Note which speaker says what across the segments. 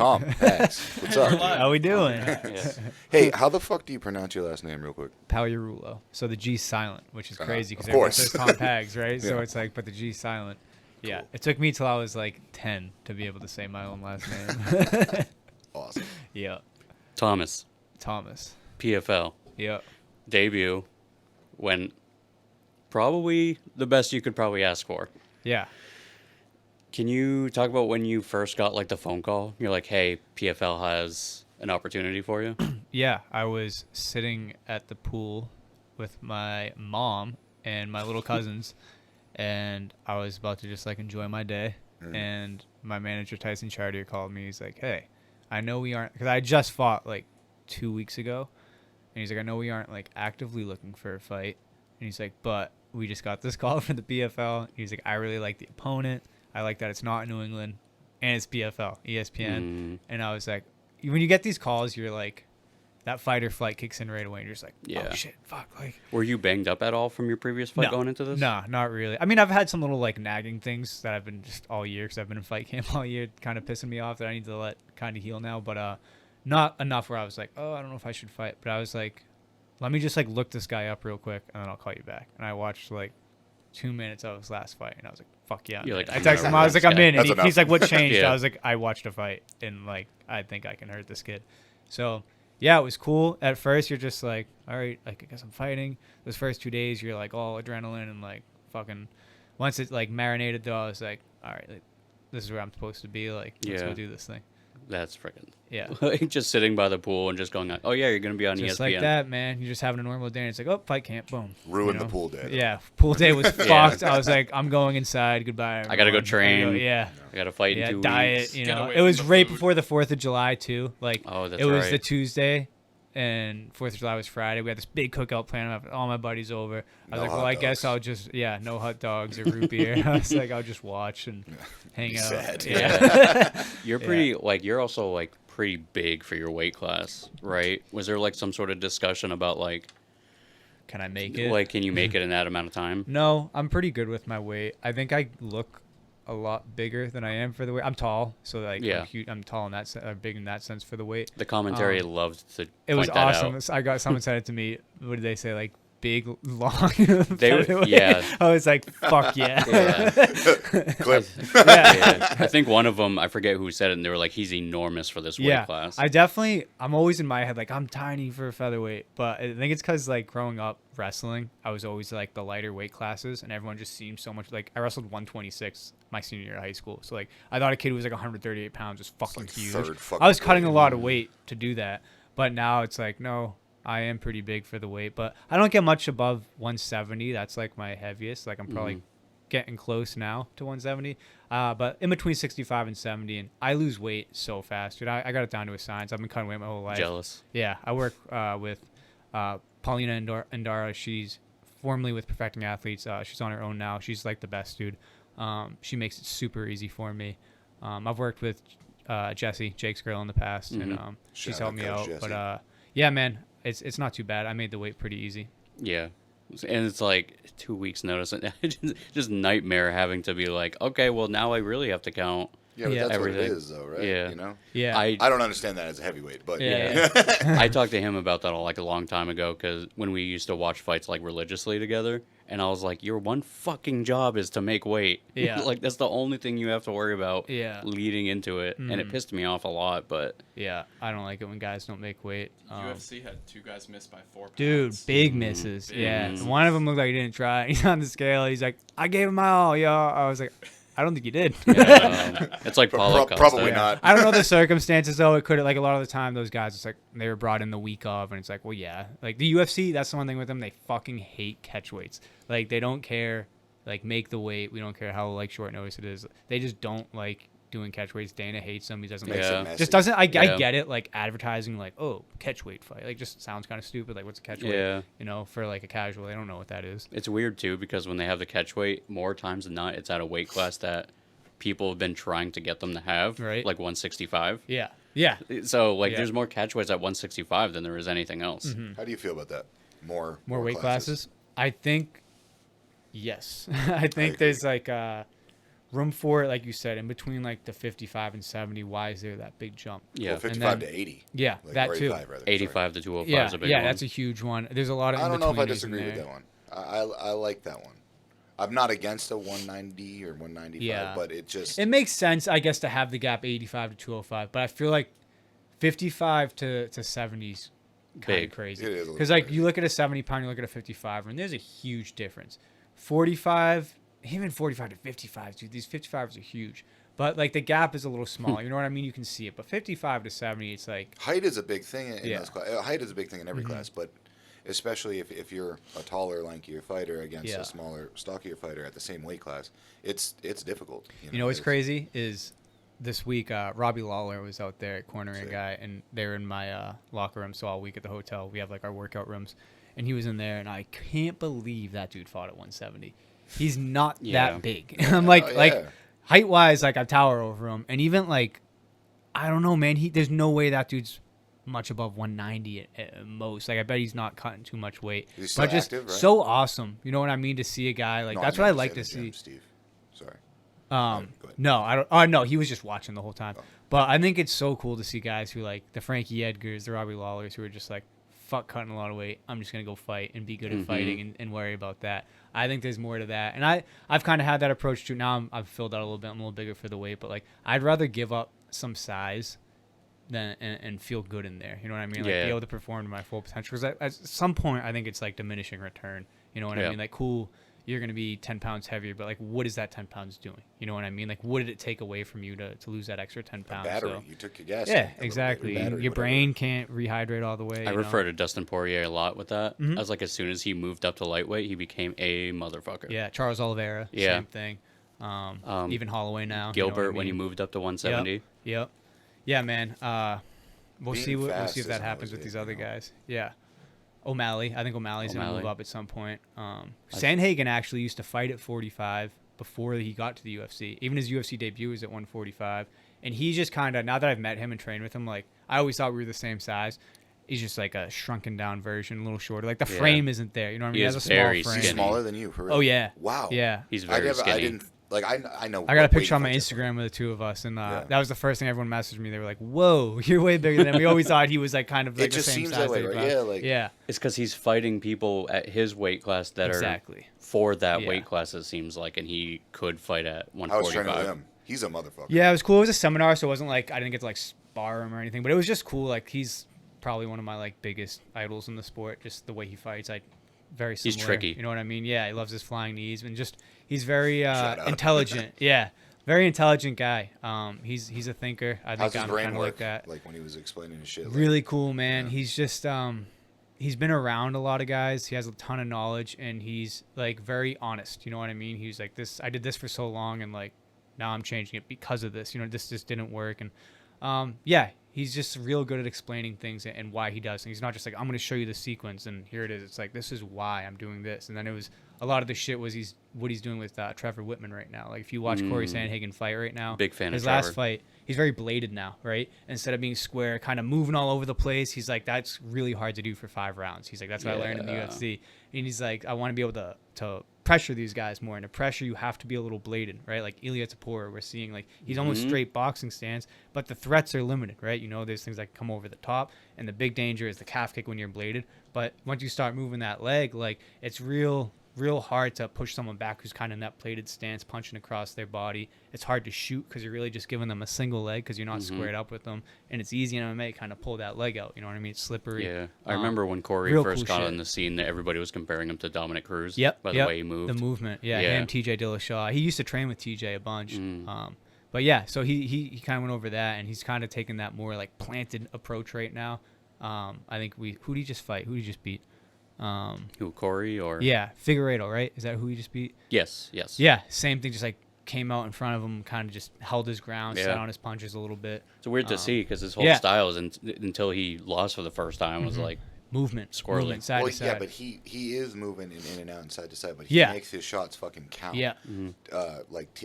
Speaker 1: Tom, Pags, what's up?
Speaker 2: How we doing?
Speaker 3: Yeah.
Speaker 1: Hey, how the fuck do you pronounce your last name real quick?
Speaker 2: Pagliarulo. So the G's silent, which is crazy because
Speaker 1: of course.
Speaker 2: it says Tom Pags, right? So
Speaker 1: Yeah.
Speaker 2: it's like, but the G's silent. Yeah.
Speaker 1: Cool.
Speaker 2: It took me till I was like 10 to be able to say my own last name.
Speaker 1: Awesome.
Speaker 2: Yeah.
Speaker 3: Thomas,
Speaker 2: Thomas.
Speaker 3: PFL,
Speaker 2: Yeah.
Speaker 3: debut, went probably the best you could probably ask for.
Speaker 2: Yeah.
Speaker 3: Can you talk about when you first got like the phone call? You're like, hey, PFL has an opportunity for you.
Speaker 2: Yeah. I was sitting at the pool with my mom and my little cousins, and I was about to just like enjoy my day. And my manager, Tyson Chartier, called me. He's like, hey, I know we aren't, because I just fought like 2 weeks ago. And he's like, I know we aren't like actively looking for a fight. And he's like, but we just got this call from the PFL. He's like, I really like the opponent. I like that it's not New England and it's PFL, ESPN. And I was like, when you get these calls, you're like, that fight or flight kicks in right away. And you're just like, oh shit, fuck. Like,
Speaker 3: were you banged up at all from your previous fight
Speaker 2: No.
Speaker 3: going into this?
Speaker 2: No, not really. I mean, I've had some little like nagging things that I've been just all year because I've been in fight camp all year, kind of pissing me off that I need to let kind of heal now. But not enough where I was like, oh, I don't know if I should fight. But I was like, let me just like look this guy up real quick and then I'll call you back. And I watched like 2 minutes of his last fight and I was like, fuck yeah.
Speaker 3: You're like,
Speaker 2: I texted him. I was like, I'm in. And
Speaker 1: That's
Speaker 2: he's like, what changed?
Speaker 3: Yeah.
Speaker 2: I was like, I watched a fight and like, I think I can hurt this kid. So yeah, it was cool. At first, you're just like, all right, like, I guess I'm fighting. Those first 2 days, you're like all adrenaline and like fucking. Once it like marinated, though, I was like, all right, like, this is where I'm supposed to be. Like, let's go do this thing.
Speaker 3: That's freaking.
Speaker 2: Yeah.
Speaker 3: Just sitting by the pool and just going, oh yeah, you're gonna be on
Speaker 2: Just
Speaker 3: ESPN.
Speaker 2: like that, man. You're just having a normal day, and it's like, oh, fight camp, boom.
Speaker 1: Ruined
Speaker 2: You know?
Speaker 1: the pool day.
Speaker 2: Yeah, pool day was fucked. I was like, I'm going inside. Goodbye.
Speaker 3: I gotta go
Speaker 2: everyone.
Speaker 3: train.
Speaker 2: Yeah.
Speaker 3: I got to fight in 2 weeks.
Speaker 2: Diet. You
Speaker 4: Get
Speaker 2: know,
Speaker 4: away
Speaker 2: it
Speaker 4: from
Speaker 2: was
Speaker 4: the
Speaker 2: right
Speaker 4: food.
Speaker 2: before the 4th of July too. Like,
Speaker 3: Oh, that's
Speaker 2: it was
Speaker 3: right.
Speaker 2: the Tuesday. And 4th of July was Friday. We had this big cookout plan. I have all my buddies over. I was
Speaker 1: No
Speaker 2: like, well,
Speaker 1: hot
Speaker 2: I guess
Speaker 1: dogs.
Speaker 2: I'll just, no hot dogs or root beer. I was like, I'll just watch and hang out.
Speaker 1: Sad.
Speaker 2: Yeah.
Speaker 3: You're pretty like you're also like pretty big for your weight class, right? Was there like some sort of discussion about like
Speaker 2: Can I make it?
Speaker 3: like can you make it in that amount of time?
Speaker 2: No, I'm pretty good with my weight. I think I look a lot bigger than I am for the weight. I'm tall, so like
Speaker 3: Yeah.
Speaker 2: I'm tall in that big in that sense for the weight.
Speaker 3: The commentary loved to
Speaker 2: It was
Speaker 3: point that
Speaker 2: awesome.
Speaker 3: out.
Speaker 2: I got someone said it to me. What did they say? Like big, long.
Speaker 3: They- yeah.
Speaker 2: I was like, fuck yeah.
Speaker 1: Clip.
Speaker 3: Yeah. I think one of them, I forget who said it, and they were like, he's enormous for this weight class.
Speaker 2: I'm always in my head like I'm tiny for a featherweight, but I think it's because like growing up wrestling, I was always like the lighter weight classes, and everyone just seemed so much like I wrestled 126 my senior year of high school, so like I thought a kid who was like 138 pounds was fucking
Speaker 1: like
Speaker 2: huge.
Speaker 1: third fucking
Speaker 2: I was cutting a
Speaker 1: grade.
Speaker 2: lot of weight to do that, but now it's like no. I am pretty big for the weight, but I don't get much above 170. That's like my heaviest. Like I'm probably getting close now to 170, but in between 65 and 70, and I lose weight so fast, dude. I got it down to a science. I've been cutting weight my whole life.
Speaker 3: Jealous.
Speaker 2: Yeah, I work with Paulina Endara. She's formerly with Perfecting Athletes. She's on her own now. She's like the best, dude. She makes it super easy for me. I've worked with Jesse, Jake's girl, in the past, and she's
Speaker 1: Shout
Speaker 2: helped
Speaker 1: out
Speaker 2: me
Speaker 1: Coach
Speaker 2: out.
Speaker 1: Jesse.
Speaker 2: But yeah, man, it's not too bad. I made the weight pretty easy.
Speaker 3: Yeah. And it's like 2 weeks notice. Just nightmare having to be like, okay, well, now I really have to count.
Speaker 1: Yeah, but
Speaker 2: Yeah.
Speaker 1: that's
Speaker 3: Everything.
Speaker 1: what it is, though, right?
Speaker 3: Yeah.
Speaker 1: You know?
Speaker 2: Yeah.
Speaker 3: I
Speaker 1: I don't understand that as a heavyweight, but
Speaker 2: Yeah.
Speaker 3: I talked to him about that like a long time ago because when we used to watch fights like religiously together, and I was like, your one fucking job is to make weight.
Speaker 2: Yeah.
Speaker 3: Like that's the only thing you have to worry about
Speaker 2: Yeah.
Speaker 3: leading into it. And it pissed me off a lot, but
Speaker 2: Yeah, I don't like it when guys don't make weight.
Speaker 4: UFC had 2 guys miss by 4 pounds.
Speaker 2: Dude, big misses.
Speaker 4: Big
Speaker 2: Yeah,
Speaker 4: misses.
Speaker 2: one of them looked like he didn't try. He's on the scale. He's like, I gave him my all, yo. I was like, I don't think you did.
Speaker 3: it's like Paulo Costa.
Speaker 1: probably not.
Speaker 2: I don't know the circumstances though. It could like a lot of the time those guys, it's like they were brought in the week of, and it's like, well, yeah, like the UFC. That's the one thing with them. They fucking hate catch weights. Like they don't care. Like make the weight. We don't care how like short notice it is. They just don't like doing catch weights. Dana hates them. He doesn't
Speaker 1: Makes
Speaker 2: like
Speaker 3: Yeah.
Speaker 1: it messy.
Speaker 2: just doesn't. I
Speaker 3: Yeah.
Speaker 2: get it. Like advertising, like oh catch weight fight, like just sounds kind of stupid. Like what's a catch weight?
Speaker 3: Yeah.
Speaker 2: You know, for like a casual, they don't know what that is.
Speaker 3: It's weird too because when they have the catch weight, more times than not, it's at a weight class that people have been trying to get them to have,
Speaker 2: Right.
Speaker 3: like 165.
Speaker 2: Yeah. Yeah.
Speaker 3: So like,
Speaker 2: Yeah.
Speaker 3: there's more catch weights at 165 than there is anything else.
Speaker 1: How do you feel about that? More
Speaker 2: Weight classes. I think yes. I think there's like room for it, like you said, in between like the 55 and 70. Why is there that big jump?
Speaker 3: Yeah.
Speaker 1: Well, 55
Speaker 2: then-
Speaker 1: to 80.
Speaker 2: Yeah,
Speaker 1: Like,
Speaker 2: that
Speaker 1: or
Speaker 2: too.
Speaker 1: 85, rather.
Speaker 3: 85 to 205
Speaker 2: Yeah,
Speaker 3: is a big
Speaker 2: yeah,
Speaker 3: one.
Speaker 2: that's a huge one. There's a lot of.
Speaker 1: I don't know if I
Speaker 2: in-betweeners in
Speaker 1: disagree with
Speaker 2: there.
Speaker 1: that one. I like that one. I'm not against a 190 or 195,
Speaker 2: Yeah.
Speaker 1: but it just
Speaker 2: It makes sense, I guess, to have the gap 85 to 205, but I feel like 55 to 70 is kind
Speaker 3: Big.
Speaker 2: of crazy.
Speaker 1: It is a little
Speaker 2: Because like
Speaker 1: crazy.
Speaker 2: you look at a 70 pound, you look at a 55, and there's a huge difference. 45, even 45 to 55, dude. These 55s are huge, but like the gap is a little small. You know what I mean? You can see it, but 55 to 70, it's like
Speaker 1: height is a big thing in
Speaker 2: Yeah. Mm-hmm.
Speaker 1: those height is a big thing in every class, but especially if you're a taller, lankier fighter against
Speaker 2: Yeah.
Speaker 1: a smaller, stockier fighter at the same weight class, it's difficult.
Speaker 2: You know what's
Speaker 1: it's-
Speaker 2: crazy is this week Robbie Lawler was out there cornering a
Speaker 1: Sick.
Speaker 2: guy, and they were in my locker room. So all week at the hotel, we have like our workout rooms, and he was in there, and I can't believe that dude fought at 170. He's not
Speaker 3: Yeah.
Speaker 2: that big. I'm like,
Speaker 1: Oh, yeah.
Speaker 2: like height wise, like I tower over him, and even like, I don't know, man. There's no way that dude's much above 190 at most. Like I bet he's not cutting too much weight.
Speaker 1: He's
Speaker 2: but
Speaker 1: still
Speaker 2: just
Speaker 1: active, right?
Speaker 2: so awesome. You know what I mean? To see a guy like
Speaker 1: No,
Speaker 2: that's
Speaker 1: I
Speaker 2: what I
Speaker 1: meant
Speaker 2: like
Speaker 1: say
Speaker 2: to
Speaker 1: the gym,
Speaker 2: see.
Speaker 1: Steve. Sorry.
Speaker 2: Um,
Speaker 1: go ahead.
Speaker 2: no, I don't. Oh no, he was just watching the whole time.
Speaker 1: Oh.
Speaker 2: But I think it's so cool to see guys who like the Frankie Edgars, the Robbie Lawlers, who are just like, fuck cutting a lot of weight. I'm just gonna go fight and be good at fighting and worry about that. I think there's more to that, and I've kind of had that approach too. Now I've filled out a little bit. I'm a little bigger for the weight, but like I'd rather give up some size than and feel good in there. You know what I mean? Like
Speaker 3: Yeah.
Speaker 2: be able to perform to my full potential. Because at some point, I think it's like diminishing return. You know what I
Speaker 3: Yeah.
Speaker 2: mean? Like cool. You're going to be 10 pounds heavier, but like, what is that 10 pounds doing? You know what I mean? Like, what did it take away from you to lose that extra 10
Speaker 1: A
Speaker 2: pounds?
Speaker 1: battery.
Speaker 2: So,
Speaker 1: You took your gas.
Speaker 2: yeah,
Speaker 1: tank a little bit,
Speaker 2: exactly.
Speaker 1: battery,
Speaker 2: Your
Speaker 1: whatever.
Speaker 2: brain can't rehydrate all the way.
Speaker 3: I
Speaker 2: you
Speaker 3: refer
Speaker 2: know?
Speaker 3: to Dustin Poirier a lot with that.
Speaker 2: Mhm.
Speaker 3: I was like, as soon as he moved up to lightweight, he became a motherfucker.
Speaker 2: Yeah, Charles Oliveira,
Speaker 3: Yeah.
Speaker 2: same thing. Even Holloway now.
Speaker 3: Gilbert,
Speaker 2: you know what I
Speaker 3: when he
Speaker 2: mean?
Speaker 3: moved up to 170.
Speaker 2: Yep. Yeah, man. We'll
Speaker 1: Being
Speaker 2: see. We'll
Speaker 1: fast
Speaker 2: see if that
Speaker 1: isn't
Speaker 2: happens
Speaker 1: always
Speaker 2: with
Speaker 1: it,
Speaker 2: these
Speaker 1: you
Speaker 2: other
Speaker 1: know?
Speaker 2: guys. Yeah. O'Malley. I think O'Malley's going to move
Speaker 3: O'Malley.
Speaker 2: up at some point. Sandhagen actually used to fight at 45 before he got to the UFC. Even his UFC debut was at 145. And he's just kind of, now that I've met him and trained with him, like, I always thought we were the same size. He's just like a shrunken down version, a little shorter. Like, the
Speaker 3: Yeah.
Speaker 2: frame isn't there. You know what I mean?
Speaker 3: He
Speaker 2: He
Speaker 3: is
Speaker 2: has a small
Speaker 3: very
Speaker 2: frame.
Speaker 1: He's
Speaker 3: skinny.
Speaker 1: smaller than you, for real.
Speaker 2: Oh, yeah.
Speaker 1: Wow.
Speaker 2: Yeah.
Speaker 3: He's
Speaker 1: I
Speaker 3: very
Speaker 1: never.
Speaker 3: skinny.
Speaker 1: I didn't like. I know.
Speaker 2: I got a
Speaker 1: what weight
Speaker 2: picture on
Speaker 1: he
Speaker 2: my
Speaker 1: fights at.
Speaker 2: Instagram of the two of us, and
Speaker 1: Yeah.
Speaker 2: that was the first thing everyone messaged me. They were like, "Whoa, you're way bigger than him." We always thought he was like kind of like
Speaker 1: It
Speaker 2: the
Speaker 1: just
Speaker 2: same
Speaker 1: seems
Speaker 2: size.
Speaker 1: that way,
Speaker 2: they
Speaker 1: right?
Speaker 2: thought.
Speaker 1: Yeah, like-
Speaker 2: yeah,
Speaker 3: It's because he's fighting people at his weight class that
Speaker 2: exactly.
Speaker 3: are for that
Speaker 2: Yeah.
Speaker 3: weight class, it seems like, and he could fight at
Speaker 1: I was
Speaker 3: 145.
Speaker 1: training with him. He's a motherfucker.
Speaker 2: Yeah, it was cool. It was a seminar, so it wasn't like I didn't get to like spar him or anything, but it was just cool. Like he's probably one of my like biggest idols in the sport. Just the way he fights, like very similar.
Speaker 3: He's tricky.
Speaker 2: You know what I mean? Yeah, he loves his flying knees and just he's very
Speaker 1: Shout out.
Speaker 2: intelligent. Yeah, very intelligent guy. He's a thinker. I
Speaker 1: How's
Speaker 2: think
Speaker 1: his
Speaker 2: I'm
Speaker 1: brain
Speaker 2: kind of
Speaker 1: work?
Speaker 2: like that.
Speaker 1: Like when he was explaining his shit. Like,
Speaker 2: Really cool, man.
Speaker 1: Yeah.
Speaker 2: He's just he's been around a lot of guys. He has a ton of knowledge, and he's like very honest. You know what I mean? He's like, this. I did this for so long, and like now I'm changing it because of this. You know, this just didn't work, and yeah, he's just real good at explaining things and why he does things. He's not just like, I'm going to show you the sequence and here it is. It's like, this is why I'm doing this. And then it was a lot of the shit was what he's doing with Trevor Whitman right now. Like if you watch Corey Sandhagen fight right now,
Speaker 3: Big fan of
Speaker 2: his last
Speaker 3: Trevor.
Speaker 2: fight, he's very bladed now, right? Instead of being square, kind of moving all over the place, he's like, that's really hard to do for 5 rounds. He's like, that's what I learned in the
Speaker 3: Yeah.
Speaker 2: UFC. And he's like, I want to be able to pressure these guys more. And to pressure, you have to be a little bladed, right? Like Ilya Tapora, we're seeing like he's almost straight boxing stance, but the threats are limited, right? You know, there's things that come over the top, and the big danger is the calf kick when you're bladed. But once you start moving that leg, like it's real hard to push someone back who's kind of in that plated stance, punching across their body. It's hard to shoot because you're really just giving them a single leg because you're not squared up with them. And it's easy in MMA to kind of pull that leg out. You know what I mean? It's slippery.
Speaker 3: Yeah, I remember when Corey
Speaker 2: real
Speaker 3: first
Speaker 2: cool
Speaker 3: got
Speaker 2: shit.
Speaker 3: on the scene that everybody was comparing him to Dominic Cruz.
Speaker 2: Yep.
Speaker 3: By the way he moved.
Speaker 2: The movement. Yeah.
Speaker 3: Yeah.
Speaker 2: Him, TJ Dillashaw. He used to train with TJ a bunch.
Speaker 3: Mm.
Speaker 2: But yeah, so he kind of went over that, and he's kind of taking that more like planted approach right now. I think who did he just fight? Who did he just beat?
Speaker 3: Who, Corey or?
Speaker 2: Yeah, Figueiredo, right? Is that who he just beat?
Speaker 3: Yes.
Speaker 2: Yeah, same thing. Just like came out in front of him, kind of just held his ground,
Speaker 3: Yeah.
Speaker 2: sat on his punches a little bit.
Speaker 3: It's weird to see because his whole
Speaker 2: yeah.
Speaker 3: style is until he lost for the first time was like Squirrely.
Speaker 2: movement side to side.
Speaker 1: Yeah, but he is moving in and out and side to side, but he
Speaker 2: Yeah.
Speaker 1: makes his shots fucking count.
Speaker 2: Yeah.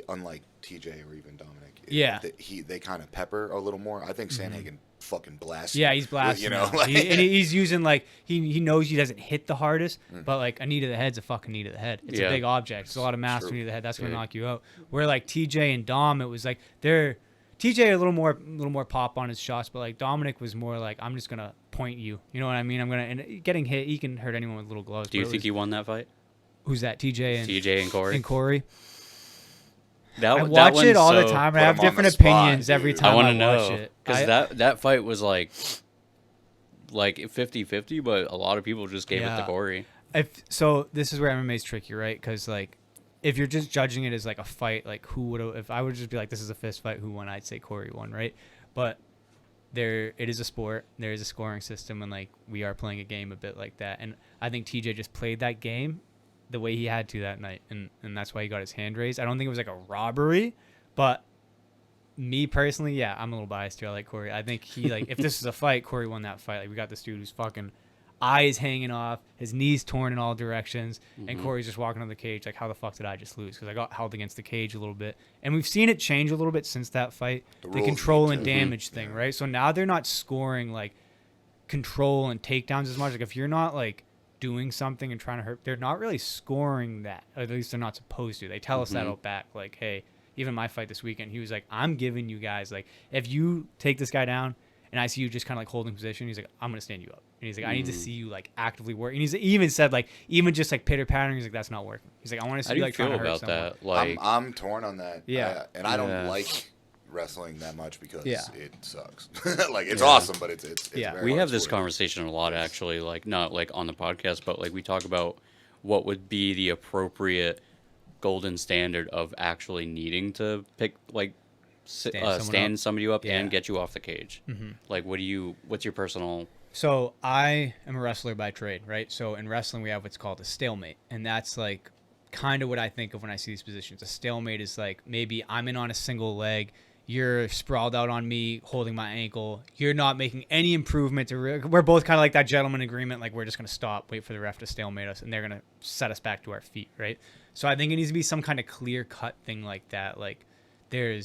Speaker 1: Unlike TJ or even Dominic.
Speaker 2: Yeah.
Speaker 1: They kind of pepper a little more. I think Sandhagen fucking blasts.
Speaker 2: Yeah,
Speaker 1: you,
Speaker 2: he's blasting.
Speaker 1: You know,
Speaker 2: him.
Speaker 1: like,
Speaker 2: And he's using like he knows he doesn't hit the hardest, but like a knee to the head's a fucking knee to the head. It's a big object. It's a lot of mass to knee to the head. That's gonna knock you out. Where like TJ and Dom, it was like TJ a little more pop on his shots, but like Dominic was more like, I'm just gonna point you. You know what I mean? And getting hit, he can hurt anyone with little gloves.
Speaker 3: Do you think he won that fight?
Speaker 2: Who's that? TJ and
Speaker 3: Corey.
Speaker 2: And Corey.
Speaker 3: That,
Speaker 2: I watch it all the
Speaker 3: so-
Speaker 2: time.
Speaker 1: put
Speaker 2: I have
Speaker 1: him on
Speaker 2: different
Speaker 1: the spot,
Speaker 2: opinions every
Speaker 1: dude.
Speaker 2: time
Speaker 3: I want to
Speaker 2: watch
Speaker 3: know
Speaker 2: it.
Speaker 3: because that fight was like 50-50, but a lot of people just gave it to Corey.
Speaker 2: So this is where MMA is tricky, right? Because like, if you're just judging it as like a fight, like if I would just be like, this is a fist fight, who won? I'd say Corey won, right? But it is a sport. There is a scoring system, and like we are playing a game a bit like that. And I think TJ just played that game the way he had to that night, and that's why he got his hand raised. I don't think it was like a robbery, but me personally, yeah, I'm a little biased too. I like Corey. I think he like if this is a fight, Corey won that fight. Like we got this dude who's fucking eyes hanging off, his knees torn in all directions, and Corey's just walking on the cage like, how the fuck did I just lose? Because I got held against the cage a little bit, and we've seen it change a little bit since that fight. The control and damage thing, right? So now they're not scoring like control and takedowns as much. Like if you're not like doing something and trying to hurt, they're not really scoring that. Or at least they're not supposed to. They tell us that out back, like, hey, even my fight this weekend, he was like, I'm giving you guys like, if you take this guy down and I see you just kind of like holding position, he's like, I'm gonna stand you up. And he's like, I need to see you like actively work. And he even said like, even just like pitter pattering, he's like, that's not working. He's like, I want to see you like trying to hurt someone.
Speaker 3: that? Like,
Speaker 1: I'm torn on that.
Speaker 2: Yeah.
Speaker 1: And I don't like wrestling that much because it sucks. Like it's
Speaker 3: Yeah.
Speaker 1: awesome, but it's
Speaker 2: Yeah.
Speaker 1: very
Speaker 3: we
Speaker 1: hard
Speaker 3: have this
Speaker 1: sport.
Speaker 3: conversation a lot, actually. Like, not like on the podcast, but like we talk about what would be the appropriate golden standard of actually needing to pick like stand somebody up and get you off the cage. Like, what's your personal?
Speaker 2: So I am a wrestler by trade, right? So in wrestling, we have what's called a stalemate. And that's like kind of what I think of when I see these positions. A stalemate is like, maybe I'm in on a single leg. You're sprawled out on me, holding my ankle. You're not making any improvement. We're both kind of like that gentleman agreement. Like, we're just going to stop, wait for the ref to stalemate us, and they're going to set us back to our feet, right? So I think it needs to be some kind of clear-cut thing like that. Like, and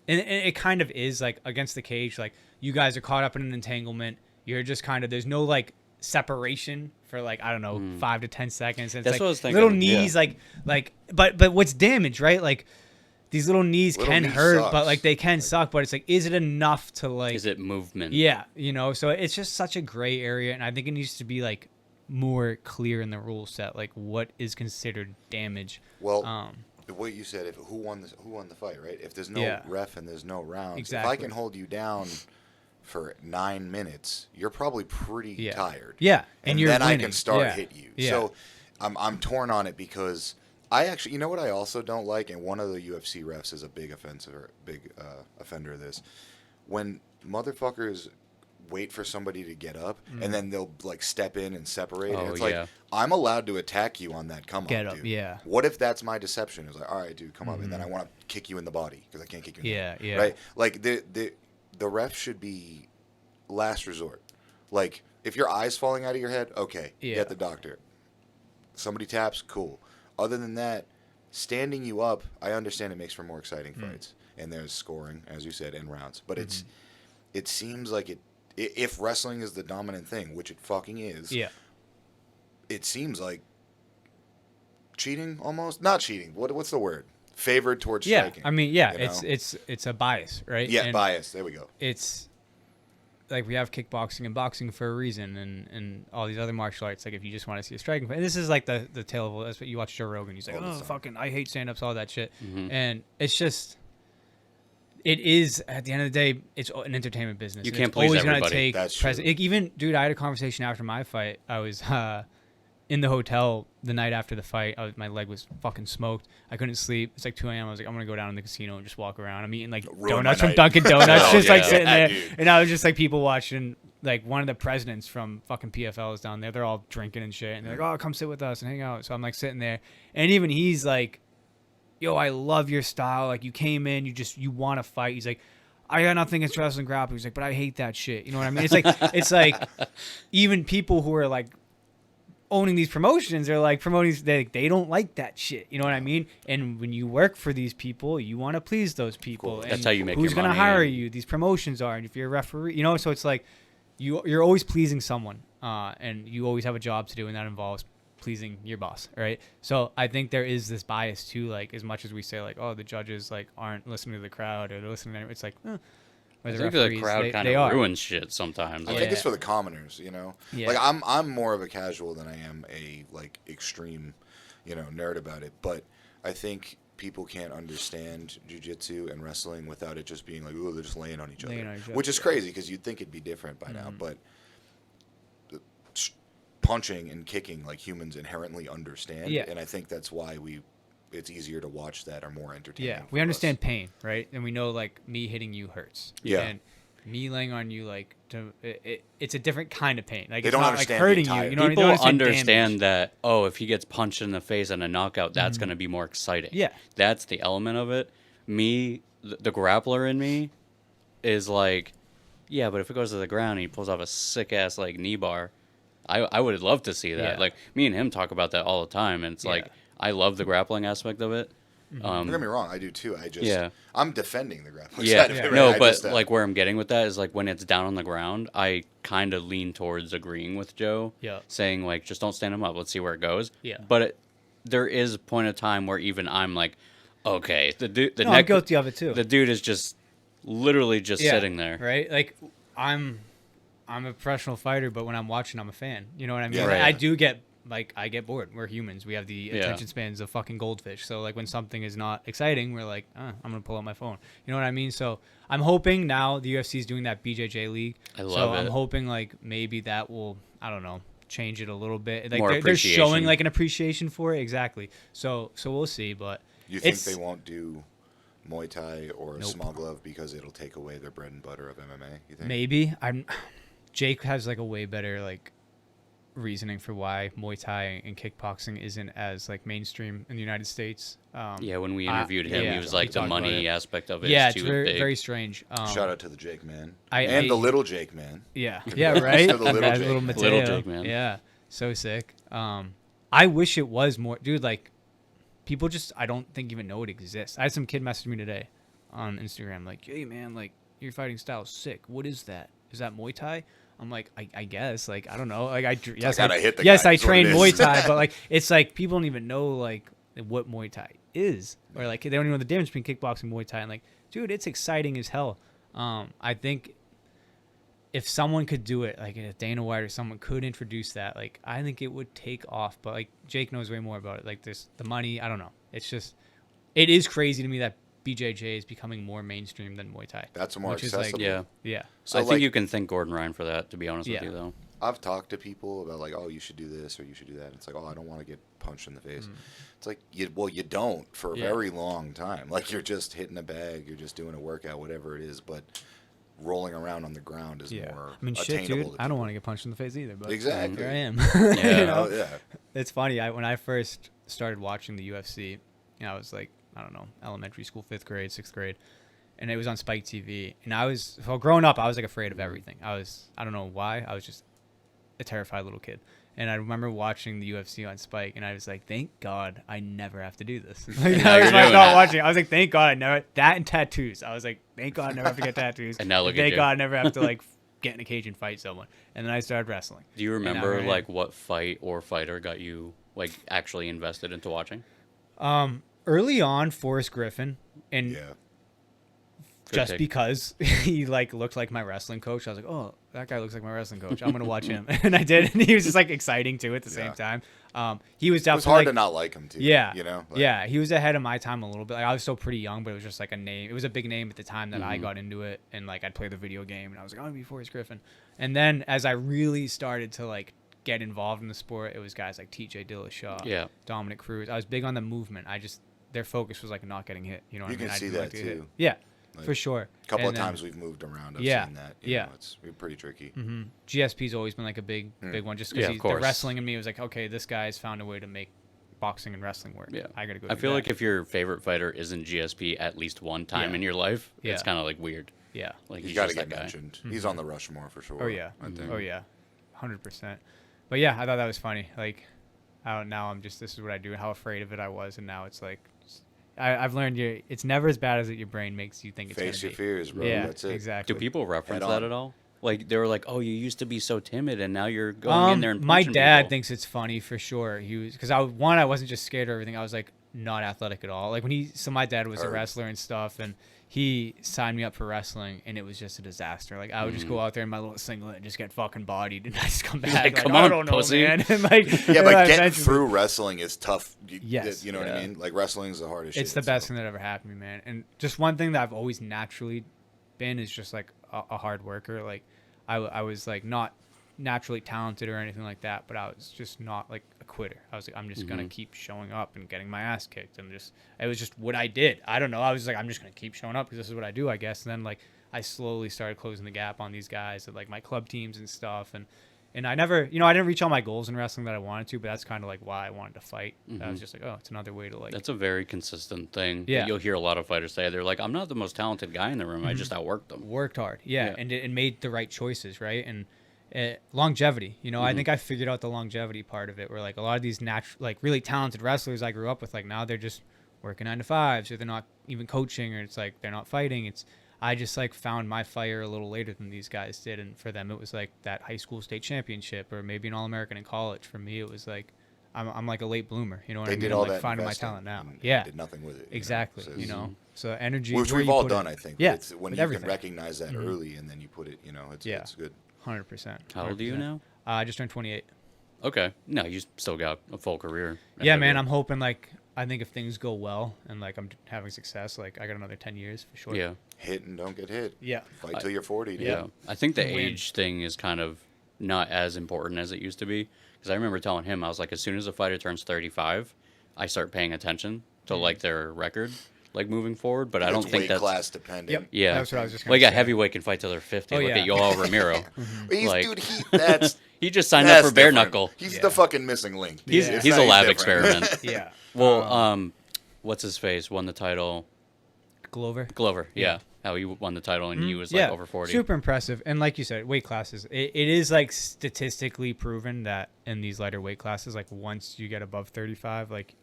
Speaker 2: it kind of is, like, against the cage. Like, you guys are caught up in an entanglement. You're just kind of, there's no, like, separation for, like, I don't know, 5 to 10 seconds. And
Speaker 3: That's
Speaker 2: it's like
Speaker 3: what I was thinking,
Speaker 2: little knees, but what's damage, right? Like, these little knees
Speaker 1: Little
Speaker 2: can
Speaker 1: knee
Speaker 2: hurt,
Speaker 1: sucks.
Speaker 2: but like they can suck. But it's like, is it enough to like?
Speaker 3: Is it movement?
Speaker 2: Yeah, So it's just such a gray area, and I think it needs to be like more clear in the rule set, like what is considered damage.
Speaker 1: Well, what you said, who won the fight, right? If there's no ref and there's no rounds,
Speaker 2: Exactly.
Speaker 1: if I can hold you down for 9 minutes, you're probably pretty tired.
Speaker 2: Yeah,
Speaker 1: and
Speaker 2: you're
Speaker 1: then I
Speaker 2: winning.
Speaker 1: can start
Speaker 2: Yeah.
Speaker 1: hit you.
Speaker 2: Yeah.
Speaker 1: So I'm torn on it because I actually, you know what I also don't like, and one of the UFC refs is a big offender of this, when motherfuckers wait for somebody to get up and then they'll like step in and separate. And it's like, I'm allowed to attack you on that come
Speaker 2: Get
Speaker 1: up,
Speaker 2: up,
Speaker 1: dude.
Speaker 2: yeah.
Speaker 1: What if that's my deception? It's like, all right, dude, come up, and then I want to kick you in the body because I can't kick you in the body. Right? Like the ref should be last resort. Like if your eye's falling out of your head, okay, get the doctor. Somebody taps, cool. Other than that, standing you up, I understand it makes for more exciting fights, and there's scoring, as you said, and rounds. But it seems like if wrestling is the dominant thing, which it fucking is, it seems like cheating almost. Not cheating. What's the word? Favored towards striking.
Speaker 2: I mean,
Speaker 1: you know?
Speaker 2: it's a bias, right?
Speaker 1: Yeah,
Speaker 2: and
Speaker 1: bias. There we go.
Speaker 2: It's like we have kickboxing and boxing for a reason, and all these other martial arts. Like if you just want to see a striking fight, and this is like the tale of, that's what you watch Joe Rogan. He's like, oh fucking, I hate stand ups, all that shit, and it's just. It is, at the end of the day, it's an entertainment business.
Speaker 3: You can't
Speaker 2: it's
Speaker 3: please
Speaker 2: always
Speaker 3: everybody.
Speaker 2: Gonna take
Speaker 1: That's true.
Speaker 2: Even, dude, I had a conversation after my fight. I was in the hotel the night after the fight. My leg was fucking smoked. I couldn't sleep. It's like 2 a.m. I was like, I'm going to go down in the casino and just walk around. I'm eating like
Speaker 1: Ruined
Speaker 2: donuts
Speaker 1: my
Speaker 2: from
Speaker 1: night.
Speaker 2: Dunkin' Donuts, just like sitting there.
Speaker 1: Dude.
Speaker 2: And I was just like people watching. Like one of the presidents from fucking PFL is down there. They're all drinking and shit. And they're like, oh, come sit with us and hang out. So I'm like sitting there. And even he's like, yo, I love your style. Like you came in, you want to fight. He's like, I got nothing against wrestling grappling. He's like, but I hate that shit. You know what I mean? It's like even people who are like owning these promotions are like promoting, they don't like that shit. You know what I mean? And when you work for these people, you want to please those people.
Speaker 3: That's how you make
Speaker 2: who's
Speaker 3: your money.
Speaker 2: Who's going to hire you? These promotions are, and if you're a referee, you know, so it's like you're always pleasing someone, and you always have a job to do, and that involves pleasing your boss, right? So I think there is this bias too, like as much as we say like, oh, the judges like aren't listening to the crowd or they're listening to, it's like,
Speaker 3: I think the crowd kind of ruins shit sometimes.
Speaker 1: I think it's for the commoners, you know.
Speaker 2: Yeah.
Speaker 1: Like I'm more of a casual than I am a like extreme, you know, nerd about it. But I think people can't understand jiu-jitsu and wrestling without it just being like, oh, they're just laying on each other, which is crazy because you'd think it'd be different by now. But punching and kicking like humans inherently understand, and I think that's why it's easier to watch that or more entertaining.
Speaker 2: Yeah, we understand pain, right? And we know like me hitting you hurts.
Speaker 1: Yeah.
Speaker 2: And me laying on you, like it's a different kind of pain. Like
Speaker 1: they
Speaker 2: it's
Speaker 1: don't
Speaker 2: not
Speaker 1: understand
Speaker 2: like hurting you. You know,
Speaker 3: people
Speaker 2: what I mean?
Speaker 3: understand that. Oh, if he gets punched in the face and a knockout, that's going to be more exciting.
Speaker 2: Yeah,
Speaker 3: that's the element of it. Me, the grappler in me, is like, yeah, but if it goes to the ground and he pulls off a sick ass like knee bar, I would love to see that.
Speaker 2: Yeah.
Speaker 3: Like me and him talk about that all the time, and it's like I love the grappling aspect of it.
Speaker 1: Don't get me wrong, I do too. I'm defending the grappling
Speaker 3: yeah.
Speaker 1: side of it. Right?
Speaker 3: No, but like where I'm getting with that is like when it's down on the ground, I kind of lean towards agreeing with Joe, saying like just don't stand him up. Let's see where it goes.
Speaker 2: Yeah.
Speaker 3: But there is a point of time where even I'm like, okay,
Speaker 2: I'm guilty of it too.
Speaker 3: The dude is just literally just sitting there,
Speaker 2: right? Like I'm a professional fighter, but when I'm watching, I'm a fan. You know what I mean?
Speaker 1: Yeah, right.
Speaker 2: I do get. Like, I get bored. We're humans. We have the attention spans of fucking goldfish. So, like, when something is not exciting, we're like, I'm going to pull out my phone. You know what I mean? So, I'm hoping now the UFC is doing that BJJ league.
Speaker 3: I love it.
Speaker 2: I'm hoping, like, maybe that will, I don't know, change it a little bit. Like,
Speaker 3: More
Speaker 2: they're showing, like, an appreciation for it. Exactly. So we'll see. But
Speaker 1: you think they won't do Muay Thai or small glove because it'll take away their bread and butter of MMA, you think?
Speaker 2: Maybe. Jake has, like, a way better, like, reasoning for why Muay Thai and kickboxing isn't as like mainstream in the United States.
Speaker 3: When we interviewed him, he was like the money aspect of it.
Speaker 2: Yeah,
Speaker 3: it's
Speaker 2: very, very strange.
Speaker 1: Shout out to the Jake man and the little Jake man.
Speaker 2: Yeah, right.
Speaker 1: The
Speaker 3: little Jake man.
Speaker 2: Yeah, so sick. I wish it was more, dude. Like people just, I don't think even know it exists. I had some kid message me today on Instagram like, "Hey man, like your fighting style is sick. What is that? Is that Muay Thai?" I'm like, I guess, like, I don't know. Like, I train Muay Thai, but, like, it's like people don't even know, like, what Muay Thai is. Or, like, they don't even know the difference between kickboxing and Muay Thai. And, like, dude, it's exciting as hell. I think if someone could do it, like, if Dana White or someone could introduce that, like, I think it would take off. But, like, Jake knows way more about it. Like, the money, I don't know. It's just, it is crazy to me that BJJ is becoming more mainstream than Muay Thai.
Speaker 1: That's more accessible.
Speaker 2: Like, yeah.
Speaker 3: So I think you can thank Gordon Ryan for that, to be honest with you, though.
Speaker 1: I've talked to people about like, oh, you should do this or you should do that. And it's like, oh, I don't want to get punched in the face. It's like, you don't for a very long time. Like you're just hitting a bag, you're just doing a workout, whatever it is. But rolling around on the ground is more
Speaker 2: shit, dude. I don't want to get punched in the face either. But
Speaker 1: exactly,
Speaker 2: here I am.
Speaker 3: You
Speaker 2: know? It's funny. When I first started watching the UFC, I was like, I don't know, elementary school, 5th grade, 6th grade. And it was on Spike TV. And growing up, I was like afraid of everything. I don't know why. I was just a terrified little kid. And I remember watching the UFC on Spike, and I was like, thank God I never have to do this. I was like, thank God I never, that and tattoos. I was like, thank God I never have to get tattoos.
Speaker 3: And now look at
Speaker 2: thank
Speaker 3: you.
Speaker 2: God I never have to like get in a cage and fight someone. And then I started wrestling.
Speaker 3: Do you remember like what fight or fighter got you like actually invested into watching?
Speaker 2: Early on, Forrest Griffin, and just because he like looked like my wrestling coach, I was like, "Oh, that guy looks like my wrestling coach. I'm gonna watch him." And I did, and he was just like exciting too at the same time. He was definitely. It was
Speaker 1: hard to not like him too.
Speaker 2: Yeah,
Speaker 1: you know.
Speaker 2: Like, he was ahead of my time a little bit. Like I was still pretty young, but it was just like a name. It was a big name at the time that I got into it, and like I'd play the video game, and I was like, "I'm gonna be Forrest Griffin." And then as I really started to like get involved in the sport, it was guys like T.J. Dillashaw, Dominic Cruz. I was big on the movement. Their focus was like not getting hit. You know what I mean?
Speaker 1: You can see that too.
Speaker 2: Yeah, like, for sure.
Speaker 1: A couple of times we've moved around. I've seen that. You know, it's pretty tricky.
Speaker 2: GSP's always been like a big one just because the wrestling in me was like, okay, this guy's found a way to make boxing and wrestling work.
Speaker 3: Yeah,
Speaker 2: I gotta go.
Speaker 3: I feel like if your favorite fighter isn't GSP at least one time in your life, it's kind of like weird.
Speaker 2: Yeah.
Speaker 3: Like
Speaker 1: he's got to
Speaker 3: just
Speaker 1: get
Speaker 3: that guy.
Speaker 1: mentioned. He's on the Rushmore for sure.
Speaker 2: Oh yeah.
Speaker 1: I think.
Speaker 2: Oh yeah. 100%. But yeah, I thought that was funny. Like, now I'm just, this is what I do, how afraid of it I was, and now it's like, I've learned it's never as bad as your brain makes you think it's going to be.
Speaker 1: Face your fears, bro.
Speaker 2: Yeah,
Speaker 1: That's it.
Speaker 2: exactly.
Speaker 3: Do people reference
Speaker 1: Head
Speaker 3: that
Speaker 1: on.
Speaker 3: at all? Like they were like, "Oh, you used to be so timid, and now you're going in there and
Speaker 2: my
Speaker 3: punching
Speaker 2: dad
Speaker 3: people."
Speaker 2: thinks it's funny for sure. He was, because I wasn't just scared of everything. I was like not athletic at all. Like so my dad was a wrestler and stuff, and he signed me up for wrestling, and it was just a disaster. Like I would just go out there in my little singlet and just get fucking bodied, and I just come back
Speaker 3: like,
Speaker 2: like,
Speaker 3: "Come
Speaker 2: I
Speaker 3: on,
Speaker 2: don't know,
Speaker 3: pussy."
Speaker 2: man. And like,
Speaker 1: Yeah, but getting
Speaker 2: eventually-
Speaker 1: through wrestling is tough.
Speaker 2: Yes.
Speaker 1: You know what I mean? Like wrestling is the hardest.
Speaker 2: It's
Speaker 1: shit,
Speaker 2: the best thing that ever happened to me, man. And just one thing that I've always naturally been is just like a hard worker. Like I was like not naturally talented or anything like that, but I was just not like a quitter. I was like, I'm just gonna keep showing up and getting my ass kicked, and it was just what I did. I don't know. I was like, I'm just gonna keep showing up because this is what I do, I guess. And then like I slowly started closing the gap on these guys at like my club teams and stuff, and I never, I didn't reach all my goals in wrestling that I wanted to, but that's kind of like why I wanted to fight. I was just like, oh, it's another way to like.
Speaker 3: That's a very consistent thing.
Speaker 2: Yeah.
Speaker 3: That you'll hear a lot of fighters say. They're like, "I'm not the most talented guy in the room. I just outworked them."
Speaker 2: Worked hard, and made the right choices, right? And longevity, I think I figured out the longevity part of it, where like a lot of these like really talented wrestlers I grew up with, like now they're just working 9 to 5s, or they're not even coaching, or it's like they're not fighting. I just like found my fire a little later than these guys did, and for them it was like that high school state championship, or maybe an All-American in college. For me it was like I'm like a late bloomer, you know what I mean?
Speaker 1: Did all
Speaker 2: I'm like
Speaker 1: that
Speaker 2: finding my
Speaker 1: investing
Speaker 2: talent now.
Speaker 1: and
Speaker 2: Yeah,
Speaker 1: did nothing with it.
Speaker 2: exactly. So energy,
Speaker 1: which
Speaker 2: where
Speaker 1: we've
Speaker 2: you
Speaker 1: all
Speaker 2: put
Speaker 1: done,
Speaker 2: it.
Speaker 1: I think.
Speaker 2: Yeah,
Speaker 1: It's when
Speaker 2: with
Speaker 1: you
Speaker 2: everything.
Speaker 1: can recognize that early, and then you put it. It's good.
Speaker 2: 100%.
Speaker 3: How old are you now?
Speaker 2: I just turned 28.
Speaker 3: Okay. No, you still got a full career.
Speaker 2: Yeah,
Speaker 3: ahead of
Speaker 2: man.
Speaker 3: you.
Speaker 2: I'm hoping like I think if things go well and like I'm having success, like I got another 10 years for sure.
Speaker 3: Yeah.
Speaker 1: Hit and don't get hit.
Speaker 2: Yeah.
Speaker 1: Fight till you're 40. Dude.
Speaker 3: Yeah. I think the
Speaker 2: Win.
Speaker 3: age thing is kind of not as important as it used to be. Because I remember telling him, I was like, as soon as a fighter turns 35, I start paying attention to like their record, like moving forward. But I don't
Speaker 1: It's
Speaker 3: think
Speaker 1: weight
Speaker 3: that's
Speaker 1: class dependent.
Speaker 2: Yep.
Speaker 3: Yeah.
Speaker 2: That's what I was just
Speaker 3: Well,
Speaker 2: gonna
Speaker 3: yeah,
Speaker 2: say.
Speaker 3: heavyweight can fight till they're 50.
Speaker 2: Oh,
Speaker 3: Look
Speaker 2: yeah.
Speaker 3: at Yoel Ramiro.
Speaker 1: He's,
Speaker 3: Like-
Speaker 1: that's
Speaker 3: He just signed up
Speaker 1: that's
Speaker 3: for bare
Speaker 1: different.
Speaker 3: knuckle.
Speaker 1: He's
Speaker 2: Yeah.
Speaker 1: the fucking missing link.
Speaker 3: He's
Speaker 2: Yeah.
Speaker 3: he's a lab
Speaker 1: different.
Speaker 3: experiment.
Speaker 2: Yeah.
Speaker 3: Well, what's his face won the title?
Speaker 2: Glover.
Speaker 3: Glover.
Speaker 2: Yeah.
Speaker 3: Yeah. How he won the title and he was like over 40.
Speaker 2: Super impressive. And like you said, weight classes. It is like statistically proven that in these lighter weight classes, like once you get above 35, like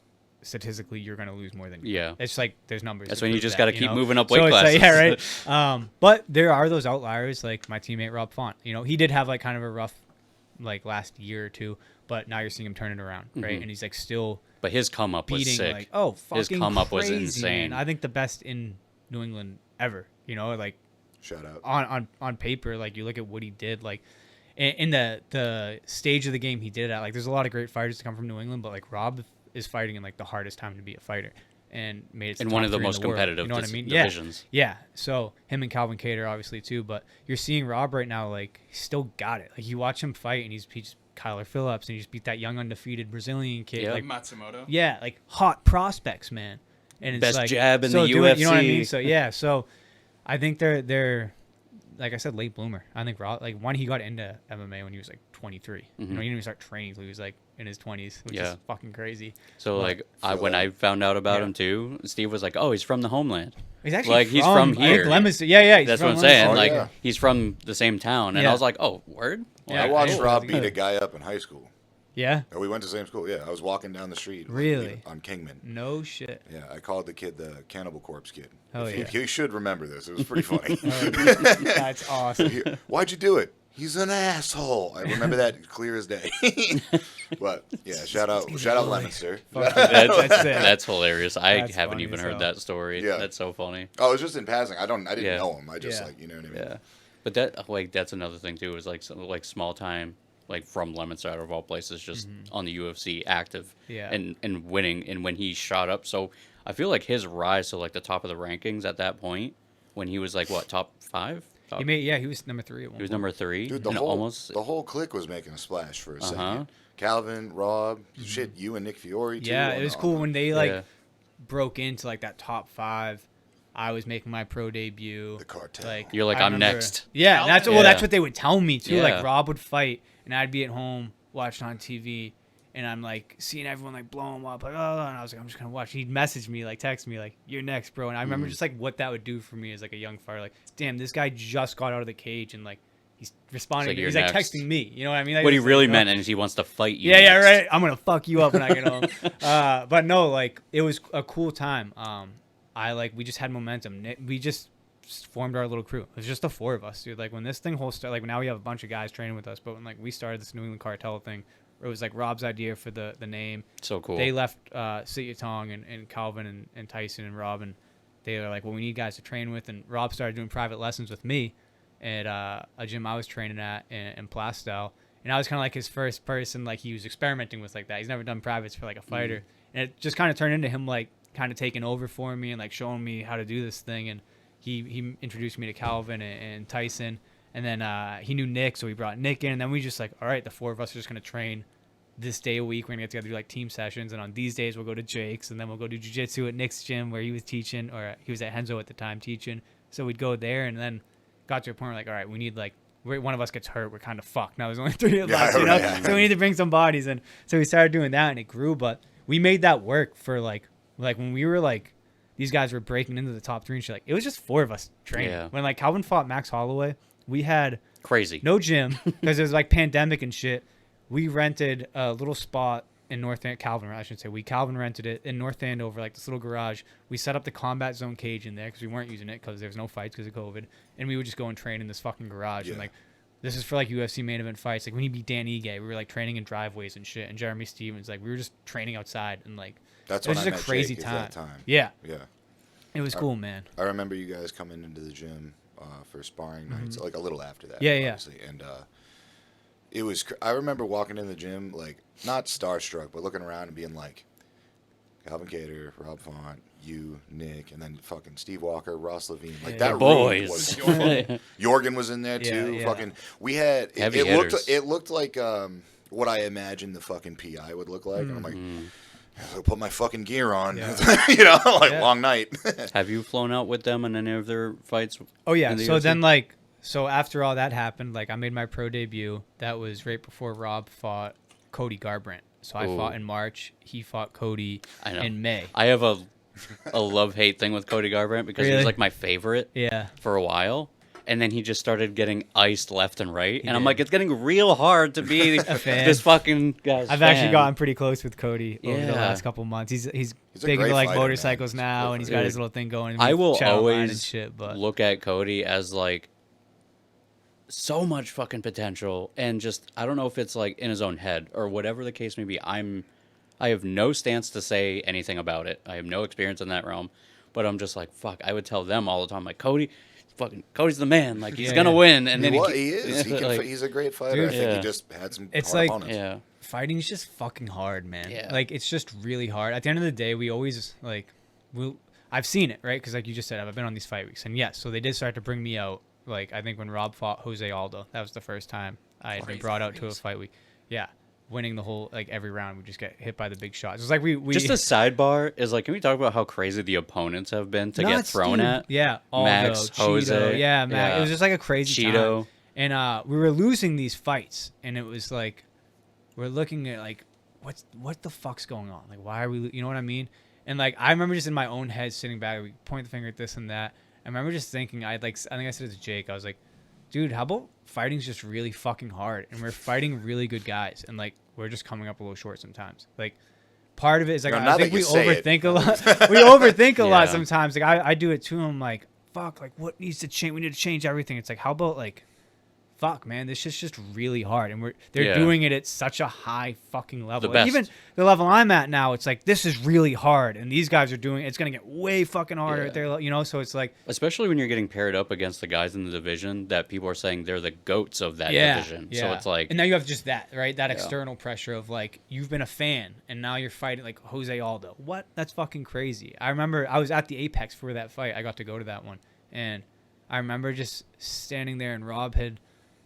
Speaker 2: statistically you're going to lose more than you.
Speaker 3: Yeah.
Speaker 2: It's like there's numbers.
Speaker 3: That's
Speaker 2: to
Speaker 3: when you
Speaker 2: prove
Speaker 3: just
Speaker 2: that,
Speaker 3: got to keep
Speaker 2: know?
Speaker 3: moving up
Speaker 2: So
Speaker 3: weight
Speaker 2: it's
Speaker 3: classes.
Speaker 2: like, yeah, right. But there are those outliers, like my teammate Rob Font. He did have like kind of a rough like last year or two, but now you're seeing him turn it around, right? And he's like still
Speaker 3: But his come up was
Speaker 2: beating
Speaker 3: sick.
Speaker 2: like, oh, fucking
Speaker 3: His come up was
Speaker 2: crazy,
Speaker 3: insane.
Speaker 2: man. I think the best in New England ever, like
Speaker 1: Shout out.
Speaker 2: on paper, like you look at what he did, like in the stage of the game he did it at, like there's a lot of great fighters to come from New England, but like Rob is fighting in like the hardest time to be a fighter and made it to
Speaker 3: In
Speaker 2: top
Speaker 3: one of the
Speaker 2: 3 in
Speaker 3: most
Speaker 2: world,
Speaker 3: competitive
Speaker 2: you know what I mean?
Speaker 3: divisions.
Speaker 2: Yeah. So him and Calvin Kattar obviously too, but you're seeing Rob right now, like he still got it. Like you watch him fight and he just Kyler Phillips and he just beat that young undefeated Brazilian kid.
Speaker 3: Yeah.
Speaker 2: Like
Speaker 4: Matsumoto.
Speaker 2: yeah, like hot prospects, man. And it's
Speaker 3: Best
Speaker 2: like,
Speaker 3: jab in
Speaker 2: so
Speaker 3: the
Speaker 2: do it, you know what I
Speaker 3: UFC.
Speaker 2: mean? So yeah, so I think they're like I said, late bloomer. I think Rob, like one, he got into MMA when he was like 23. He didn't even start training until he was like in his 20s, which is fucking crazy.
Speaker 3: So
Speaker 2: But-
Speaker 3: like when I found out about
Speaker 2: Yeah.
Speaker 3: him too, Steve was like, "Oh, he's from the homeland."
Speaker 2: He's actually
Speaker 3: Like, he's from
Speaker 2: I think
Speaker 3: here.
Speaker 2: Leominster. Yeah, he's
Speaker 3: That's
Speaker 2: from
Speaker 3: what I'm saying.
Speaker 1: Oh,
Speaker 3: Like
Speaker 1: yeah.
Speaker 3: he's from the same town, and
Speaker 2: Yeah.
Speaker 3: I was like, "Oh, word."
Speaker 2: Yeah,
Speaker 1: I watched
Speaker 2: cool.
Speaker 1: Rob
Speaker 2: That's
Speaker 1: beat
Speaker 2: good.
Speaker 1: a guy up in high school.
Speaker 2: Yeah,
Speaker 1: Or we went to the same school. Yeah, I was walking down the street. like,
Speaker 2: Really?
Speaker 1: on Kingman.
Speaker 2: no shit.
Speaker 1: Yeah, I called the kid the Cannibal Corpse kid.
Speaker 2: Oh,
Speaker 1: He-
Speaker 2: yeah.
Speaker 1: He should remember this. It was pretty funny.
Speaker 2: That's awesome.
Speaker 1: Why'd you do it? He's an asshole. I remember that clear as day. But yeah, shout out Leominster.
Speaker 3: That's hilarious. I
Speaker 2: That's
Speaker 3: haven't
Speaker 2: funny
Speaker 3: even
Speaker 2: as
Speaker 3: heard
Speaker 2: hell.
Speaker 3: that story.
Speaker 1: Yeah.
Speaker 3: That's so funny.
Speaker 1: Oh, it was just in passing. I didn't
Speaker 3: Yeah.
Speaker 1: know him. I just
Speaker 2: Yeah.
Speaker 1: like, you know what I mean?
Speaker 3: Yeah, but that's another thing too. Is like like small time, like from Leominster of all places, just on the UFC active.
Speaker 2: Yeah.
Speaker 3: And winning. And when he shot up, so I feel like his rise to like the top of the rankings at that point, when he was like what, top 5?
Speaker 2: He was number 3 at one
Speaker 3: He was
Speaker 2: point.
Speaker 3: number 3.
Speaker 1: Dude,
Speaker 3: and almost
Speaker 1: the whole clique was making a splash for a
Speaker 3: Uh-huh.
Speaker 1: second. Calvin, Rob, shit, you and Nick Fiore too.
Speaker 2: Yeah,
Speaker 1: on
Speaker 2: it was
Speaker 1: the-
Speaker 2: cool when they like
Speaker 3: Yeah.
Speaker 2: broke into like that top 5. I was making my pro debut.
Speaker 1: The cartel.
Speaker 2: Like
Speaker 3: You're like,
Speaker 2: I
Speaker 3: I'm
Speaker 2: remember-
Speaker 3: next.
Speaker 2: Yeah, that's
Speaker 3: Yeah.
Speaker 2: that's what they would tell me too.
Speaker 3: Yeah.
Speaker 2: Like Rob would fight, and I'd be at home watching on TV, And I'm like seeing everyone like blow him up, like, oh, and I was like, I'm just gonna watch. He'd message me, like text me, like, you're next, bro. And I remember just like what that would do for me as like a young fighter. Like, damn, this guy just got out of the cage and like he's responding. He's like texting me. You know what I mean? Like,
Speaker 3: what he really meant is he wants to fight you.
Speaker 2: Yeah, right. I'm gonna fuck you up when I get home. But no, like it was a cool time. We just had momentum. We just formed our little crew. It was just the 4 of us, dude. Like when this thing whole started, like now we have a bunch of guys training with us. But when like we started this New England Cartel thing, it was like Rob's idea for the name.
Speaker 3: So cool.
Speaker 2: They left Sit Tong and Calvin and Tyson and Rob, and they were like, well, we need guys to train with. And Rob started doing private lessons with me at a gym I was training at in Plastow. And I was kind of like his first person, like he was experimenting with like that. He's never done privates for like a fighter. And it just kind of turned into him like kind of taking over for me and like showing me how to do this thing. And he introduced me to Calvin and Tyson. And then he knew Nick, so he brought Nick in. And then we just like, all right, the 4 of us are just going to train this day a week. We're going to get together, do like team sessions. And on these days, we'll go to Jake's. And then we'll go do jiu-jitsu at Nick's gym where he was teaching, or he was at Henzo at the time teaching. So we'd go there and then got to a point where like, all right, we need like, one of us gets hurt, we're kind of fucked. Now there's only 3 of us, you know? Yeah. So we need to bring some bodies. And so we started doing that and it grew. But we made that work for like when we were like, these guys were breaking into the top 3 and shit. Like it was just 4 of us training. Yeah. When like Calvin fought Max Holloway, we had
Speaker 3: crazy
Speaker 2: no gym because it was like pandemic and shit. We rented a little spot in North End. Calvin rented it in North Andover, like this little garage. We set up the combat zone cage in there because we weren't using it because there was no fights because of COVID. And we would just go and train in this fucking garage. Yeah. And like this is for like UFC main event fights. Like when he beat Dan Ige, we were like training in driveways and shit. And Jeremy Stevens, like we were just training outside and like
Speaker 1: that's
Speaker 2: it was
Speaker 1: when
Speaker 2: just
Speaker 1: I met
Speaker 2: a crazy
Speaker 1: Jake,
Speaker 2: time.
Speaker 1: Yeah.
Speaker 2: It was cool, man.
Speaker 1: I remember you guys coming into the gym for sparring nights, like a little after that.
Speaker 2: Yeah,
Speaker 1: obviously. And it was. I remember walking in the gym, like not starstruck, but looking around and being like, Calvin Cater, Rob Font, you, Nick, and then fucking Steve Walker, Ross Levine. Like that
Speaker 3: boys.
Speaker 1: Was Jorgen was in there too.
Speaker 2: Yeah.
Speaker 1: Fucking, we had it looked like what I imagined the fucking PI would look like. And I'm like, I'll put my fucking gear on.
Speaker 2: Yeah.
Speaker 1: You know, like long night.
Speaker 3: Have you flown out with them in any of their fights?
Speaker 2: Oh yeah. So UFC? Then like. So after all that happened, like I made my pro debut. That was right before Rob fought Cody Garbrandt. So I fought in March. He fought Cody in May.
Speaker 3: I have a love-hate thing with Cody Garbrandt because he was like my favorite for a while. And then he just started getting iced left and right. And I'm like, it's getting real hard to be this fucking guy's
Speaker 2: I've actually gotten pretty close with Cody over the last couple months. He's big into like motorcycles now, and he's got his little thing going.
Speaker 3: I will always
Speaker 2: and shit, but
Speaker 3: look at Cody as like so much fucking potential, and just I don't know if it's like in his own head or whatever the case may be. I have no stance to say anything about it. I have no experience in that realm, but I'm just like, fuck. I would tell them all the time, like, Cody's the man. Like he's gonna win, and then
Speaker 1: he is. He's a great fighter.
Speaker 2: Dude,
Speaker 1: I think he just had some
Speaker 2: it's
Speaker 1: hard
Speaker 2: like,
Speaker 1: opponents.
Speaker 2: Fighting's just fucking hard, man.
Speaker 3: Yeah.
Speaker 2: Like it's just really hard. At the end of the day, we always I've seen it, right? Because like you just said, I've been on these fight weeks, and yes, so they did start to bring me out. Like I think when Rob fought Jose Aldo, that was the first time I had been brought out to a fight week. Yeah, winning the whole like every round, we just get hit by the big shots. It's like we
Speaker 3: just a sidebar is like, can we talk about how crazy the opponents have been to get thrown at?
Speaker 2: Yeah, Aldo,
Speaker 3: Max,
Speaker 2: Cheeto,
Speaker 3: Jose,
Speaker 2: Max. Yeah. It was just like a crazy
Speaker 3: Cheeto.
Speaker 2: time. And we were losing these fights, and it was like we're looking at like what the fuck's going on? Like why are we? You know what I mean? And like I remember just in my own head sitting back, we point the finger at this and that. I remember just thinking, I think I said it to Jake, I was like, dude, how about fighting's just really fucking hard, and we're fighting really good guys, and like we're just coming up a little short sometimes. Like part of it is like I think we overthink a lot. We overthink a lot sometimes. Like I do it too. I'm like, fuck, like what needs to change? We need to change everything. It's like, how about like, fuck, man, this is just really hard, and they're doing it at such a high fucking level. Like, even the level I'm at now, it's like this is really hard, and these guys are doing it's gonna get way fucking harder at their, you know. So it's like,
Speaker 3: especially when you're getting paired up against the guys in the division that people are saying they're the goats of that division.
Speaker 2: Yeah.
Speaker 3: So it's like,
Speaker 2: and now you have just that, right? That external pressure of like you've been a fan, and now you're fighting like Jose Aldo. What? That's fucking crazy. I remember I was at the Apex for that fight. I got to go to that one, and I remember just standing there, and Rob had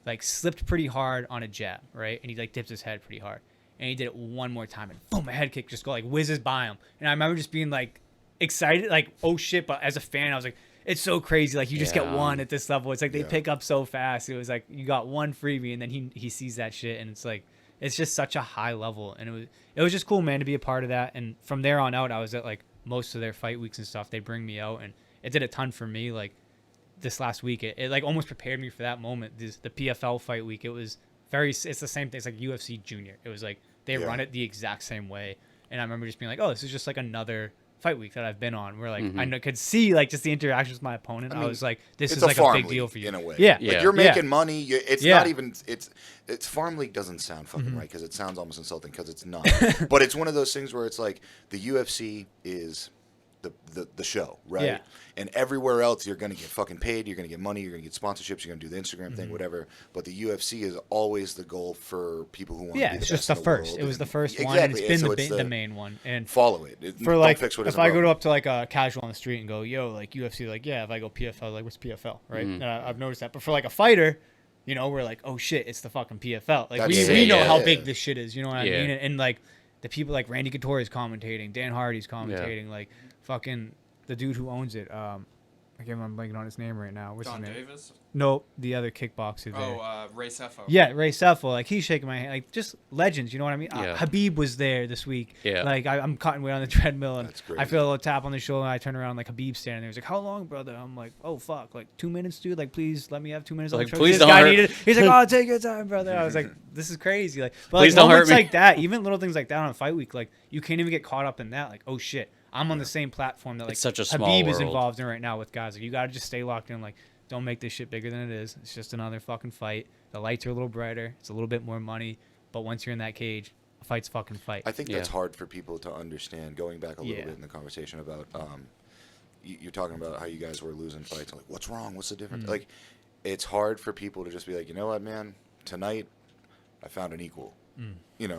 Speaker 2: like slipped pretty hard on a jab, right? And he like dips his head pretty hard. And he did it one more time, and boom, a head kick just like whizzes by him. And I remember just being like excited, like, oh shit, but as a fan, I was like, it's so crazy. Like you just get one at this level. It's like they pick up so fast. It was like you got one freebie, and then he sees that shit, and it's like it's just such a high level, and it was just cool, man, to be a part of that. And from there on out, I was at like most of their fight weeks and stuff. They bring me out, and it did a ton for me. Like this last week, it like almost prepared me for that moment. The PFL fight week, it's the same thing. It's like UFC Junior. It was like they run it the exact same way, and I remember just being like, oh, this is just like another fight week that I've been on, where like I could see like just the interactions with my opponent. I was like, this is like a big deal for you
Speaker 1: in a way.
Speaker 2: Yeah,
Speaker 1: like you're making money. It's not even it's farm league doesn't sound fucking right because it sounds almost insulting because it's not. But it's one of those things where it's like the UFC is the show, right?
Speaker 2: Yeah.
Speaker 1: And everywhere else you're gonna get fucking paid, you're gonna get money, you're gonna get sponsorships, you're gonna do the Instagram thing, whatever. But the UFC is always the goal for people who want to be the best.
Speaker 2: It's just the first.
Speaker 1: World.
Speaker 2: It was the first one,
Speaker 1: exactly.
Speaker 2: and it's been
Speaker 1: the
Speaker 2: main one. And
Speaker 1: follow it.
Speaker 2: For like,
Speaker 1: fix what
Speaker 2: if I go up to like a casual on the street and go, yo, like UFC, like if I go PFL, like what's PFL, right? And I've noticed that. But for like a fighter, we're like, oh shit, it's the fucking PFL. Like we know how big this shit is. You know what I mean? And like the people like Randy Couture is commentating, Dan Hardy's commentating, like fucking the dude who owns it. I can't remember, I'm blanking on his name right now. What's
Speaker 4: Don
Speaker 2: his name?
Speaker 4: Davis?
Speaker 2: No, the other kickboxer there.
Speaker 4: Oh, Ray Sefo.
Speaker 2: Yeah, Ray Sefo. Like, he's shaking my hand. Like, just legends, you know what I mean?
Speaker 3: Yeah.
Speaker 2: Habib was there this week.
Speaker 3: Yeah.
Speaker 2: Like, I'm cutting weight on the treadmill, and
Speaker 1: That's crazy.
Speaker 2: I feel a little tap on the shoulder, and I turn around, like, Habib's standing there. He's like, how long, brother? I'm like, oh, fuck. Like, 2 minutes, dude? Like, please let me have 2 minutes on the
Speaker 3: Like,
Speaker 2: treadmill.
Speaker 3: please
Speaker 2: This
Speaker 3: don't
Speaker 2: guy
Speaker 3: hurt.
Speaker 2: needed. He's like, oh, take your time, brother. I was like, this is crazy. Like, but
Speaker 3: Please
Speaker 2: like,
Speaker 3: don't hurt
Speaker 2: moments
Speaker 3: me.
Speaker 2: like that, even little things like that on fight week, like, you can't even get caught up in that. Like, oh, shit. I'm on the same platform that like
Speaker 3: It's such a small
Speaker 2: Habib is
Speaker 3: world.
Speaker 2: involved in right now with guys. Like, you gotta just stay locked in. Like, don't make this shit bigger than it is. It's just another fucking fight. The lights are a little brighter. It's a little bit more money. But once you're in that cage, a fight's a fucking fight.
Speaker 1: I think that's hard for people to understand. Going back a little bit in the conversation about, you're talking about how you guys were losing fights. Like, what's wrong? What's the difference? Like, it's hard for people to just be like, you know what, man? Tonight, I found an equal.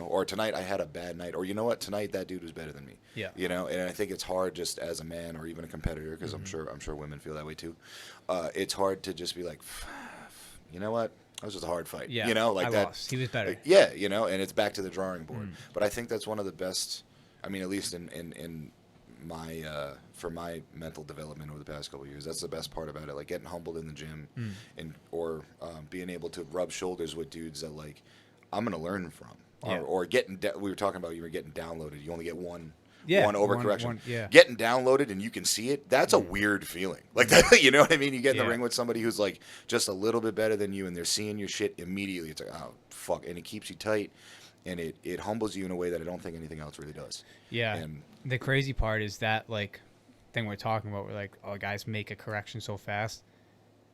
Speaker 1: Or tonight I had a bad night, or you know what, tonight that dude was better than me.
Speaker 2: Yeah.
Speaker 1: And I think it's hard just as a man or even a competitor, because I'm sure women feel that way too. It's hard to just be like, you know what, that was just a hard fight.
Speaker 2: Yeah.
Speaker 1: Like
Speaker 2: I
Speaker 1: that.
Speaker 2: lost. He was better.
Speaker 1: Like, yeah, and it's back to the drawing board. But I think that's one of the best. I mean, at least in my for my mental development over the past couple of years, that's the best part about it. Like getting humbled in the gym, or being able to rub shoulders with dudes that like I'm gonna learn from. Or getting we were talking about, you were getting downloaded. You only get one overcorrection. Getting downloaded and you can see it. That's a weird feeling. Like that, you know what I mean? You get in the ring with somebody who's like just a little bit better than you, and they're seeing your shit immediately. It's like, oh fuck, and it keeps you tight, and it humbles you in a way that I don't think anything else really does. Yeah. And
Speaker 2: the crazy part is that like thing we're talking about, where like, oh, guys make a correction so fast.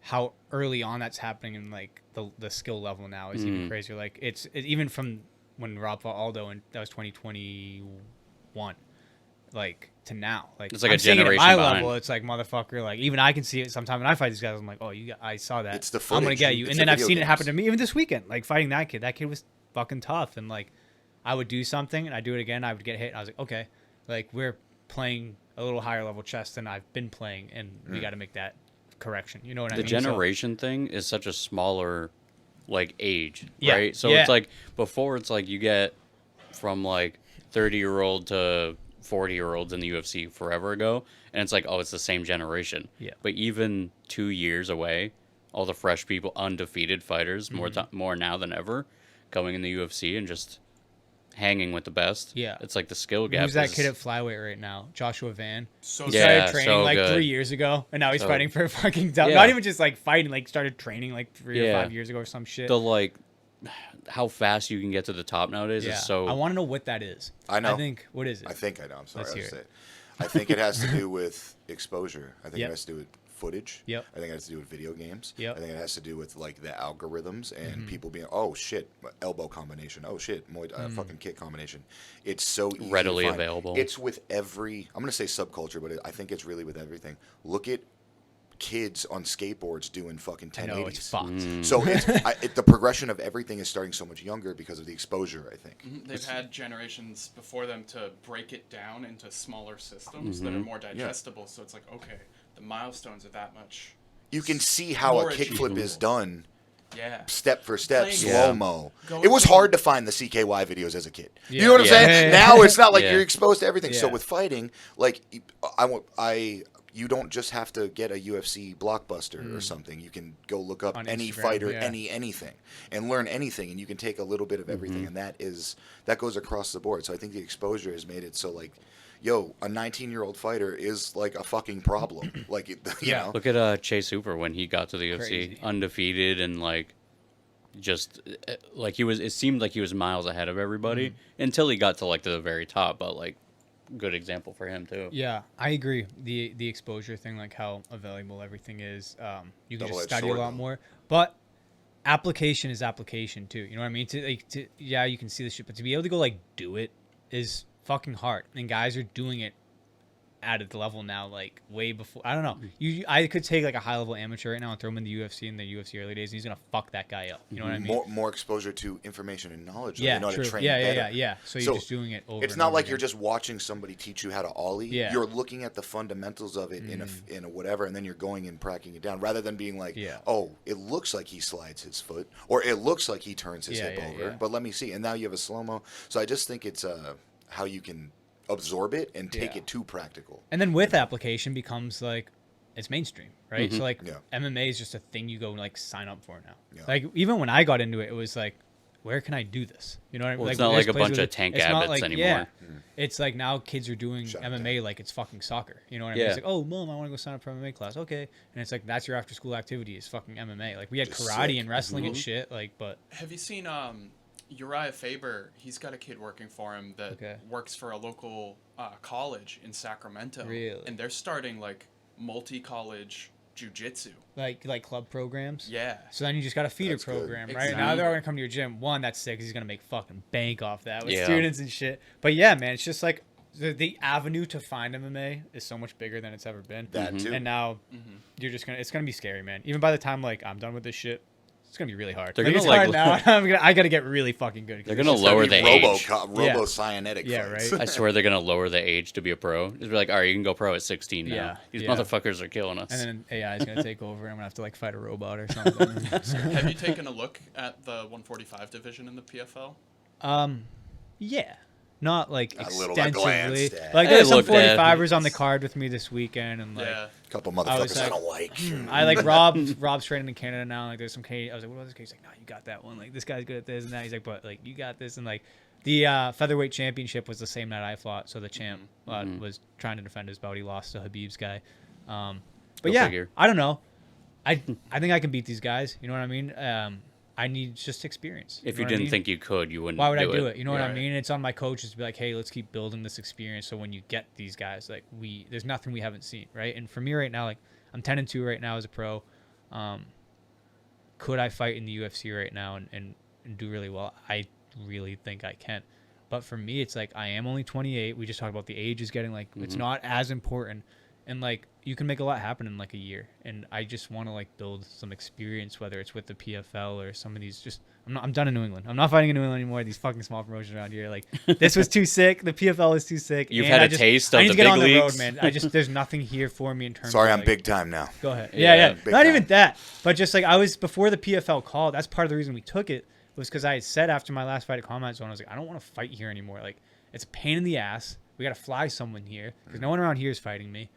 Speaker 2: How early on that's happening, and like the skill level now is even crazier. Like it's even from when Rob fought Aldo, and that was 2021, like to now, like
Speaker 3: it's like
Speaker 2: I'm
Speaker 3: a generation
Speaker 2: at my
Speaker 3: behind.
Speaker 2: level. It's like, motherfucker, like even I can see it sometimes when I fight these guys. I'm like, oh, I saw that.
Speaker 1: It's the footage.
Speaker 2: I'm gonna get you.
Speaker 1: It's
Speaker 2: And then
Speaker 1: the
Speaker 2: I've seen
Speaker 1: video
Speaker 2: it happen
Speaker 1: games.
Speaker 2: to me even this weekend, like fighting that kid. That kid was fucking tough, and like I would do something and I do it again, I would get hit. And I was like, okay, like we're playing a little higher level chess than I've been playing, and we got to make that correction. You know what I mean?
Speaker 3: The generation thing is such a smaller like age,
Speaker 2: Yeah.
Speaker 3: right? So
Speaker 2: Yeah.
Speaker 3: it's like before, it's like you get from like 30-year-old to 40-year-olds in the UFC forever ago, and it's like, oh, it's the same generation.
Speaker 2: Yeah.
Speaker 3: But even 2 years away, all the fresh people, undefeated fighters, more now than ever, going in the UFC and just hanging with the best.
Speaker 2: Yeah.
Speaker 3: It's like the skill gap.
Speaker 2: Who's that kid at flyweight right now? Joshua Van.
Speaker 4: So
Speaker 2: He
Speaker 3: Yeah,
Speaker 2: started training
Speaker 3: so
Speaker 2: like
Speaker 3: good.
Speaker 2: 3 years ago, and now he's
Speaker 3: So-
Speaker 2: fighting for a fucking dub.
Speaker 3: Yeah.
Speaker 2: Not even just like fighting, like started training like 3 or
Speaker 3: Yeah.
Speaker 2: 5 years ago or some shit.
Speaker 3: the like how fast you can get to the top nowadays
Speaker 2: Yeah.
Speaker 3: is so.
Speaker 2: I want to know what that is.
Speaker 1: I know.
Speaker 2: I think, what is it?
Speaker 1: I think I know. I'm sorry.
Speaker 2: Let's
Speaker 1: I'll
Speaker 2: hear
Speaker 1: say
Speaker 2: it.
Speaker 1: it. I think it has to do with exposure. I think
Speaker 2: Yep.
Speaker 1: it has to do with footage.
Speaker 2: Yep.
Speaker 1: I think it has to do with video games.
Speaker 2: Yep.
Speaker 1: I think it has to do with like the algorithms and people being, oh shit, elbow combination. Oh shit, fucking kick combination. It's so easy
Speaker 3: Readily
Speaker 1: to find.
Speaker 3: available.
Speaker 1: It's with every. I'm gonna say subculture, but I think it's really with everything. Look at kids on skateboards doing fucking
Speaker 2: I
Speaker 1: 1080s.
Speaker 2: know, it's fucked.
Speaker 1: So the progression of everything is starting so much younger because of the exposure, I think.
Speaker 4: They've had generations before them to break it down into smaller systems that are more digestible. So it's like, okay, the milestones are that much.
Speaker 1: You can see how
Speaker 4: More
Speaker 1: a kickflip is done
Speaker 4: Yeah.
Speaker 1: step for step,
Speaker 4: Playing-
Speaker 1: slow-mo.
Speaker 4: Going
Speaker 1: It was
Speaker 4: from-
Speaker 1: hard to find the CKY videos as a kid.
Speaker 2: Yeah.
Speaker 1: You know what I'm
Speaker 3: Yeah.
Speaker 1: saying?
Speaker 2: Yeah.
Speaker 1: Now it's not like
Speaker 3: Yeah.
Speaker 1: you're exposed to everything. So
Speaker 2: Yeah.
Speaker 1: with fighting, like you don't just have to get a UFC blockbuster or something. You can go look up
Speaker 2: On
Speaker 1: any
Speaker 2: Instagram,
Speaker 1: fighter,
Speaker 2: yeah.
Speaker 1: anything, and learn anything, and you can take a little bit of everything, and that goes across the board. So I think the exposure has made it so like, yo, a 19-year-old fighter is like a fucking problem. Like, you know.
Speaker 3: Look at Chase Hooper when he got to the UFC,
Speaker 2: Crazy.
Speaker 3: undefeated, and like just like he was. It seemed like he was miles ahead of everybody until he got to like the very top. But like, good example for him too.
Speaker 2: Yeah, I agree. The exposure thing, like how valuable everything is. You can just
Speaker 1: Double-edged
Speaker 2: study a
Speaker 1: sword,
Speaker 2: lot
Speaker 1: though.
Speaker 2: more, but application is application too. You know what I mean? Yeah, you can see the shit, but to be able to go like do it is fucking hard. And guys are doing it at the level now, like way before. I don't know. I could take like a high level amateur right now and throw him in the UFC in the UFC early days, and he's gonna fuck that guy up. You know what I mean?
Speaker 1: More exposure to information and knowledge.
Speaker 2: Yeah,
Speaker 1: they know how
Speaker 2: true.
Speaker 1: to train
Speaker 2: Yeah.
Speaker 1: better.
Speaker 2: So you're just doing it over.
Speaker 1: It's
Speaker 2: and
Speaker 1: not
Speaker 2: over
Speaker 1: like
Speaker 2: again.
Speaker 1: you're just watching somebody teach you how to ollie.
Speaker 2: Yeah.
Speaker 1: You're looking at the fundamentals of it in a whatever, and then you're going and cracking it down, rather than being like, oh, it looks like he slides his foot, or it looks like he turns his hip over, but let me see. And now you have a slow-mo. So I just think it's how you can absorb it and take it to practical.
Speaker 2: And then with application becomes like it's mainstream, right? So like MMA is just a thing you go like sign up for now.
Speaker 1: Yeah.
Speaker 2: Like even when I got into it, it was like, where can I do this? You know what I mean?
Speaker 3: Well, it's
Speaker 2: like,
Speaker 3: not
Speaker 2: there's
Speaker 3: like a
Speaker 2: places
Speaker 3: bunch
Speaker 2: where
Speaker 3: of tank
Speaker 2: it's not
Speaker 3: abbots
Speaker 2: like,
Speaker 3: anymore.
Speaker 2: Yeah, it's like now kids are doing
Speaker 1: Shut
Speaker 2: MMA like it's fucking soccer. You know what I mean? It's like, oh, mom, I want to go sign up for MMA class. Okay, and it's like that's your after school activity is fucking MMA. Like we had
Speaker 1: Just
Speaker 2: karate
Speaker 1: sick.
Speaker 2: and wrestling and shit. Like, but
Speaker 4: Have you seen Uriah Faber? He's got a kid working for him that works for a local college in Sacramento.
Speaker 2: Really?
Speaker 4: And they're starting like multi-college jiu-jitsu.
Speaker 2: like club programs.
Speaker 4: Yeah.
Speaker 2: So then you just got a feeder
Speaker 1: That's good.
Speaker 2: program, right?
Speaker 4: Exactly.
Speaker 2: Now they're all gonna come to your gym. One, that's sick. 'Cause he's gonna make fucking bank off that with
Speaker 3: Yeah.
Speaker 2: students and shit. But yeah, man, it's just like the avenue to find MMA is so much bigger than it's ever been.
Speaker 1: That too.
Speaker 2: And now it's gonna be scary, man. Even by the time like I'm done with this shit, it's gonna be really hard.
Speaker 3: They're
Speaker 2: Like,
Speaker 3: gonna,
Speaker 2: it's
Speaker 3: like,
Speaker 2: hard now. I gotta get really fucking good.
Speaker 3: They're gonna lower the age.
Speaker 1: Robo-cyanic fights.
Speaker 2: right.
Speaker 3: I swear they're gonna lower the age to be a pro. Just be like, all right, you can go pro at 16 now.
Speaker 2: Yeah,
Speaker 3: These
Speaker 2: yeah.
Speaker 3: motherfuckers are killing us.
Speaker 2: And then AI is gonna take over. I'm gonna have to like fight a robot or something.
Speaker 4: Have you taken a look at the 145 division in the PFL?
Speaker 2: Yeah. Not like
Speaker 1: A little, I
Speaker 2: extensively.
Speaker 1: glanced at.
Speaker 2: Like
Speaker 3: I
Speaker 2: there's some
Speaker 3: looked at-
Speaker 2: 45ers on the card with me this weekend, and like
Speaker 4: Yeah.
Speaker 1: A couple
Speaker 2: I was
Speaker 1: motherfuckers I,
Speaker 2: like,
Speaker 1: don't like.
Speaker 2: I like Rob's training in Canada now. Like there's some Canadian. I was like, what about this guy? He's like, no, you got that one. Like this guy's good at this and that. He's like, but like you got this. And like the featherweight championship was the same night I fought, so the champ was trying to defend his bout. He lost to Habib's guy. But
Speaker 3: Go
Speaker 2: yeah,
Speaker 3: figure.
Speaker 2: I don't know. I think I can beat these guys. You know what I mean? I need just experience.
Speaker 3: If
Speaker 2: know
Speaker 3: you
Speaker 2: what I
Speaker 3: didn't
Speaker 2: mean?
Speaker 3: think you could, you wouldn't
Speaker 2: Why would I
Speaker 3: do
Speaker 2: do it? You know what I
Speaker 4: Right.
Speaker 2: mean? It's on my coaches to be like, hey, let's keep building this experience. So when you get these guys, like there's nothing we haven't seen, right? And for me right now, like I'm 10-2 right now as a pro. Could I fight in the UFC right now and do really well? I really think I can. But for me, it's like I am only 28. We just talked about the age is getting like it's not as important, and like you can make a lot happen in like a year. And I just want to like build some experience, whether it's with the PFL or some of these. Just I'm done in New England. I'm not fighting in New England anymore. These fucking small promotions around here, like this was too sick. The PFL is too sick.
Speaker 3: You've
Speaker 2: and
Speaker 3: had
Speaker 2: I
Speaker 3: a
Speaker 2: just,
Speaker 3: taste
Speaker 2: I
Speaker 3: of
Speaker 2: need
Speaker 3: the
Speaker 2: to get
Speaker 3: big
Speaker 2: on the
Speaker 3: leagues.
Speaker 2: road, man. There's nothing here for me in terms.
Speaker 1: Sorry,
Speaker 2: of,
Speaker 1: I'm
Speaker 2: like,
Speaker 1: big time now.
Speaker 2: Go ahead.
Speaker 3: Yeah,
Speaker 2: Yeah.
Speaker 1: big
Speaker 2: Not
Speaker 1: time.
Speaker 2: even that, but just like I was before the PFL called. That's part of the reason we took it was because I had said after my last fight at Combat Zone, I was like, I don't want to fight here anymore. Like it's a pain in the ass. We got to fly someone here because no one around here is fighting me.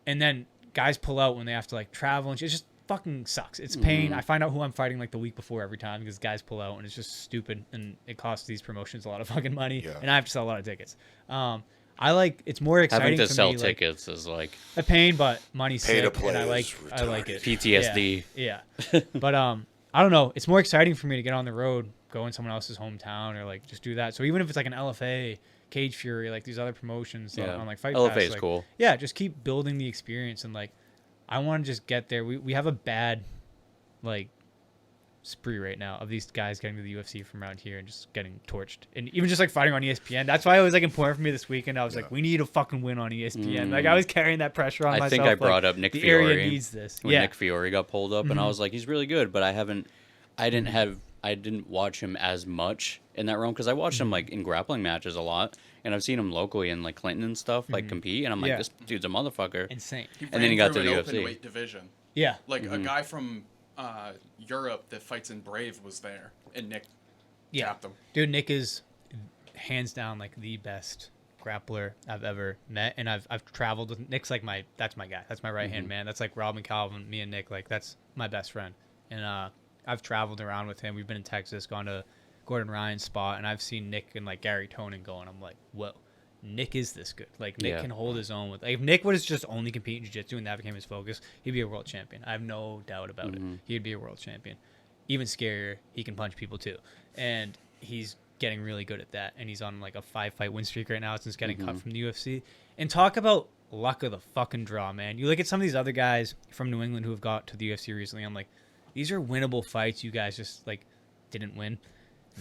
Speaker 2: And then guys pull out when they have to like travel and shit. It just fucking sucks. It's pain. I find out who I'm fighting like the week before every time because guys pull out and it's just stupid and it costs these promotions a lot of fucking money and I have to sell a lot of tickets. I like it's more exciting
Speaker 3: Having to
Speaker 2: for
Speaker 3: sell
Speaker 2: me,
Speaker 3: tickets is like
Speaker 2: a pain, but money's
Speaker 1: Pay to
Speaker 2: sick,
Speaker 1: play
Speaker 2: and I
Speaker 1: is
Speaker 2: like it.
Speaker 3: PTSD.
Speaker 2: Yeah. But I don't know. It's more exciting for me to get on the road, go in someone else's hometown, or like just do that. So even if it's like an LFA, Cage Fury, like these other promotions on like Fight
Speaker 3: LFA
Speaker 2: Pass,
Speaker 3: is
Speaker 2: like,
Speaker 3: cool.
Speaker 2: Yeah, just keep building the experience and like I want to just get there. We have a bad like spree right now of these guys getting to the UFC from around here and just getting torched, and even just like fighting on ESPN. That's why it was like important for me this weekend. I was like, we need a fucking win on ESPN. Like I was carrying that pressure on
Speaker 3: I
Speaker 2: myself.
Speaker 3: think I brought up Nick
Speaker 2: the
Speaker 3: Fiore.
Speaker 2: area needs this.
Speaker 3: When Nick Fiore got pulled up, and I was like, he's really good, but I didn't watch him as much in that realm because I watched him like in grappling matches a lot, and I've seen him locally in like Clinton and stuff like compete, and I'm like, this dude's a motherfucker.
Speaker 2: Insane.
Speaker 3: And then he got to the
Speaker 4: an
Speaker 3: UFC.
Speaker 4: open weight division.
Speaker 2: Yeah.
Speaker 4: Like a guy from Europe that fights in Brave was there, and Nick tapped him.
Speaker 2: Dude, Nick is hands down like the best grappler I've ever met, and I've traveled with Nick's like that's my guy. That's my right hand man. That's like Robin Calvin, me and Nick. Like that's my best friend. And I've traveled around with him. We've been in Texas, gone to Gordon Ryan's spot, and I've seen Nick and like Gary Tonin go, and I'm like, whoa, Nick is this good. Like Nick can hold his own with. Like, if Nick was just only competing jiu-jitsu and that became his focus, he'd be a world champion. I have no doubt about it. He'd be a world champion. Even scarier, he can punch people too, and he's getting really good at that. And he's on like a 5-fight win streak right now since getting cut from the UFC. And talk about luck of the fucking draw, man. You look at some of these other guys from New England who have got to the UFC recently. I'm like, these are winnable fights. You guys just like didn't win.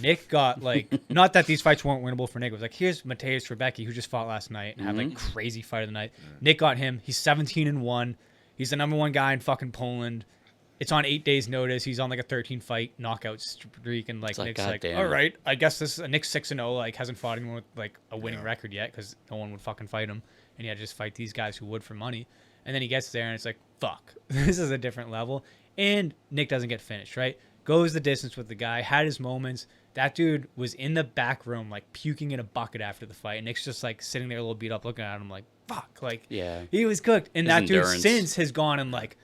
Speaker 2: Nick got like, not that these fights weren't winnable for Nick. It was like, here's Mateusz Rebecki, who just fought last night and had like crazy fight of the night. Nick got him. He's 17-1. He's the number one guy in fucking Poland. It's on 8 days notice. He's on like a 13-fight knockout streak, and like Nick's like, all right, I guess this is Nick's 6-0. Like hasn't fought anyone with like a winning record yet because no one would fucking fight him, and he had to just fight these guys who would for money. And then he gets there and it's like, fuck, this is a different level. And Nick doesn't get finished, right? Goes the distance with the guy, had his moments. That dude was in the back room like puking in a bucket after the fight, and Nick's just like sitting there a little beat up, looking at him like, fuck, like he was cooked. And his that endurance. Dude since has gone and like.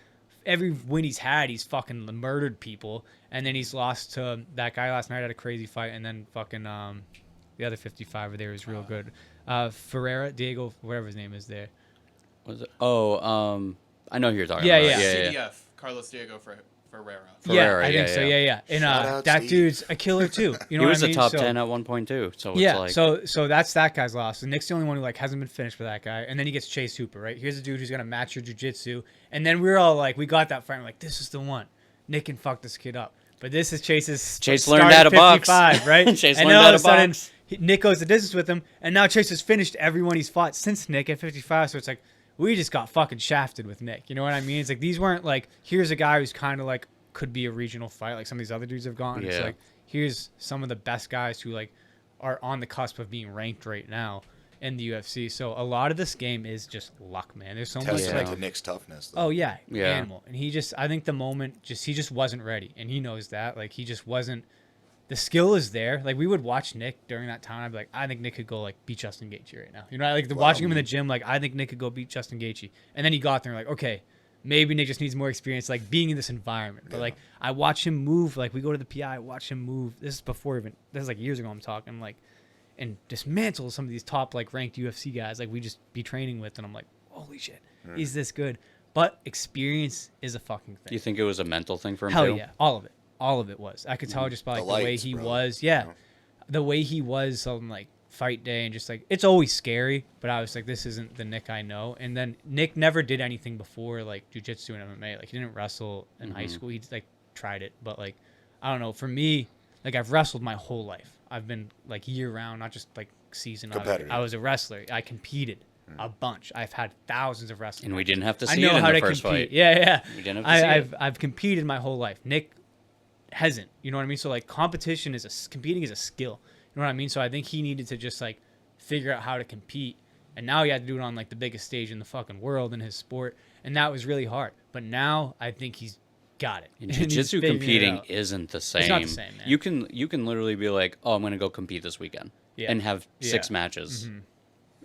Speaker 2: Every win he's had, he's fucking murdered people, and then he's lost to that guy last night. Had a crazy fight, and then fucking the other 55er there was real good. Diego, whatever his name is there.
Speaker 3: Was it? Oh, I know who you're talking about.
Speaker 4: CDF, Carlos Diego Ferreira.
Speaker 2: I think so. Yeah. And that dude's a killer too. You know,
Speaker 3: he was
Speaker 2: what I mean?
Speaker 3: a top 10 at one point too. So it's
Speaker 2: like... so that's that guy's loss. And Nick's the only one who like hasn't been finished for that guy. And then he gets Chase Hooper, right? Here's a dude who's gonna match your jiu-jitsu. And then we're all like, we got that fight. And we're like, this is the one. Nick can fuck this kid up. But this is Chase
Speaker 3: learned how to box,
Speaker 2: right?
Speaker 3: Chase
Speaker 2: and
Speaker 3: learned how to box.
Speaker 2: Nick goes the distance with him, and now Chase has finished everyone he's fought since Nick at 55. So it's like we just got fucking shafted with Nick. You know what I mean? It's like these weren't like here's a guy who's kind of like. Could be a regional fight like some of these other dudes have gone. It's like here's some of the best guys who like are on the cusp of being ranked right now in the UFC. So a lot of this game is just luck, man. There's so much
Speaker 1: like the Nick's toughness. Though.
Speaker 2: Oh yeah, animal. And he just I think the moment he just wasn't ready, and he knows that. Like he just wasn't. The skill is there. Like we would watch Nick during that time. I'd be like, I think Nick could go like beat Justin Gaethje right now. You know, like watching him in the gym. Like I think Nick could go beat Justin Gaethje. And then he got there, like okay. Maybe Nick just needs more experience, like being in this environment. But like, I watch him move. Like we go to the PI, I watch him move. This is like years ago. I'm talking like, and dismantle some of these top like ranked UFC guys. Like we just be training with, and I'm like, holy shit, he's this good. But experience is a fucking thing.
Speaker 3: Do you think it was a mental thing for him?
Speaker 2: Hell
Speaker 3: too?
Speaker 2: Yeah, all of it was. I could tell just by like the way he was. Yeah, the way he was on like fight day and just like it's always scary, but I was like, this isn't the Nick I know. And then Nick never did anything before like jiu-jitsu and MMA. Like he didn't wrestle in high school. He like tried it, but like I don't know. For me, like I've wrestled my whole life. I've been like year round, not just like season. I was a wrestler. I competed a bunch. I've had thousands of wrestling.
Speaker 3: And we didn't have to see it in the first fight.
Speaker 2: Yeah.
Speaker 3: We didn't have to see it.
Speaker 2: I've competed my whole life. Nick hasn't. You know what I mean? So like competing is a skill. You know what I mean? So I think he needed to just like figure out how to compete, and now he had to do it on like the biggest stage in the fucking world in his sport, and that was really hard. But now I think he's got it.
Speaker 3: And jiu-jitsu competing isn't the same.
Speaker 2: It's not the same, man.
Speaker 3: You can literally be like, oh, I'm gonna go compete this weekend and have 6 matches,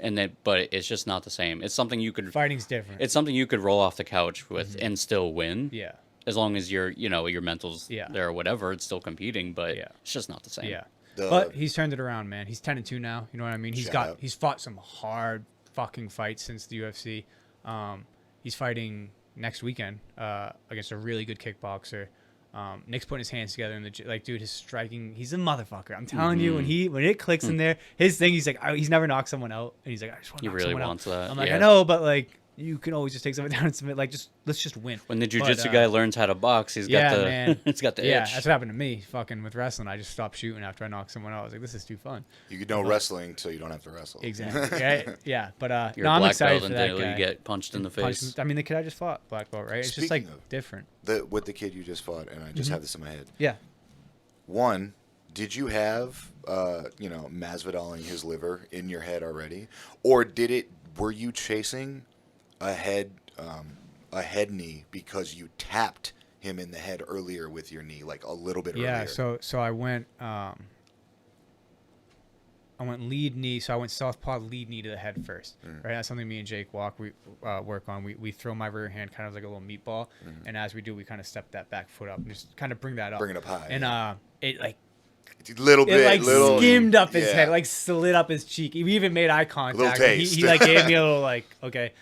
Speaker 3: and then but it's just not the same. It's something you could
Speaker 2: fighting's different.
Speaker 3: It's something you could roll off the couch with and still win.
Speaker 2: Yeah.
Speaker 3: As long as your mental's there or whatever, it's still competing, but it's just not the same.
Speaker 2: Yeah. But he's turned it around, man. He's 10-2 now. You know what I mean? He's fought some hard fucking fights since the UFC. He's fighting next weekend against a really good kickboxer. Nick's putting his hands together in the like, dude, his striking. He's a motherfucker. I'm telling you, when it clicks in there, his thing. He's like, he's never knocked someone out, and he's like, I just want to knock someone out. He really wants that. I'm like, I know, but like. You can always just take someone down and submit. Like, let's just win.
Speaker 3: When the jiu-jitsu guy learns how to box, he's got the it's got the itch.
Speaker 2: Yeah, that's what happened to me. Fucking with wrestling, I just stopped shooting after I knocked someone out. I was like, this is too fun.
Speaker 1: You could know wrestling, so you don't have to wrestle.
Speaker 2: Exactly. Right? Yeah, but
Speaker 3: you're
Speaker 2: I'm
Speaker 3: black
Speaker 2: excited
Speaker 3: belt
Speaker 2: for that
Speaker 3: until
Speaker 2: guy.
Speaker 3: You get punched in the face.
Speaker 2: I mean, the kid I just fought, black belt, right? It's just like different.
Speaker 1: With the kid you just fought, and I just have this in my head.
Speaker 2: Yeah.
Speaker 1: One, did you have Masvidaling his liver in your head already, or were you chasing a head knee because you tapped him in the head earlier with your knee, like a little bit earlier?
Speaker 2: Yeah, so I went went lead knee, so I went southpaw lead knee to the head first. Right, that's something me and Jake work on. We throw my rear hand kind of like a little meatball, and as we do, we kind of step that back foot up and just kind of bring that up.
Speaker 1: Bring it up high.
Speaker 2: And it like.
Speaker 1: Skimmed
Speaker 2: up his head, like slid up his cheek. We even made eye contact.
Speaker 1: A little taste.
Speaker 2: He like gave me a little like, okay.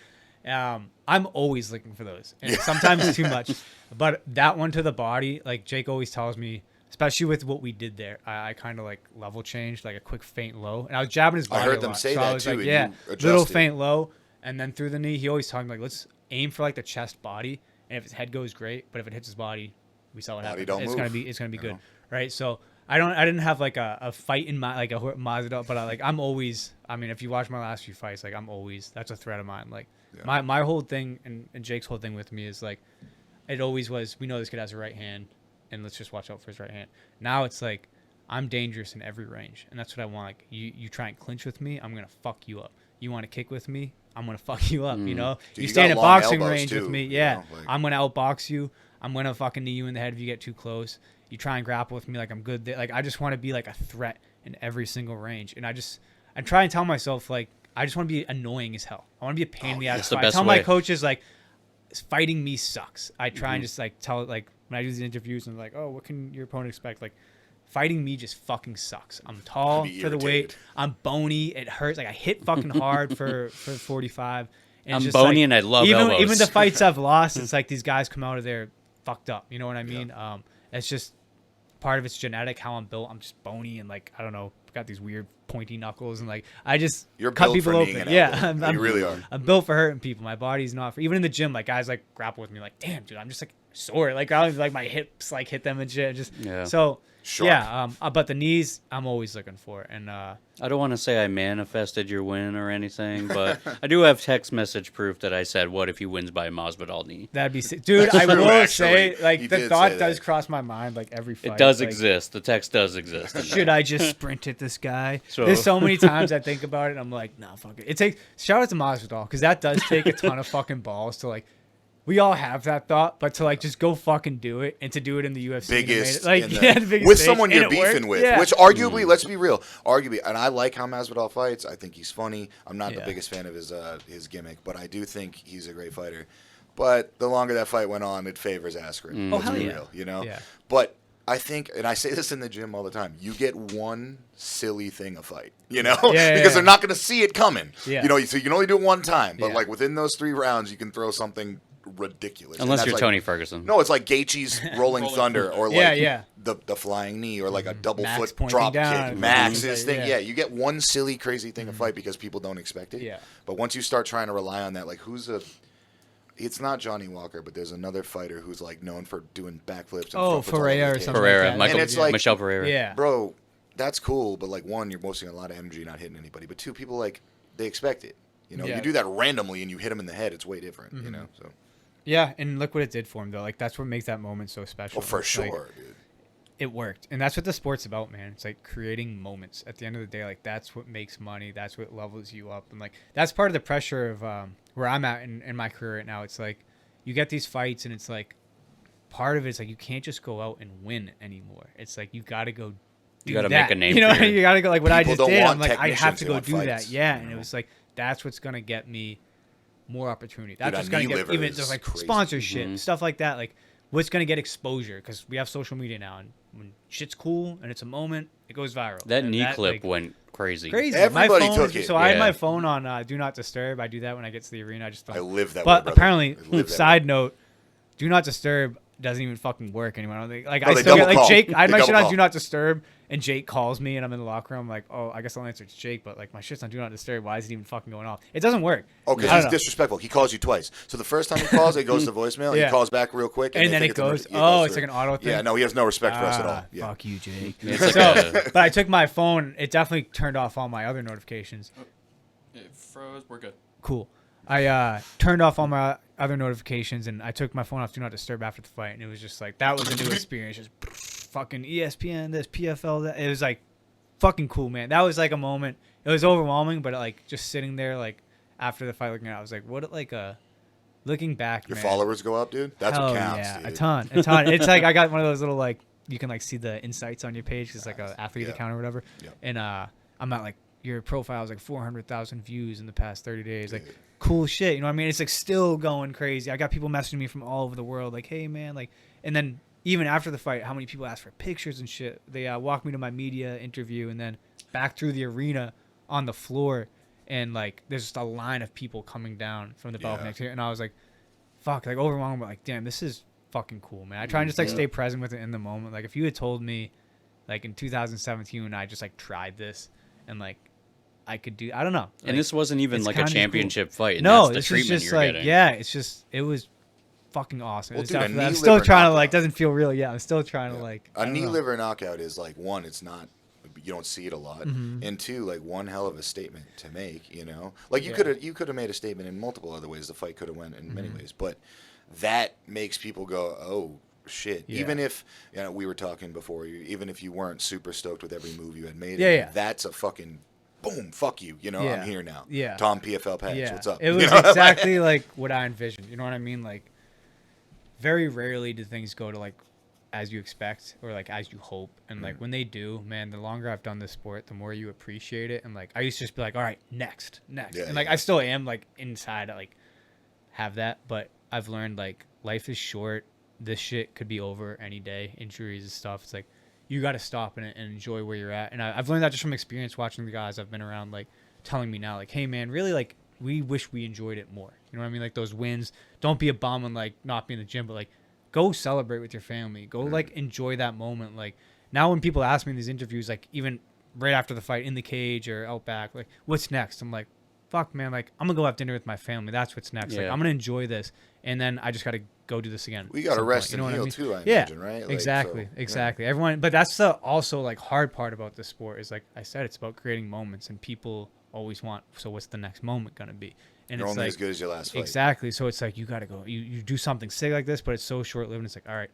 Speaker 2: I'm always looking for those, and sometimes too much. But that one to the body, like Jake always tells me, especially with what we did there, I kind of like level changed, like a quick feint low, and I was jabbing his body.
Speaker 1: I heard them say that too.
Speaker 2: Like, yeah, little feint low, and then through the knee. He always told me like, let's aim for like the chest body, and if his head goes great, but if it hits his body, we saw what happens. It's gonna be good, right? So. I didn't have like a fight in my like a Mazda, but I'm always. I mean, if you watch my last few fights, like that's a threat of mine. Like my whole thing and Jake's whole thing with me is like, it always was. We know this kid has a right hand, and let's just watch out for his right hand. Now it's like I'm dangerous in every range, and that's what I want. Like you try and clinch with me, I'm gonna fuck you up. You want to kick with me, I'm gonna fuck you up. You know,
Speaker 1: Dude,
Speaker 2: you stand in boxing range
Speaker 1: too,
Speaker 2: with me, I'm gonna outbox you. I'm gonna fucking knee you in the head if you get too close. You try and grapple with me like I'm good. Like I just want to be like a threat in every single range, and I try and tell myself like I just want to be annoying as hell. I want to be a pain in the ass. I tell my coaches like fighting me sucks. I try and just like tell like when I do these interviews and like, oh, what can your opponent expect? Like fighting me just fucking sucks. I'm tall for the weight. I'm bony. It hurts. Like I hit fucking hard for 45. And
Speaker 3: I'm bony
Speaker 2: like,
Speaker 3: and I love elbows.
Speaker 2: Even the fights I've lost, it's like these guys come out of there fucked up. You know what I mean? Yeah. It's just part of it's genetic, how I'm built. I'm just bony and like I don't know, got these weird pointy knuckles and like I just cut people open. Yeah,
Speaker 1: you really are.
Speaker 2: I'm built for hurting people. My body's not for even in the gym. Like guys like grapple with me, like damn dude, I'm just like sore. Like I like my hips like hit them and shit. Just so. Sharp. Yeah, but the knees I'm always looking for, and
Speaker 3: I don't want to say I manifested your win or anything, but I do have text message proof that I said, "What if he wins by Masvidal knee?"
Speaker 2: That'd be sick. Dude. I will say, like the thought does cross my mind, like every fight.
Speaker 3: It does exist. The text does exist.
Speaker 2: Should I just sprint at this guy? There's so many times I think about it, and I'm like, nah, fuck it. It takes shout out to Masvidal because that does take a ton of fucking balls to like. We all have that thought, but to like just go fucking do it and to do it in the UFC,
Speaker 1: biggest,
Speaker 2: like
Speaker 1: the biggest with someone you're beefing with, which arguably, let's be real, and I like how Masvidal fights. I think he's funny. I'm not the biggest fan of his gimmick, but I do think he's a great fighter. But the longer that fight went on, it favors Askren. Let's be real, you know. Yeah. But I think, and I say this in the gym all the time, you get one silly thing a fight, you know, because they're not going to see it coming. Yeah. You know, so you can only do it one time, but like within those 3 rounds, you can throw something ridiculous.
Speaker 3: Unless you're like, Tony Ferguson.
Speaker 1: No, it's like Gaethje's rolling thunder or like the flying knee or like a double
Speaker 2: Max
Speaker 1: foot drop
Speaker 2: down.
Speaker 1: kick. Max's thing. Yeah, you get one silly, crazy thing to fight because people don't expect it. Yeah. But once you start trying to rely on that, like it's not Johnny Walker, but there's another fighter who's like known for doing backflips. And
Speaker 2: Ferreira or something
Speaker 3: Pereira,
Speaker 2: like that.
Speaker 1: And it's like,
Speaker 3: Michelle Pereira.
Speaker 1: Yeah. Bro, that's cool, but like one, you're wasting a lot of energy not hitting anybody. But 2, people like they expect it. You know, you do that randomly and you hit them in the head, it's way different. You know, so.
Speaker 2: Yeah, and look what it did for him, though. Like, that's what makes that moment so special.
Speaker 1: Oh, for sure, dude.
Speaker 2: It worked. And that's what the sport's about, man. It's like creating moments. At the end of the day, like, that's what makes money. That's what levels you up. And, like, that's part of the pressure of where I'm at in my career right now. It's like, you get these fights, and it's like, part of it is like, you can't just go out and win anymore. It's like, you got to go do that.
Speaker 3: Make a name.
Speaker 2: You know, you got to go, like, what I just did. I'm like, I have to go do
Speaker 1: fights.
Speaker 2: that. Yeah, and it was like, that's what's going to get me more opportunity. That's what's going to get even just like crazy. Sponsorship, stuff like that. Like what's going to get exposure because we have social media now, and when shit's cool and it's a moment, it goes viral.
Speaker 3: That knee clip went crazy.
Speaker 1: Everybody took it.
Speaker 2: So I had my phone on Do Not Disturb. I do that when I get to the arena. I
Speaker 1: live that.
Speaker 2: But
Speaker 1: way,
Speaker 2: apparently, side note, Do Not Disturb doesn't even fucking work anymore. I don't think. Like I still get like Jake. I had my shit on Do Not Disturb, and Jake calls me, and I'm in the locker room. I'm like, oh, I guess I'll answer. It's Jake, but like my shit's on Do Not Disturb. Why is it even fucking going off? It doesn't work.
Speaker 1: Oh, because he's disrespectful. He calls you twice. So the first time he calls, it goes to voicemail. He calls back real quick,
Speaker 2: and then it goes. It's like an auto thing.
Speaker 1: Yeah, no, he has no respect for us at all. Yeah.
Speaker 2: Fuck you, Jake. But I took my phone. It definitely turned off all my other notifications.
Speaker 4: It froze. We're good.
Speaker 2: Cool. I turned off all my other notifications, and I took my phone off Do Not Disturb after the fight, and it was just like, that was a new experience. Just fucking ESPN, this PFL, that. It was like fucking cool, man. That was like a moment. It was overwhelming, but like just sitting there like after the fight looking at it, I was like, what looking back,
Speaker 1: Your followers go up, dude? That's what counts,
Speaker 2: dude.
Speaker 1: A
Speaker 2: ton. It's like I got one of those little like, you can like see the insights on your page. It's like an athlete account or whatever. Yep. And I'm at like your profile has like 400,000 views in the past 30 days. Like, cool shit. You know what I mean? It's like still going crazy. I got people messaging me from all over the world. Like, hey man, like, and then even after the fight, how many people asked for pictures and shit. They walked me to my media interview and then back through the arena on the floor. And like, there's just a line of people coming down from the balcony. And I was like, fuck, like overwhelmed. But like, damn, this is fucking cool, man. I try and just like stay present with it in the moment. Like if you had told me like in 2017 when I just like tried this and like I could do, I don't know. Like,
Speaker 3: and this wasn't even like a championship fight. And
Speaker 2: no,
Speaker 3: that's
Speaker 2: this
Speaker 3: the treatment
Speaker 2: is just
Speaker 3: you're
Speaker 2: like,
Speaker 3: getting.
Speaker 2: yeah, it's just, it was fucking awesome.
Speaker 1: Well,
Speaker 2: It's
Speaker 1: dude,
Speaker 2: I'm still trying to like, doesn't feel real. Yeah, I'm still trying to like.
Speaker 1: A knee liver knockout is like, one, it's not, you don't see it a lot, and two, like one hell of a statement to make. You know, like you could have made a statement in multiple other ways. The fight could have went in many ways, but that makes people go, oh shit. Yeah. Even if we were talking before, even if you weren't super stoked with every move you had made, that's a fucking boom, fuck you. You know, I'm here now. Yeah. Tom PFL Patch, what's up?
Speaker 2: It was exactly like what I envisioned. You know what I mean? Like, very rarely do things go to like as you expect or like as you hope. And like when they do, man, the longer I've done this sport, the more you appreciate it. And like I used to just be like, all right, next. And like I still am like inside, I like have that, but I've learned like life is short. This shit could be over any day. Injuries and stuff. It's like you got to stop in it and enjoy where you're at. And I've learned that just from experience watching the guys I've been around, like telling me now, like, hey man, really like we wish we enjoyed it more. You know what I mean? Like those wins. Don't be a bum and like not be in the gym, but like go celebrate with your family. Go like enjoy that moment. Like now when people ask me in these interviews, like even right after the fight in the cage or out back, like what's next? I'm like, fuck man, like I'm gonna go have dinner with my family. That's what's next. Like I'm gonna enjoy this, and then I just gotta go do this again.
Speaker 1: We gotta rest and heal too, I imagine, right? Like,
Speaker 2: exactly. Everyone, but that's the also like hard part about the sport is like I said, it's about creating moments, and people always want. So what's the next moment gonna be? And
Speaker 1: you're
Speaker 2: it's
Speaker 1: only
Speaker 2: like,
Speaker 1: as good as your last fight.
Speaker 2: Exactly. So it's like you gotta go. You do something sick like this, but it's so short lived. It's like, all right,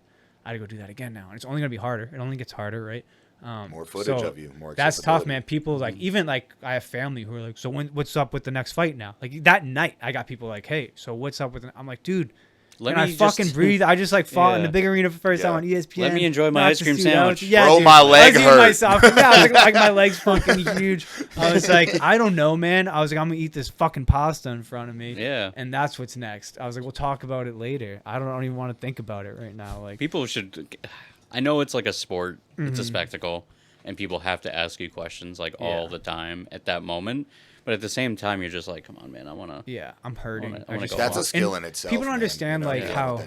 Speaker 2: I gotta go do that again now, and it's only gonna be harder. It only gets harder, right?
Speaker 1: More footage of you, more.
Speaker 2: That's tough, man. People like even like I have family who are like, so what's up with the next fight now? Like that night, I got people like, hey, so what's up with? I'm like, dude. Let me fucking breathe. I just like fought in the big arena for the first time on ESPN.
Speaker 3: Let me enjoy my ice cream sandwich.
Speaker 1: Bro, my leg hurt.
Speaker 2: Myself. I was like my leg's fucking huge. I was like, I don't know, man. I was like, I'm gonna eat this fucking pasta in front of me.
Speaker 3: Yeah.
Speaker 2: And that's what's next. I was like, we'll talk about it later. I don't even want to think about it right now. Like
Speaker 3: people should. I know it's like a sport. It's a spectacle, and people have to ask you questions like all the time at that moment. But at the same time, you're just like, come on, man, I want to.
Speaker 2: Yeah, I'm hurting.
Speaker 1: That's a skill in itself.
Speaker 2: People don't understand like how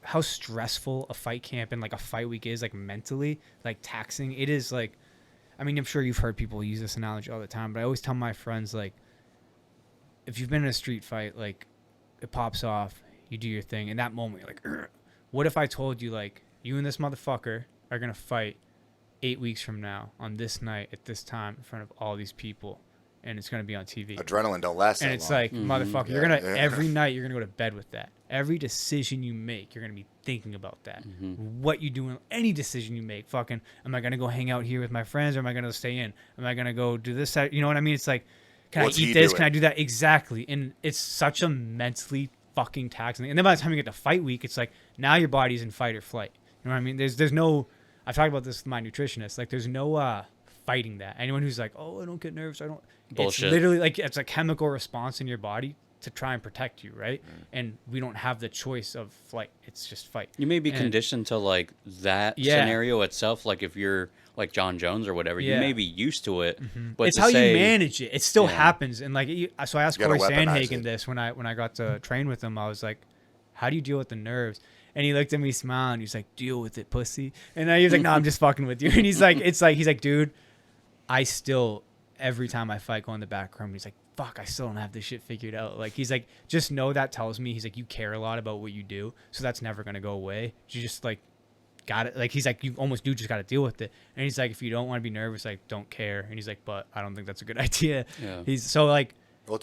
Speaker 2: how stressful a fight camp and like a fight week is, like mentally, like taxing. It is like, I mean, I'm sure you've heard people use this analogy all the time, but I always tell my friends like, if you've been in a street fight, like it pops off, you do your thing, in that moment you're like, ugh. What if I told you like you and this motherfucker are gonna fight 8 weeks from now on this night at this time in front of all these people? And it's going to be on TV.
Speaker 1: Adrenaline don't last that long.
Speaker 2: And it's like, motherfucker, you're going to, every night, you're going to go to bed with that. Every decision you make, you're going to be thinking about that. What you do, any decision you make, fucking, am I going to go hang out here with my friends or am I going to stay in? Am I going to go do this? You know what I mean? It's like, can I eat this? Can I do that? Exactly. And it's such a mentally fucking taxing. And then by the time you get to fight week, it's like, now your body's in fight or flight. You know what I mean? There's no, I've talked about this with my nutritionist, like there's no fighting that. Anyone who's like, oh, I don't get nervous, I don't.
Speaker 3: Bullshit.
Speaker 2: It's literally like it's a chemical response in your body to try and protect you, right? And we don't have the choice of flight. It's just fight.
Speaker 3: You may be conditioned to like that scenario itself. Like if you're like John Jones or whatever, you may be used to it. But
Speaker 2: it's how you manage it. It still happens. And like, so I asked Corey Sandhagen this when I got to train with him. I was like, how do you deal with the nerves? And he looked at me, smiled, and he's like, deal with it, pussy. And then he was like, no, I'm just fucking with you. And he's like, he's like, dude, I still, every time I fight, go in the back room. He's like, fuck, I still don't have this shit figured out. Like, he's like, just know that tells me, he's like, you care a lot about what you do. So that's never going to go away. You just like, got it. Like, he's like, you almost do just got to deal with it. And he's like, if you don't want to be nervous, like, don't care. And he's like, but I don't think that's a good idea. Yeah. He's so like,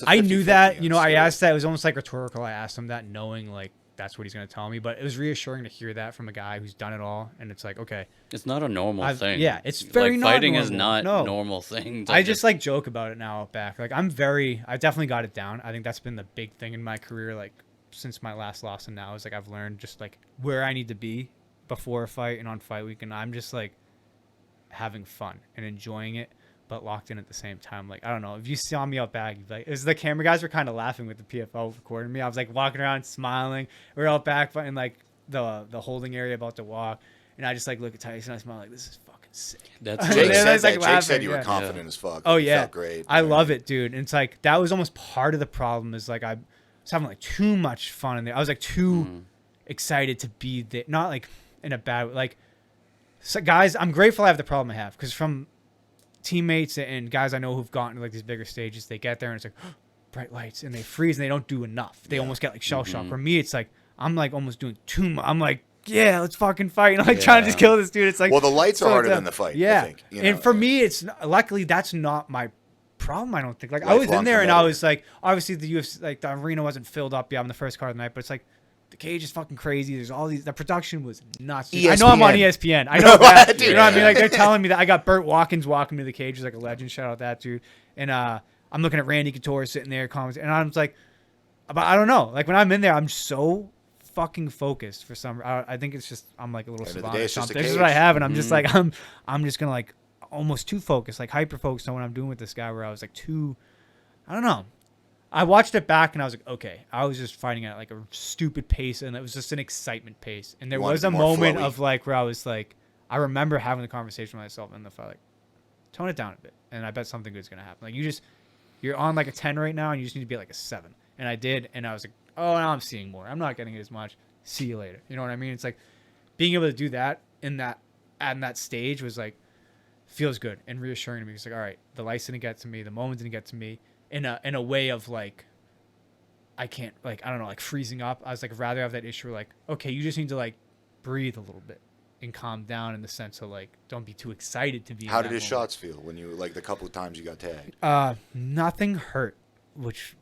Speaker 2: I knew that, you know, I asked that. It was almost like rhetorical. I asked him that knowing like, that's what he's going to tell me. But it was reassuring to hear that from a guy who's done it all. And it's like, okay.
Speaker 3: It's not a normal thing.
Speaker 2: Yeah, it's very
Speaker 3: like,
Speaker 2: not
Speaker 3: fighting
Speaker 2: normal.
Speaker 3: is not
Speaker 2: no.
Speaker 3: a normal thing.
Speaker 2: I just like joke about it now back. Like I definitely got it down. I think that's been the big thing in my career. Like since my last loss and now is like, I've learned just like where I need to be before a fight and on fight week. And I'm just like having fun and enjoying it. but locked in at the same time. Like, I don't know. If you saw me out back, like, the camera guys were kind of laughing with the PFL recording me. I was like walking around smiling. We were out back in like the holding area about to walk. And I just like look at Tyson and I smile like, this is fucking sick.
Speaker 3: That's
Speaker 1: Jake said
Speaker 2: like,
Speaker 1: that.
Speaker 2: laughing.
Speaker 1: Jake said you were confident as fuck.
Speaker 2: Oh,
Speaker 1: You
Speaker 2: yeah.
Speaker 1: felt great.
Speaker 2: I love it, dude. And it's like, that was almost part of the problem is like, I was having like too much fun in there. I was like too excited to be there. Not like in a bad way. Like, so guys, I'm grateful I have the problem I have. Because from teammates and guys I know who've gotten to like these bigger stages, they get there and it's like, bright lights. And they freeze and they don't do enough. They almost get like shell shock. For me, it's like, I'm like almost doing too much. I'm like, yeah, let's fucking fight. And I'm like trying to just kill this dude. It's like,
Speaker 1: well, the lights are harder
Speaker 2: it's,
Speaker 1: than the fight.
Speaker 2: Yeah.
Speaker 1: I think, you know?
Speaker 2: And for me, it's luckily that's not my problem. I don't think. Like I was
Speaker 1: Lifelong
Speaker 2: in there and I
Speaker 1: competitor.
Speaker 2: was like, obviously the UFC, like the arena wasn't filled up yet. I'm the first card of the night, but it's like the cage is fucking crazy. There's all these. The production was nuts. Dude. I know I'm on ESPN. I know that.
Speaker 1: Dude,
Speaker 2: you know what I mean? Like they're telling me that I got Burt Watkins walking to the cage. He's like a legend. Shout out that dude. And I'm looking at Randy Couture sitting there, commenting, and I'm just like, but I don't know. Like when I'm in there, I'm so fucking focused for some. I think it's just I'm like a little savant or something. This is what I have, and I'm just like I'm just gonna like almost too focused, like hyper focused on what I'm doing with this guy. Where I was like too, I don't know. I watched it back and I was like, okay, I was just fighting at like a stupid pace, and it was just an excitement pace. And there was a moment of like where I was like, I remember having the conversation with myself in the fight, like, tone it down a bit, and I bet something good's gonna happen. Like you're on like a 10 right now, and you just need to be like a 7. And I did, and I was like, oh, now I'm seeing more. I'm not getting it as much. See you later. You know what I mean? It's like being able to do that in that stage was like feels good and reassuring to me. It's like, all right, the lights didn't get to me, the moment didn't get to me in a way of like I can't like I don't know like freezing up. I was like rather have that issue where like okay, you just need to like breathe a little bit and calm down in the sense of like don't be too excited to be.
Speaker 1: How did his shots feel when you like the couple of times you got tagged?
Speaker 2: Nothing hurt, which.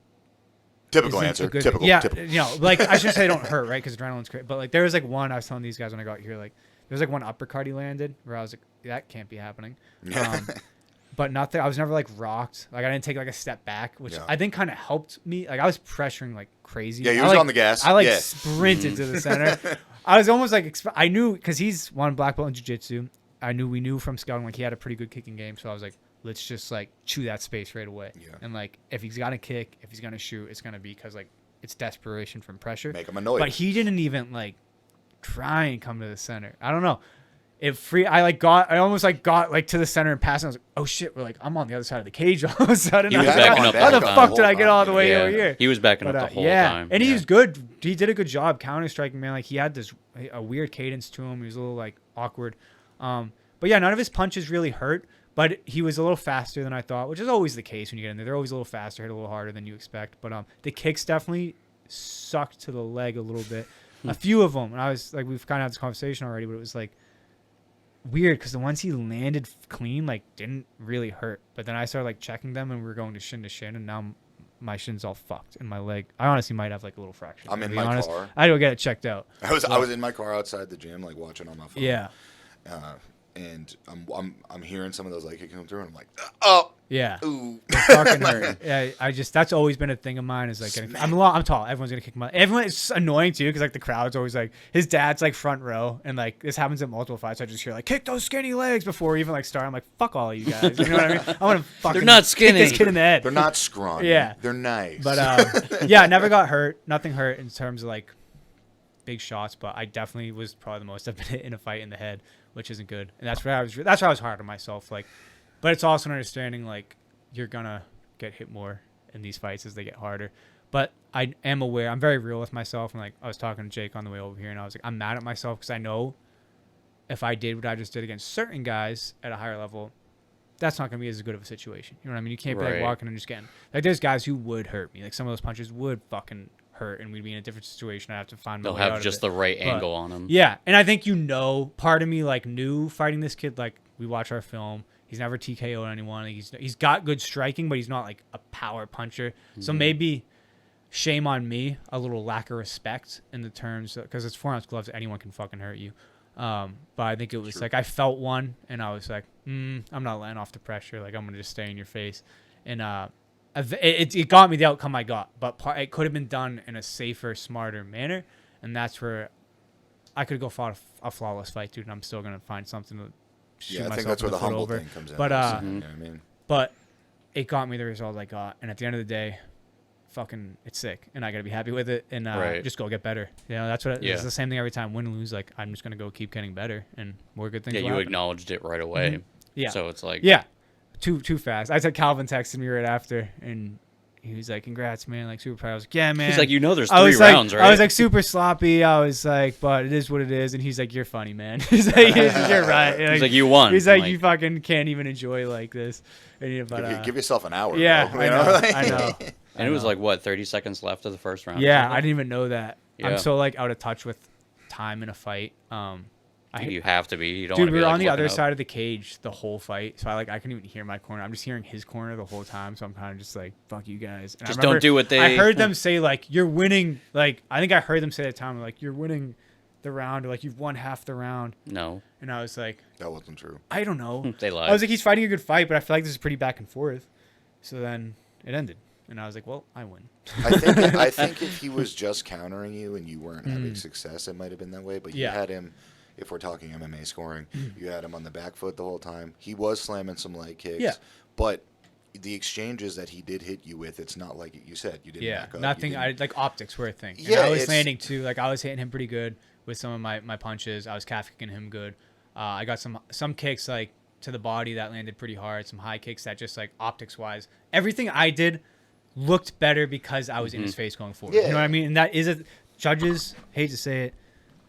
Speaker 1: Typical answer. Typical.
Speaker 2: Yeah,
Speaker 1: typical.
Speaker 2: you know, like I shouldn't say don't hurt, right? Because adrenaline's great. But like there was like one I was telling these guys when I got here, like there was like one uppercut he landed where I was like, that can't be happening. But nothing. I was never like rocked. Like I didn't take like a step back, which I think kind of helped me. Like I was pressuring like crazy.
Speaker 1: Yeah, he was on the gas.
Speaker 2: I like sprinted to the center. I was almost like I knew because he's won black belt in jiu-jitsu. We knew from scouting like he had a pretty good kicking game. So I was like, let's just like chew that space right away. Yeah. And like if he's got to kick, if he's gonna shoot, it's gonna be because like it's desperation from pressure.
Speaker 1: Make him annoyed.
Speaker 2: But he didn't even like try and come to the center. I don't know. I almost like got like to the center and passed. And I was like, oh shit, we're like I'm on the other side of the cage all of a sudden.
Speaker 3: He was backing up.
Speaker 2: How the fuck did I get all the way over here?
Speaker 3: He was backing up the whole time.
Speaker 2: And he was good. He did a good job counter striking, man. Like he had a weird cadence to him. He was a little like awkward. But yeah, none of his punches really hurt. But he was a little faster than I thought, which is always the case when you get in there. They're always a little faster, hit a little harder than you expect. But the kicks definitely sucked to the leg a little bit. A few of them. And I was like, we've kind of had this conversation already, but it was like weird because the ones he landed clean, like didn't really hurt. But then I started like checking them and we were going to shin, and now my shin's all fucked in my leg. I honestly might have like a little fracture.
Speaker 1: I'm in my car.
Speaker 2: I had to get it checked out.
Speaker 1: I was in my car outside the gym, like watching on my phone.
Speaker 2: Yeah.
Speaker 1: And I'm hearing some of those like come through, and I'm like, oh
Speaker 2: yeah,
Speaker 1: ooh,
Speaker 2: it fucking hurt. Yeah, that's always been a thing of mine. Is like I'm tall. Everyone's gonna kick my. Everyone it's annoying too because like the crowd's always like his dad's like front row, and like this happens at multiple fights. I just hear like kick those skinny legs before we even like start. I'm like fuck all of you guys. You know what I mean? I want to fucking.
Speaker 3: They're not skinny.
Speaker 2: Kick this kid in the head.
Speaker 1: They're not scrawny.
Speaker 2: Yeah,
Speaker 1: they're nice.
Speaker 2: But yeah, I never got hurt. Nothing hurt in terms of like big shots, but I definitely was probably the most I've been hit in a fight in the head, which isn't good. And that's where I was hard on myself. Like, but it's also an understanding like you're gonna get hit more in these fights as they get harder. But I am aware. I'm very real with myself. And like I was talking to Jake on the way over here, and I was like, I'm mad at myself because I know if I did what I just did against certain guys at a higher level, that's not gonna be as good of a situation. You know what I mean? You can't be like walking and just getting like there's guys who would hurt me. Like some of those punches would fucking hurt and we'd be in a different situation. I have to find my way out of it.
Speaker 3: They'll have just the right angle on him.
Speaker 2: Yeah, and I think part of me like knew fighting this kid. Like we watch our film, he's never TKO'd anyone. He's got good striking, but he's not like a power puncher. Mm-hmm. So maybe shame on me, a little lack of respect in the terms because it's 4-ounce gloves. Anyone can fucking hurt you. But I think it was like I felt one, and I was like, I'm not letting off the pressure. Like I'm gonna just stay in your face, and it got me the outcome I got, but it could have been done in a safer, smarter manner, and that's where I could go fought a flawless fight, dude, and I'm still gonna find something to shoot myself
Speaker 1: I think that's where the humble
Speaker 2: over.
Speaker 1: thing comes in.
Speaker 2: But
Speaker 1: you know what I mean?
Speaker 5: But it got me the result I got. And at the end of the day, fucking, it's sick. And I got to be happy with it and just go get better. You know, that's what it's the same thing every time. Win or lose, like, I'm just going to go keep getting better and more good things will
Speaker 3: you
Speaker 5: happen.
Speaker 3: acknowledged it right away.
Speaker 5: Mm-hmm. Yeah.
Speaker 3: So it's like...
Speaker 5: Yeah. Too fast. I said Calvin texted me right after, and he was like, "Congrats, man! Like super proud." I was like, "Yeah, man."
Speaker 3: He's like, there's 3 rounds, right?
Speaker 5: I was like super sloppy. I was like, "But it is what it is." And he's like, "You're funny, man." He's like, "You're right."
Speaker 3: He's like, "You won."
Speaker 5: He's like, "You fucking can't even enjoy like this." And, but,
Speaker 1: give yourself an hour.
Speaker 5: Yeah,
Speaker 1: bro,
Speaker 5: I know.
Speaker 3: And it was like what, 30 seconds left of the first round?
Speaker 5: Yeah, I didn't even know that.
Speaker 3: Yeah.
Speaker 5: I'm so like out of touch with time in a fight.
Speaker 3: You have to be. You don't.
Speaker 5: Dude, we were
Speaker 3: like,
Speaker 5: on the other
Speaker 3: up.
Speaker 5: side of the cage the whole fight, so I couldn't even hear my corner. I'm just hearing his corner the whole time, so I'm kind of just like, "Fuck you guys." And
Speaker 3: just don't do what they.
Speaker 5: I heard them say like, "You're winning." Like I think I heard them say at the time like, "You're winning the round," or like, "You've won half the round."
Speaker 3: No.
Speaker 5: And I was like,
Speaker 1: that wasn't true.
Speaker 5: I don't know.
Speaker 3: They lied.
Speaker 5: I was like, he's fighting a good fight, but I feel like this is pretty back and forth. So then it ended, and I was like, well, I win.
Speaker 1: I think if he was just countering you and you weren't having success, it might have been that way. But you had him. If we're talking MMA scoring, you had him on the back foot the whole time. He was slamming some leg kicks, but the exchanges that he did hit you with, it's not like you said. You didn't back up.
Speaker 5: Nothing. Like optics were a thing.
Speaker 1: Yeah,
Speaker 5: and I was landing too. Like I was hitting him pretty good with some of my punches. I was calf kicking him good. I got some kicks like to the body that landed pretty hard. Some high kicks that just like optics wise, everything I did looked better because I was in his face going forward.
Speaker 1: Yeah.
Speaker 5: You know what I mean? And that is judges hate to say it,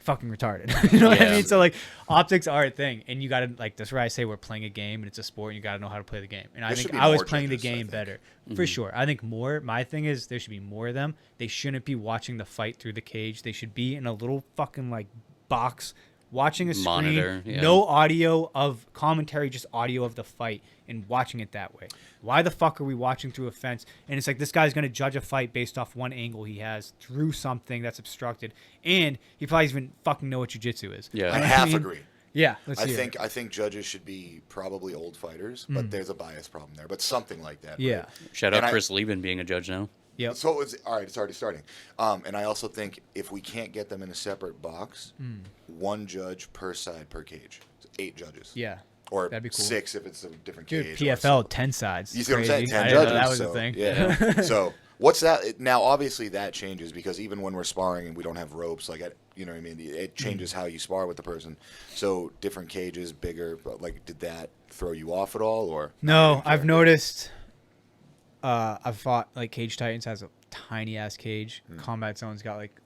Speaker 5: fucking retarded. You know what I mean? So like optics are a thing, and you gotta like that's where I say we're playing a game and it's a sport and you gotta know how to play the game. And I think I was playing the game better for sure. I think my thing is there should be more of them. They shouldn't be watching the fight through the cage. They should be in a little fucking like box watching a
Speaker 3: monitor,
Speaker 5: screen, no audio of commentary, just audio of the fight and watching it that way. Why the fuck are we watching through a fence? And it's like this guy's going to judge a fight based off one angle he has through something that's obstructed, and he probably doesn't even fucking know what jiu-jitsu is.
Speaker 1: Yeah, I half agree.
Speaker 5: Yeah,
Speaker 1: I think judges should be probably old fighters, but there's a bias problem there. But something like that.
Speaker 5: Yeah.
Speaker 1: Right?
Speaker 3: Shout out Chris Lieben being a judge now.
Speaker 5: Yep.
Speaker 1: So it's all right. It's already starting. And I also think if we can't get them in a separate box, one judge per side per cage, so 8 judges.
Speaker 5: Yeah.
Speaker 1: Or
Speaker 5: that'd be cool.
Speaker 1: 6 if it's a different
Speaker 5: Dude,
Speaker 1: cage.
Speaker 5: PFL 10 sides.
Speaker 1: You see what I'm saying? 10
Speaker 5: I
Speaker 1: judges.
Speaker 5: Know that was
Speaker 1: so,
Speaker 5: a thing.
Speaker 1: Yeah. So what's that? Now, obviously, that changes because even when we're sparring and we don't have ropes, like you know what I mean, it changes how you spar with the person. So different cages, bigger. But like, did that throw you off at all, or
Speaker 5: no? I've noticed. I've fought like Cage Titans has a tiny ass cage. Combat Zone's got like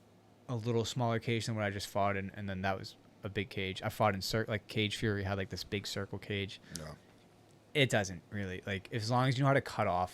Speaker 5: a little smaller cage than what I just fought in, and then that was a big cage. I fought in like Cage Fury had like this big circle cage.
Speaker 1: No.
Speaker 5: It doesn't really like as long as you know how to cut off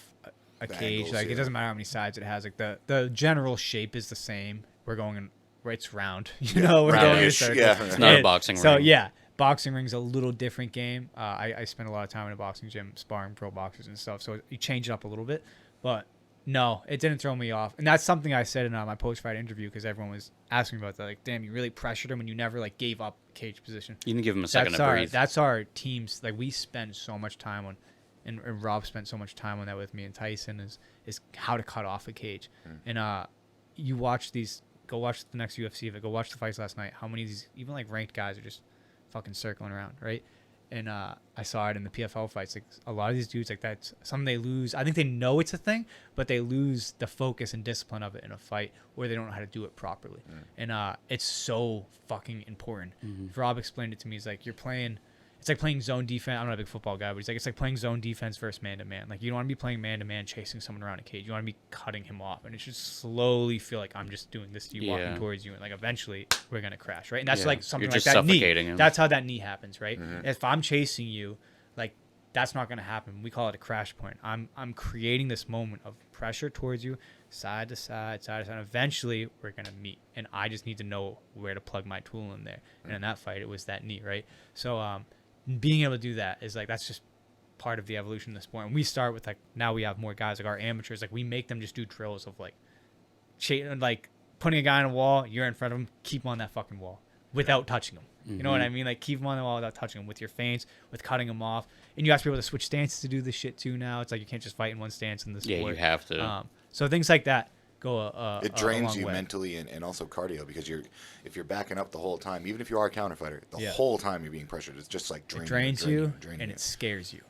Speaker 5: a cage.
Speaker 1: angles,
Speaker 5: like it doesn't matter how many sides it has. Like the general shape is the same. We're going in. It's round. You know, we're going in a circle.
Speaker 1: Yeah.
Speaker 3: It's not a boxing ring.
Speaker 5: So yeah. Boxing ring's a little different game. I spend a lot of time in a boxing gym sparring pro boxers and stuff, so you change it up a little bit. But no, it didn't throw me off. And that's something I said in my post-fight interview because everyone was asking me about that. Like, damn, you really pressured him and you never like gave up cage position.
Speaker 3: You didn't give him a second to breathe.
Speaker 5: That's our teams. Like we spend so much time on, and Rob spent so much time on that with me. And Tyson is how to cut off a cage. And you watch these. Go watch the next UFC event. Go watch the fights last night. How many of these even like ranked guys are just fucking circling around, right? And I saw it in the PFL fights. Like a lot of these dudes, like that's something they lose. I think they know it's a thing, but they lose the focus and discipline of it in a fight, or they don't know how to do it properly. And it's so fucking important. Rob explained it to me. He's like, you're playing. It's like playing zone defense. I'm not a big football guy, but he's like, it's like playing zone defense versus man to man. Like you don't want to be playing man to man, chasing someone around a cage. You want to be cutting him off, and it should slowly feel like I'm just doing this to you, walking towards you, and like eventually we're gonna crash, right? And that's like something like that knee.
Speaker 3: Him.
Speaker 5: That's how that knee happens, right? If I'm chasing you, like that's not gonna happen. We call it a crash point. I'm creating this moment of pressure towards you, side to side, side to side. Eventually we're gonna meet, and I just need to know where to plug my tool in there. And in that fight, it was that knee, right? So being able to do that is like that's just part of the evolution of the sport. And we start with like now we have more guys like our amateurs. Like we make them just do drills of like putting a guy on a wall. You're in front of him. Keep him on that fucking wall without touching him. You know what I mean? Like keep him on the wall without touching him with your feints, with cutting him off. And you have to be able to switch stances to do this shit too. Now it's like you can't just fight in one stance in this sport.
Speaker 3: Yeah, you have to.
Speaker 5: So things like that go
Speaker 1: it drains you mentally and also cardio because if you're backing up the whole time, even if you are a counter fighter, the whole time you're being pressured, it's just like draining,
Speaker 5: it drains you and it scares you.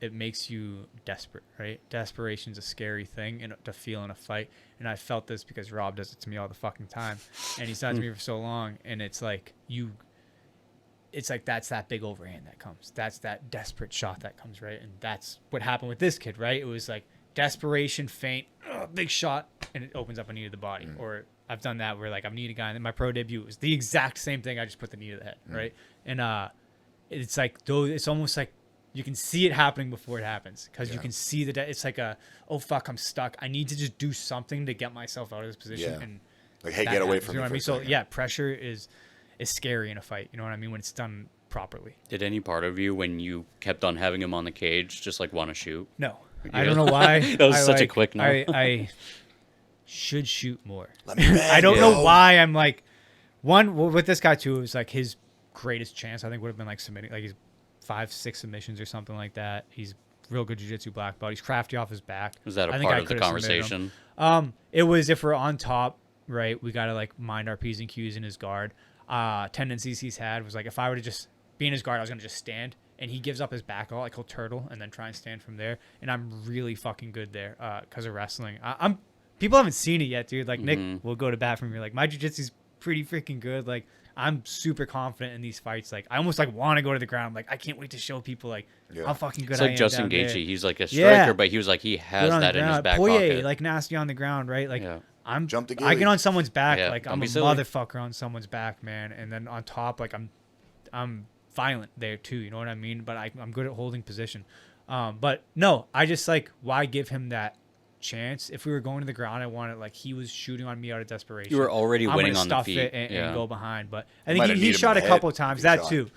Speaker 5: It makes you desperate, right? Desperation's a scary thing and to feel in a fight. And I felt this because Rob does it to me all the fucking time, and he's done it to me for so long. And it's like that's that big overhand that comes. That's that desperate shot that comes, right? And that's what happened with this kid, right? It was like desperation, feint, big shot, and it opens up a knee to the body. Or I've done that where like I've kneed a guy, and my pro debut was the exact same thing. I just put the knee to the head, right? And it's like those. It's almost like you can see it happening before it happens because you can see it's like oh fuck, I'm stuck. I need to just do something to get myself out of this position. And
Speaker 1: like, hey, get away from me.
Speaker 5: You know what I mean? So yeah, pressure is scary in a fight. You know what I mean? When it's done properly.
Speaker 3: Did any part of you, when you kept on having him on the cage, just like want to shoot?
Speaker 5: No, I don't know why.
Speaker 3: That was such a quick no.
Speaker 5: I should shoot more.
Speaker 1: I
Speaker 5: don't know why I'm like with this guy too. It was like his greatest chance. I think would have been like submitting, like he's 5-6 submissions or something like that. He's real good jiu-jitsu black belt. He's crafty off his back.
Speaker 3: Was that a part of the conversation?
Speaker 5: It was if we're on top, right? We got to like mind our P's and Q's in his guard. Tendencies he's had was like if I were to just be in his guard, I was gonna just stand, and he gives up his back a lot, like he'll turtle and then try and stand from there. And I'm really fucking good there because of wrestling. I'm people haven't seen it yet, dude. Like Nick will go to bat for me. Like my jiu-jitsu's pretty freaking good. Like I'm super confident in these fights. Like I almost like want to go to the ground. Like I can't wait to show people like how fucking good
Speaker 3: it's
Speaker 5: I
Speaker 3: like
Speaker 5: am.
Speaker 3: Justin
Speaker 5: down
Speaker 3: Gaethje.
Speaker 5: there.
Speaker 3: He's like a striker, but he was like he has that in his back pocket.
Speaker 5: Like nasty on the ground, right? Like I get on someone's back, like I'm a motherfucker on someone's back, man. And then on top, like I'm violent there too. You know what I mean? But I'm good at holding position. But no, I just like why give him that chance? If we were going to the ground, I wanted like he was shooting on me out of desperation.
Speaker 3: You were already winning on the feet
Speaker 5: and go behind. But I think he shot a couple of times. That too.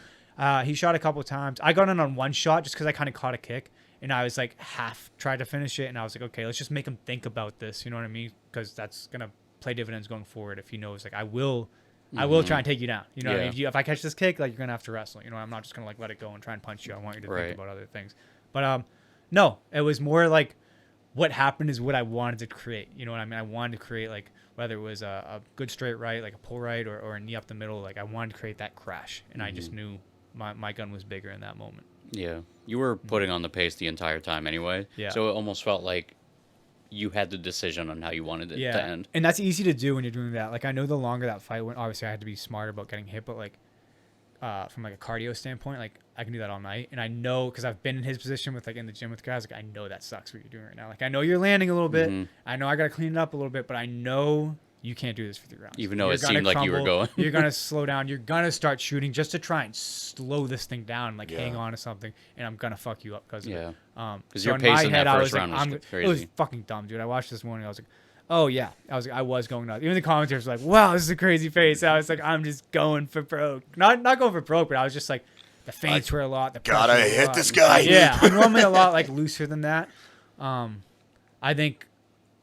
Speaker 5: He shot a couple of times. I got in on one shot just because I kind of caught a kick. And I was like half tried to finish it, and I was like, okay, let's just make him think about this. You know what I mean? Because that's gonna play dividends going forward. If he knows, like, I will try and take you down. You know what I mean? If I catch this kick, like, you're gonna have to wrestle. You know, I'm not just gonna like let it go and try and punch you. I want you to think about other things. But no, it was more like what happened is what I wanted to create. You know what I mean? I wanted to create like whether it was a good straight right, like a pull right, or a knee up the middle. Like I wanted to create that crash, and I just knew my gun was bigger in that moment.
Speaker 3: Yeah, you were putting on the pace the entire time anyway. Yeah. So it almost felt like you had the decision on how you wanted it to end.
Speaker 5: And that's easy to do when you're doing that. Like I know the longer that fight went, obviously I had to be smarter about getting hit, but like from like a cardio standpoint, like I can do that all night. And I know because I've been in his position with like in the gym with guys, like I know that sucks what you're doing right now. Like I know you're landing a little bit. I know I got to clean it up a little bit, but I know you can't do this for 3 rounds.
Speaker 3: Even though it seemed like you were going.
Speaker 5: You're going to slow down. You're going to start shooting just to try and slow this thing down, like hang on to something, and I'm going to fuck you up because of it.
Speaker 3: Because your pace in that first round was crazy.
Speaker 5: It was fucking dumb, dude. I watched this morning. I was like, oh, yeah. I was going nuts. Even the commentators were like, wow, this is a crazy pace. I was like, I'm just going for broke. Not going for broke, but I was just like, the feints were a lot. The
Speaker 1: gotta hit this guy.
Speaker 5: Yeah, I'm normally a lot like looser than that. I think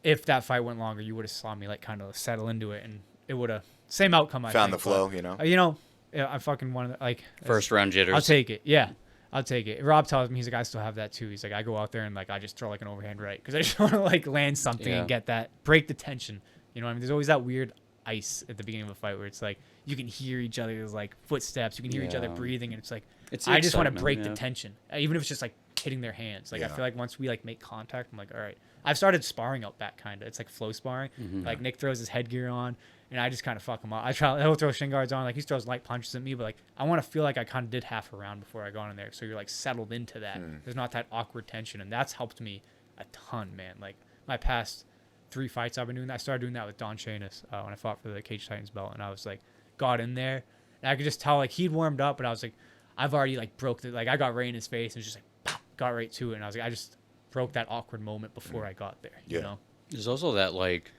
Speaker 5: if that fight went longer, you would have saw me like kind of settle into it, and it would have same outcome. I
Speaker 1: found
Speaker 5: think,
Speaker 1: the flow,
Speaker 5: but, yeah, I fucking wanted like
Speaker 3: first round jitters.
Speaker 5: I'll take it. Yeah, I'll take it. Rob tells me he's like, I still have that too. He's like, I go out there and like I just throw like an overhand right because I just want to like land something and get that break the tension. You know what I mean? There's always that weird ice at the beginning of a fight where it's like you can hear each other's like footsteps, you can hear each other breathing, and it's like I just want to break the tension, even if it's just like hitting their hands. Like I feel like once we like make contact, I'm like, all right. I've started sparring out back kind of. It's like flow sparring. Like Nick throws his headgear on, and I just kind of fuck him up. He'll throw shin guards on. Like he throws light punches at me, but like I want to feel like I kind of did half a round before I got in there. So you're like settled into that. There's not that awkward tension, and that's helped me a ton, man. Like my past 3 fights I've been doing that. I started doing that with Don Shanis when I fought for the Cage Titans belt, and I was like got in there, and I could just tell like he'd warmed up, but I was like I've already like broke the like I got right in his face and just like pop, got right to it, and I was like I just broke that awkward moment before I got there. You know,
Speaker 3: there's also that like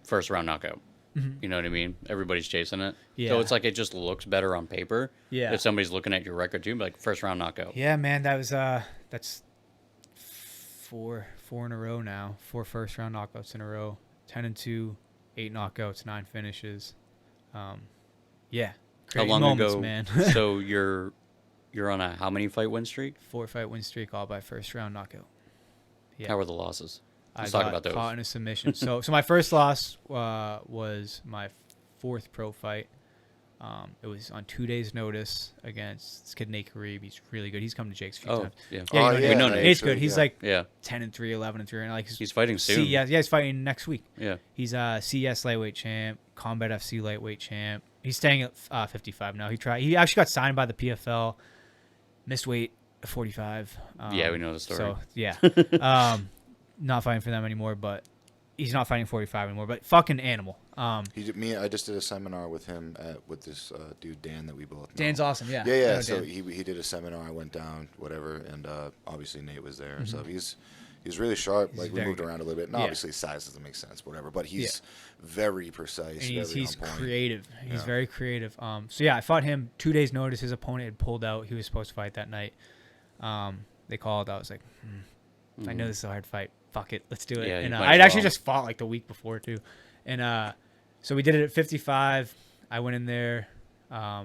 Speaker 3: first round knockout. You know what I mean? Everybody's chasing it. So it's like it just looks better on paper. Yeah. If somebody's looking at your record too, like first round knockout.
Speaker 5: Yeah, man, that was that's 4 in a row now. 4 first round knockouts in a row. 10-2, 8 knockouts, 9 finishes. Yeah.
Speaker 3: How long
Speaker 5: moments,
Speaker 3: ago?
Speaker 5: Man.
Speaker 3: So you're on a how many fight win streak?
Speaker 5: 4 fight win streak, all by first round knockout.
Speaker 3: Yeah. How were the losses?
Speaker 5: Let's talk about those. Caught in a submission. So my first loss was my 4th pro fight. It was on 2 days' notice against this kid Nate Kareeb. He's really good. He's come to Jake's a few times.
Speaker 3: Yeah.
Speaker 5: Yeah,
Speaker 3: we know Nate.
Speaker 5: Nate's good. He's like
Speaker 3: 10-3,
Speaker 5: 11-3, and like
Speaker 3: he's fighting soon.
Speaker 5: Yeah, he's fighting next week.
Speaker 3: Yeah.
Speaker 5: He's CES lightweight champ, Combat FC lightweight champ. He's staying at 55 now. He actually got signed by the PFL, missed weight at 45.
Speaker 3: Yeah, we know the story.
Speaker 5: So yeah, not fighting for them anymore, but he's not fighting 45 anymore. But fucking animal.
Speaker 1: I just did a seminar with him with this dude Dan that we both know.
Speaker 5: Dan's awesome. Yeah.
Speaker 1: Yeah. So he did a seminar. I went down, whatever, and obviously Nate was there. So he's really sharp. Like we moved
Speaker 5: good.
Speaker 1: around a little bit. And obviously size doesn't make sense, whatever. But he's very precise.
Speaker 5: And he's
Speaker 1: on point.
Speaker 5: creative. He's very creative. So yeah, I fought him 2 days notice. His opponent had pulled out. He was supposed to fight that night. They called. I was like, I know this is a hard fight. Fuck it, let's do it.
Speaker 3: Yeah,
Speaker 5: and
Speaker 3: might as
Speaker 5: I'd actually
Speaker 3: well.
Speaker 5: just fought like the week before too, and so we did it at 55. I went in there. I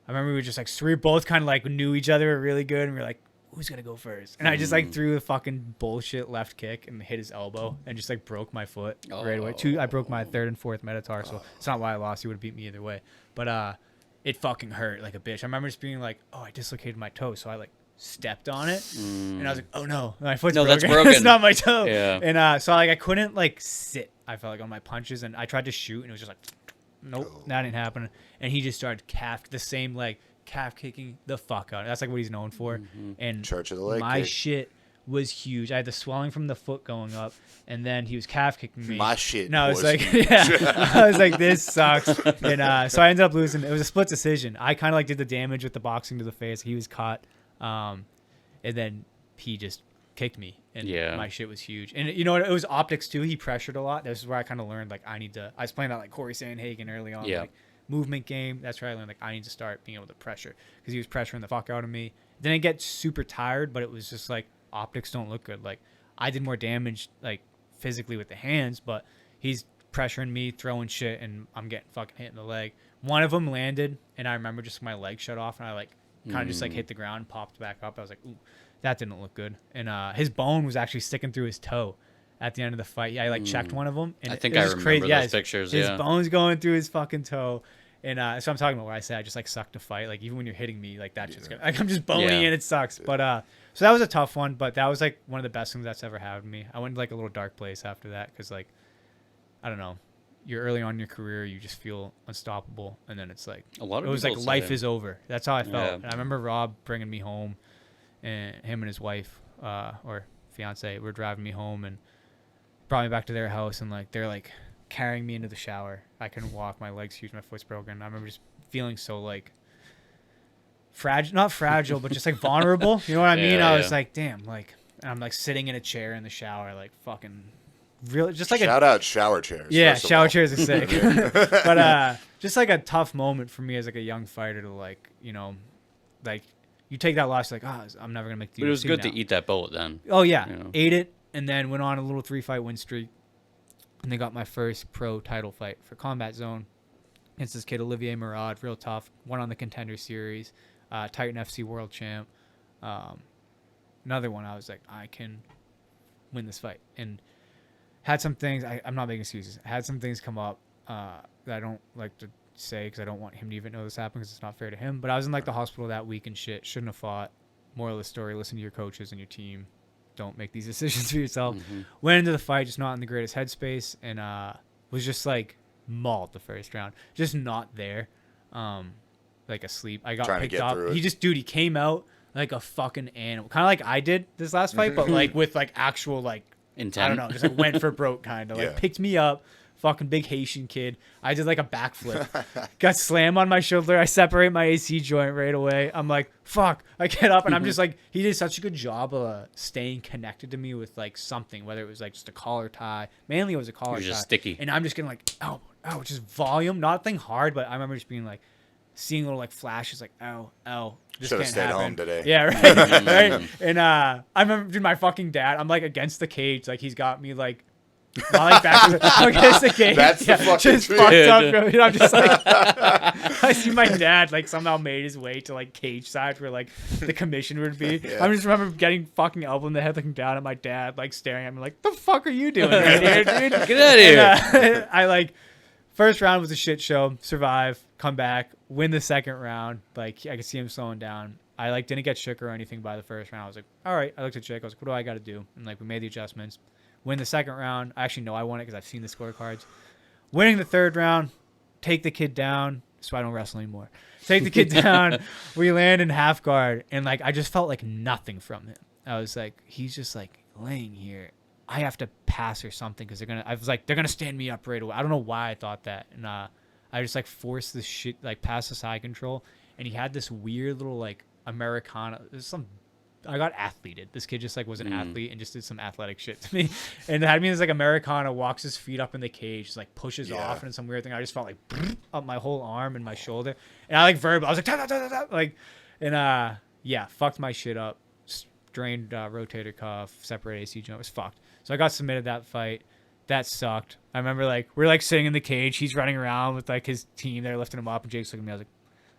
Speaker 5: remember we were just like, so we both kind of like knew each other really good, and we were like, who's gonna go first? And I just like threw a fucking bullshit left kick and hit his elbow and just like broke my foot right away. I broke my third and fourth metatarsal. It's not why I lost. He would have beat me either way. But it fucking hurt like a bitch. I remember just being like, oh, I dislocated my toe, so I like stepped on it, and I was like, oh no, my foot's broken.
Speaker 3: That's broken.
Speaker 5: It's not my toe.
Speaker 3: Yeah.
Speaker 5: And so like I couldn't like sit. I felt like on my punches, and I tried to shoot, and it was just like, nope, that didn't happen. And he just started the same leg, calf kicking the fuck out. That's like what he's known for. And
Speaker 1: Church of the leg
Speaker 5: my
Speaker 1: kick.
Speaker 5: shit was huge. I had the swelling from the foot going up, and then he was calf kicking me.
Speaker 1: My shit.
Speaker 5: No, I was
Speaker 1: was
Speaker 5: like,
Speaker 1: huge.
Speaker 5: yeah. I was like, this sucks. And so I ended up losing. It was a split decision. I kind of like did the damage with the boxing to the face. He was caught. And then he just kicked me, and my shit was huge. And you know what? It was optics too. He pressured a lot. This is where I kind of learned like I was playing that like Corey Sandhagen early on, like movement game. That's where I learned like I need to start being able to pressure, because he was pressuring the fuck out of me. Didn't get super tired, but it was just like optics don't look good. Like I did more damage like physically with the hands, but he's pressuring me, throwing shit, and I'm getting fucking hit in the leg. One of them landed, and I remember just my leg shut off, and I like kind of just like hit the ground, popped back up. I was like, ooh, that didn't look good. And his bone was actually sticking through his toe at the end of the fight. Yeah, I like checked one of them, and
Speaker 3: I think
Speaker 5: it
Speaker 3: I
Speaker 5: was
Speaker 3: remember
Speaker 5: crazy.
Speaker 3: those pictures.
Speaker 5: His bone's going through his fucking toe. And so I'm talking about where I say I just like suck to fight. Like even when you're hitting me, like that shit's gonna, like I'm just bony and it sucks. But so that was a tough one. But that was like one of the best things that's ever happened to me. I went to like a little dark place after that, because like I don't know, you're early on in your career, you just feel unstoppable, and then it's like it was like life is over. That's how I felt. And I remember Rob bringing me home, and him and his wife or fiance were driving me home and brought me back to their house, and like they're like carrying me into the shower. I couldn't walk, my leg's huge, my foot's broken. I remember just feeling so like not fragile, but just like vulnerable. You know what I mean? I was like, damn, like, and I'm like sitting in a chair in the shower, like fucking really just like
Speaker 1: shout out shower chairs.
Speaker 5: Yeah, shower chairs are sick. But just like a tough moment for me as like a young fighter to like, you know, like you take that loss, like, I'm never gonna make the UFC.
Speaker 3: But it was good
Speaker 5: now.
Speaker 3: to eat that bullet then.
Speaker 5: Oh yeah,
Speaker 3: you know?
Speaker 5: Ate it, and then went on a little 3-fight win streak, and then got my first pro title fight for Combat Zone against this kid Olivier Murad, real tough. Won on the Contender Series, Titan FC World Champ. Another one, I was like, I can win this fight, and had some things. I'm not making excuses. I had some things come up that I don't like to say, because I don't want him to even know this happened, because it's not fair to him. But I was in like the hospital that week and shit. Shouldn't have fought. Moral of the story: listen to your coaches and your team. Don't make these decisions for yourself. Went into the fight just not in the greatest headspace, and was just like mauled the first round. Just not there. Like asleep. I got picked up. He came out like a fucking animal. Kind of like I did this last fight, but like with like actual like
Speaker 3: intent.
Speaker 5: I don't know, just like went for broke kind of. Like picked me up. Fucking big Haitian kid. I did like a backflip. Got slammed on my shoulder. I separate my AC joint right away. I'm like, fuck. I get up and I'm just like, he did such a good job of staying connected to me with like something, whether it was like just a collar tie. Mainly it was a collar tie.
Speaker 3: Just sticky.
Speaker 5: And I'm just getting like, ow, just volume. Nothing hard, but I remember just being like, seeing little like flashes like, ow.
Speaker 1: Should have stayed home today.
Speaker 5: Yeah, right. Right. And I remember, dude, my fucking dad, I'm like against the cage. Like he's got me like, not like back against the cage.
Speaker 1: That's the fucking
Speaker 5: just
Speaker 1: truth.
Speaker 5: Fucked up, bro. I'm just like, I see my dad like somehow made his way to like cage side where like the commission would be. I just remember getting fucking elbow in the head, looking down at my dad, like staring at me like, the fuck are you doing right here, dude?
Speaker 3: Get out of here.
Speaker 5: And, I like, first round was a shit show. Survive. come back, win the second round. Like, I could see him slowing down. I, like, didn't get shook or anything by the first round. I was like, all right. I looked at Chick. I was like, what do I got to do? And, like, we made the adjustments. Win the second round. I actually know I won it because I've seen the scorecards. Winning the third round, take the kid down so I don't wrestle anymore. Take the kid down. We land in half guard. And, like, I just felt like nothing from him. I was like, he's just, like, laying here. I have to pass or something because I was like, they're going to stand me up right away. I don't know why I thought that. And I just, like, forced the shit, like, past the side control. And he had this weird little, like, Americana. I got athleted. This kid just, like, was an athlete and just did some athletic shit to me. And it had me as, like, Americana, walks his feet up in the cage, just, like, pushes off and some weird thing. I just felt, like, up my whole arm and my shoulder. And I, like, I was like, tap, tap, tap, tap, like, and, yeah, fucked my shit up. Strained rotator cuff, separated AC joint. It was fucked. So I got submitted that fight. That sucked. I remember, like, we're, like, sitting in the cage. He's running around with, like, his team. They're lifting him up. And Jake's looking at me. I was like,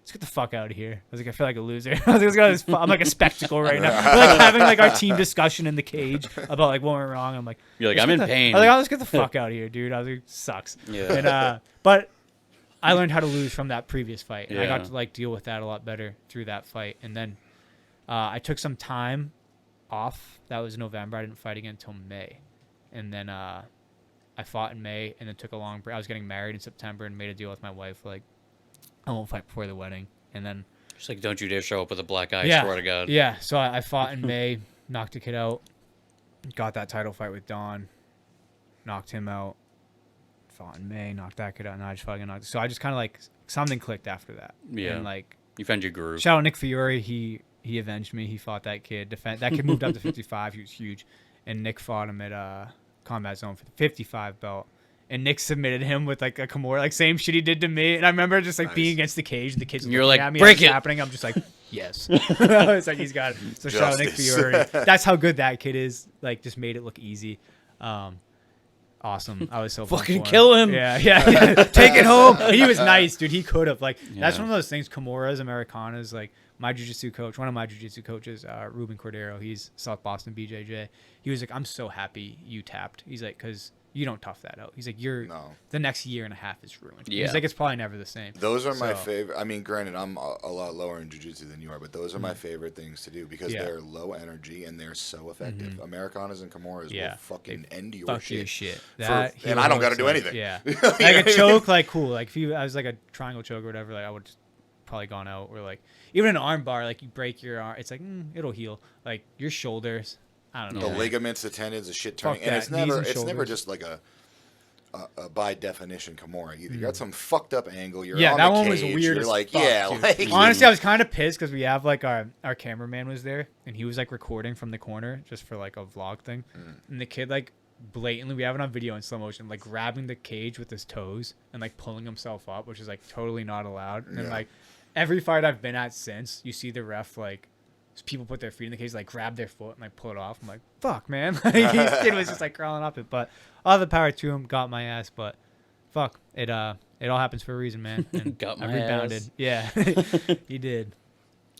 Speaker 5: let's get the fuck out of here. I was like, I feel like a loser. I was like, I'm like a spectacle right now. We're, like, having, like, our team discussion in the cage about, like, what went wrong. I'm like,
Speaker 3: you're like, I'm in pain.
Speaker 5: I was like, oh, let's get the fuck out of here, dude. I was like, sucks.
Speaker 3: Yeah.
Speaker 5: And, but I learned how to lose from that previous fight. And I got to, like, deal with that a lot better through that fight. And then I took some time off. That was November. I didn't fight again until May. And then I fought in May and then took a long break. I was getting married in September and made a deal with my wife, like, I won't fight before the wedding. And then
Speaker 3: just like, don't you dare show up with a black eye, swear to God.
Speaker 5: Yeah, so I fought in May, knocked a kid out, got that title fight with Don, knocked him out, fought in May, knocked that kid out, and I just fucking knocked. So I just kind of, like, something clicked after that.
Speaker 3: Yeah.
Speaker 5: And, like,
Speaker 3: you found your groove.
Speaker 5: Shout out Nick Fiore. He avenged me. He fought that kid. That kid moved up to 55. He was huge. And Nick fought him at Combat Zone for the 55 belt. And Nick submitted him with, like, a Kimura, like, same shit he did to me. And I remember just, like, being against the cage. And the kids
Speaker 3: you're
Speaker 5: looking
Speaker 3: like,
Speaker 5: at me.
Speaker 3: break it.
Speaker 5: Happening. I'm just like, yes. It's like, he's got it. So shout out Nick Fiore. That's how good that kid is. Like, just made it look easy. Awesome. I was so
Speaker 3: fucking kill him.
Speaker 5: Yeah. Take it home. He was nice, dude. He could have. Like, that's one of those things. Kimuras, Americanas, like, my jiu-jitsu coach, one of my jiu-jitsu coaches, Ruben Cordero, he's South Boston BJJ. He was like, I'm so happy you tapped. He's like, because you don't tough that out. He's like, the next year and a half is ruined.
Speaker 3: Yeah.
Speaker 5: He's like, it's probably never the same.
Speaker 1: Those are my favorite. I mean, granted, I'm a lot lower in jiu-jitsu than you are, but those are my favorite things to do because they're low energy and they're so effective. Americanas and Kimuras will fucking end your shit. And I don't got to do anything.
Speaker 5: Yeah. Like a choke, like, cool. Like, if I was like a triangle choke or whatever, like, I would just probably gone out. Or, like, even an arm bar, like, you break your arm, it's like, it'll heal. Like, your shoulders, I don't know.
Speaker 1: The ligaments, the tendons, the shit turning. And it's never just like a by definition Kimura either. You got some fucked up angle. You're on
Speaker 5: that
Speaker 1: the
Speaker 5: one
Speaker 1: cage.
Speaker 5: was weird.
Speaker 1: You're like,
Speaker 5: fuck,
Speaker 1: like.
Speaker 5: Honestly, I was kind of pissed because we have, like, our cameraman was there and he was, like, recording from the corner just for, like, a vlog thing. And the kid, like, blatantly, we have it on video in slow motion, like, grabbing the cage with his toes and, like, pulling himself up, which is, like, totally not allowed. And like, every fight I've been at since, you see the ref, like, people put their feet in the cage, like, grab their foot and, like, pull it off. I'm like, fuck, man. Like, his kid was just, like, crawling up it. But all the power to him, got my ass. But fuck, it all happens for a reason, man. And
Speaker 3: got my
Speaker 5: rebounded.
Speaker 3: ass.
Speaker 5: Yeah, he did.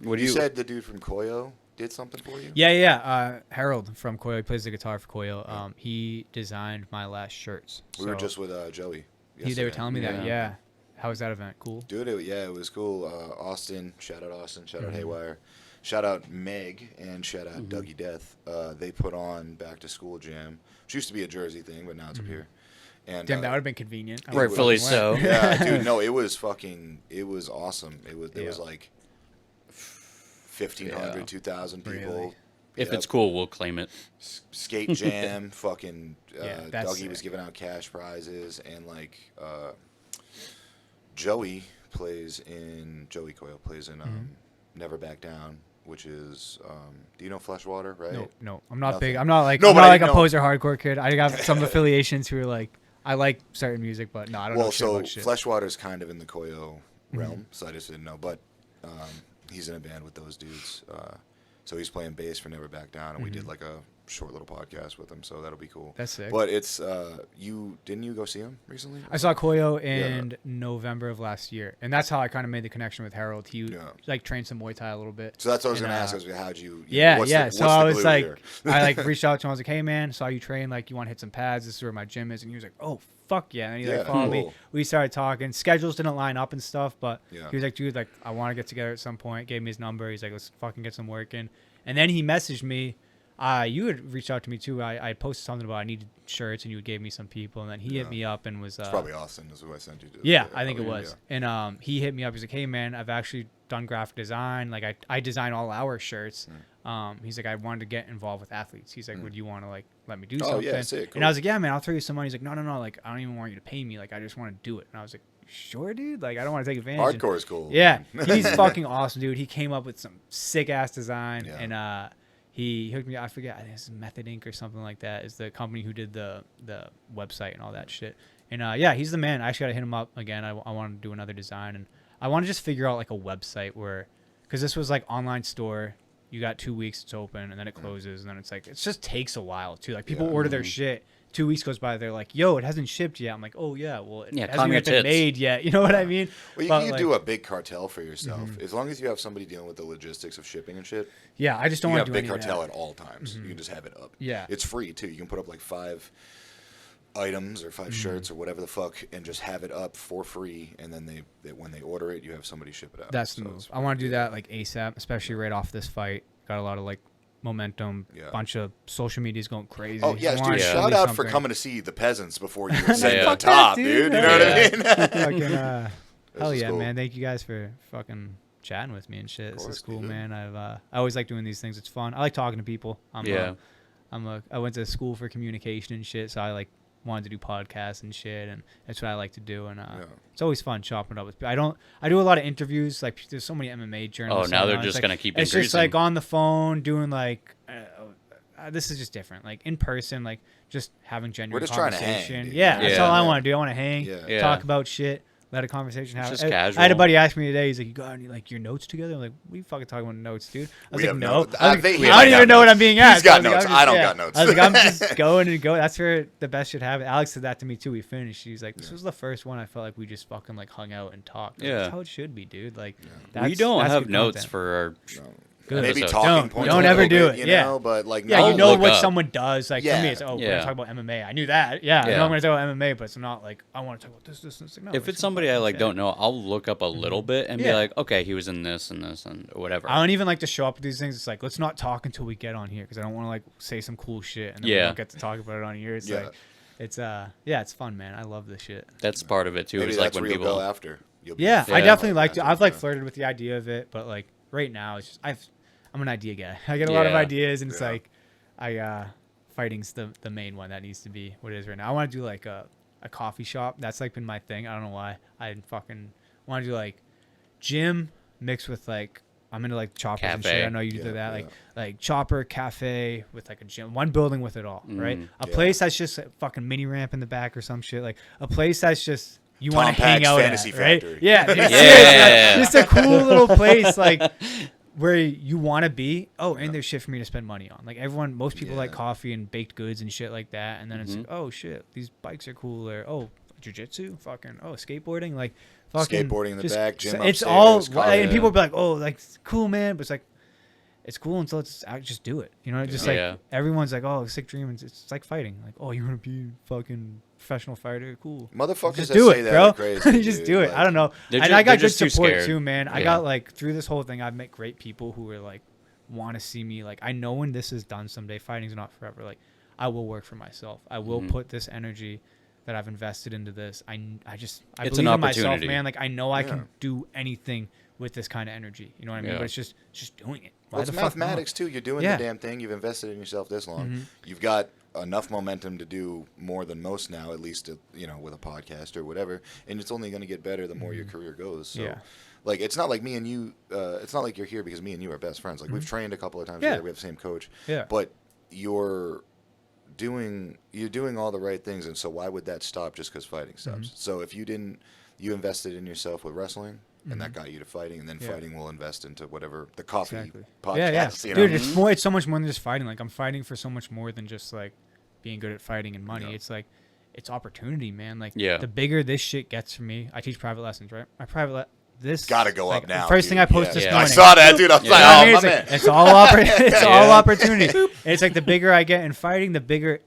Speaker 1: You said the dude from Koyo did something for you?
Speaker 5: Yeah. Harold from Koyo, he plays the guitar for Koyo. He designed my last shirts.
Speaker 1: We were just with Joey.
Speaker 5: They were telling me that. Yeah. How was that event? Cool?
Speaker 1: Dude, it was cool. Austin, shout out Austin, shout out Haywire. Shout out Meg and shout out Dougie Death. They put on Back to School Jam, which used to be a Jersey thing, but now it's up here. And
Speaker 5: damn, that would have been convenient.
Speaker 3: Rightfully so.
Speaker 1: Yeah, dude. No, it was awesome. It was like 1,500, 2,000 people.
Speaker 5: Really?
Speaker 3: If it's cool, we'll claim it.
Speaker 1: Skate jam, fucking. Dougie was
Speaker 5: sick.
Speaker 1: giving out cash prizes, and like Joey Coyle plays in Never Back Down, which is do you know Fleshwater, right?
Speaker 5: No, I'm not
Speaker 1: Nothing.
Speaker 5: big. I'm not like a poser hardcore kid. I got some affiliations who are like, I like certain music, but no, I don't know shit about shit.
Speaker 1: Fleshwater's kind of in the Koyo realm, so I just didn't know. But he's in a band with those dudes, so he's playing bass for Never Back Down, and we did like a short little podcast with him, so that'll be cool.
Speaker 5: That's sick.
Speaker 1: But it's didn't you go see him recently?
Speaker 5: I saw Koyo in November of last year, and that's how I kind of made the connection with Harold. He like trained some Muay Thai a little bit.
Speaker 1: So that's what I was gonna ask. How'd you?
Speaker 5: So I was like, I like reached out to him. I was like, hey man, saw you train. Like, you want to hit some pads? This is where my gym is. And he was like, oh fuck yeah. And he like followed me. We started talking. Schedules didn't line up and stuff, but he was like, dude, like I want to get together at some point. Gave me his number. He's like, let's fucking get some work in. And then he messaged me. You had reached out to me too. I posted something about I needed shirts, and you gave me some people, and then he hit me up and was.
Speaker 1: It's probably Austin is who I sent you to.
Speaker 5: Yeah, I think it was. Yeah. And he hit me up. He's like, "Hey man, I've actually done graphic design. Like I design all our shirts." He's like, "I wanted to get involved with athletes." He's like, "Would you want to like let me do something?"
Speaker 1: Yeah, sick, cool.
Speaker 5: And I was like, "Yeah, man, I'll throw you some money." He's like, "No. Like I don't even want you to pay me. Like I just want to do it." And I was like, "Sure, dude. Like I don't want to take advantage."
Speaker 1: Hardcore is cool.
Speaker 5: Yeah, he's fucking awesome, dude. He came up with some sick ass design, and he hooked me. I forget. I think it's Method Inc. or something like that. Is the company who did the website and all that shit. And he's the man. I actually got to hit him up again. I want to do another design, and I want to just figure out like a website where, because this was like online store. You got 2 weeks, it's open, and then it closes, and then it's like it just takes a while too. Like people order their shit. 2 weeks goes by, they're like, "Yo, it hasn't shipped yet." I'm like, "Oh yeah, well, it hasn't even been made yet." You know what I mean?
Speaker 1: Well, you can do a big cartel for yourself as long as you have somebody dealing with the logistics of shipping and shit.
Speaker 5: Yeah, I just don't want to do
Speaker 1: big cartel at all times. You can just have it up.
Speaker 5: Yeah,
Speaker 1: it's free too. You can put up like 5 items or 5 shirts or whatever the fuck, and just have it up for free. And then they when they order it, you have somebody ship it out.
Speaker 5: That's the move. I want to do that like ASAP, especially right off this fight. Got a lot of like momentum. Bunch of social media's going crazy.
Speaker 1: Oh yeah, dude! Shout out for coming to see the peasants before you say the top, dude. You know what I mean?
Speaker 5: Hell yeah, cool. Man! Thank you guys for fucking chatting with me and shit. This is cool, man. I always like doing these things. It's fun. I like talking to people. I went to school for communication and shit, so I like wanted to do podcasts and shit, and that's what I like to do. And it's always fun chopping it up with people. I do a lot of interviews. Like there's so many MMA journalists.
Speaker 3: Oh, now they're just gonna keep.
Speaker 5: It's just like on the phone doing like. This is just different. Like in person, like just having genuine conversation.
Speaker 1: Trying to hang,
Speaker 5: yeah, that's all I want to do. I want to hang, talk about shit, let a conversation happen.
Speaker 3: Just casual.
Speaker 5: I had a buddy ask me today. He's like, "You got any like your notes together?" I'm like, "What are you fucking talking about notes, dude?" I was like, "No, I don't even know what I'm being asked."
Speaker 1: He's got notes. I don't got notes.
Speaker 5: I was like, "I'm just going and going." That's where the best shit happen. Alex said that to me too. We finished. He's like, "This was the first one I felt like we just fucking like hung out and talked." Like, that's how it should be, dude. Like,
Speaker 3: we don't have notes for our.
Speaker 5: Good.
Speaker 1: Maybe talking points.
Speaker 5: Don't ever do it.
Speaker 1: You know, but like
Speaker 5: you know what someone does. Like for me, it's we're gonna talk about MMA. I knew that. I know I'm gonna talk about MMA, but it's not like I want to talk about this. No,
Speaker 3: if it's somebody I like don't know, I'll look up a little bit and be like, okay, he was in this and this and whatever.
Speaker 5: I don't even like to show up with these things. It's like let's not talk until we get on here because I don't want to like say some cool shit and then we don't get to talk about it on here. It's like it's fun, man. I love this shit.
Speaker 3: That's part of it too.
Speaker 1: Maybe
Speaker 3: it's
Speaker 1: that's
Speaker 3: like when
Speaker 1: where
Speaker 3: people
Speaker 1: go after.
Speaker 5: I definitely like to. I've like flirted with the idea of it, but like right now, it's just I'm an idea guy. I get a lot of ideas, and it's like, fighting's the main one that needs to be what it is right now. I want to do like a coffee shop. That's like been my thing. I don't know why. I fucking want to do like gym mixed with like I'm into like choppers and shit. I know you do that. Like chopper cafe with like a gym, one building with it all, right? A place that's just a fucking mini ramp in the back or some shit. Like a place that's just. You want to hang out
Speaker 1: Fantasy
Speaker 5: at, right?
Speaker 1: Factory.
Speaker 5: Yeah, just a cool little place, like where you want to be. Oh, and there's shit for me to spend money on. Like most people like coffee and baked goods and shit like that. And then it's like, oh shit, these bikes are cool. Or jiu-jitsu, fucking skateboarding, like fucking
Speaker 1: skateboarding in the back, gym
Speaker 5: it's
Speaker 1: upstairs,
Speaker 5: all, and people be like, oh, like it's cool, man. But it's like. It's cool until I just do it. You know, just like everyone's like, oh, sick dream. It's like fighting. Like, oh, you want to be fucking professional fighter? Cool.
Speaker 1: Motherfuckers
Speaker 5: just do it, bro.
Speaker 1: Crazy,
Speaker 5: you just do it. I don't know. And I got good support too, man.
Speaker 3: Yeah.
Speaker 5: I got like through this whole thing, I've met great people who are like want to see me. Like, I know when this is done someday, fighting's not forever. Like, I will work for myself. I will put this energy that I've invested into this. I believe in myself, man. Like, I know I can do anything with this kind of energy. You know what I mean? But it's just doing it.
Speaker 1: Well, it's mathematics too. You're doing the damn thing. You've invested in yourself this long. You've got enough momentum to do more than most now, at least with a podcast or whatever. And it's only going to get better the more your career goes. So, like, it's not like me and you. It's not like you're here because me and you are best friends. Like we've trained a couple of times together. We have the same coach. Yeah. But you're doing all the right things, and so why would that stop just because fighting stops? So if you invested in yourself with wrestling. and that got you to fighting, and then fighting will invest into whatever the coffee podcast.
Speaker 5: Yeah.
Speaker 1: You know?
Speaker 5: Dude, it's so much more than just fighting. Like I'm fighting for so much more than just like being good at fighting and money. It's like it's opportunity, man. Like the bigger this shit gets for me. I teach private lessons, right? My this
Speaker 1: gotta go
Speaker 5: like,
Speaker 1: up now.
Speaker 5: The first thing I posted this morning.
Speaker 1: I saw that, dude. I was like, oh, my man.
Speaker 5: It's all opportunity. It's like the bigger I get in fighting, the bigger.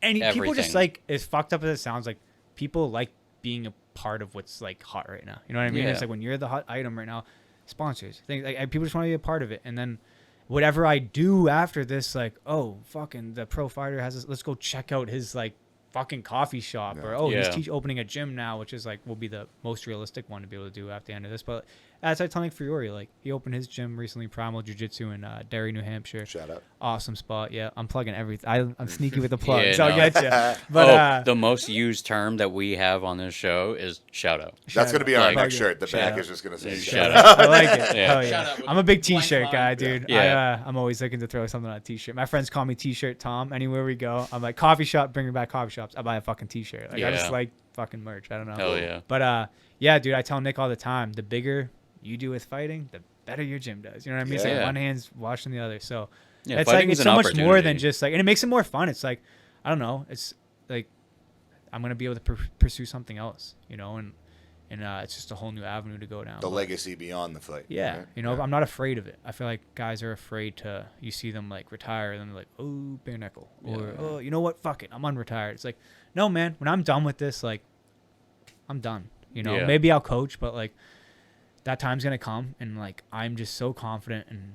Speaker 5: And people just like, as fucked up as it sounds, like people like being a part of what's like hot right now. You know what I mean? It's like when you're the hot item right now, sponsors, things like people just want to be a part of it. And then whatever I do after this, like, oh, fucking the pro fighter has this, let's go check out his like fucking coffee shop or he's opening a gym now, which is like will be the most realistic one to be able to do at the end of this. But as I telling Fiore, like he opened his gym recently, Primal Jiu-Jitsu in Derry, New Hampshire.
Speaker 1: Shout out.
Speaker 5: Awesome spot. Yeah, I'm plugging everything. I'm sneaky with the plugs. I'll get you.
Speaker 3: But the most used term that we have on this show is shout out.
Speaker 1: That's going to be our next shirt. The back is just going to say
Speaker 3: shout out.
Speaker 5: I like it.
Speaker 3: Yeah.
Speaker 5: Hell yeah. I'm a big t-shirt guy, dude. Yeah. I'm always looking to throw something on a t-shirt. My friends call me T-shirt Tom. Anywhere we go, I'm like coffee shop, bringing back coffee shops. I buy a fucking t-shirt. Like I just like fucking merch. I don't know.
Speaker 3: Hell yeah.
Speaker 5: But yeah, dude, I tell Nick all the time, the bigger you do with fighting, the better your gym does. You know what I mean? It's like one hand's washing the other. So it's like it's so much more than just like, and it makes it more fun. It's like, I don't know. It's like I'm gonna be able to pursue something else, you know, and it's just a whole new avenue to go down.
Speaker 1: The legacy beyond the fight.
Speaker 5: Yeah, right? You know, I'm not afraid of it. I feel like guys are afraid to. You see them like retire, and then they're like, oh, bare knuckle, or oh, you know what? Fuck it, I'm unretired. It's like, no, man. When I'm done with this, like, I'm done. You know, maybe I'll coach, but like. That time's gonna come, and like I'm just so confident and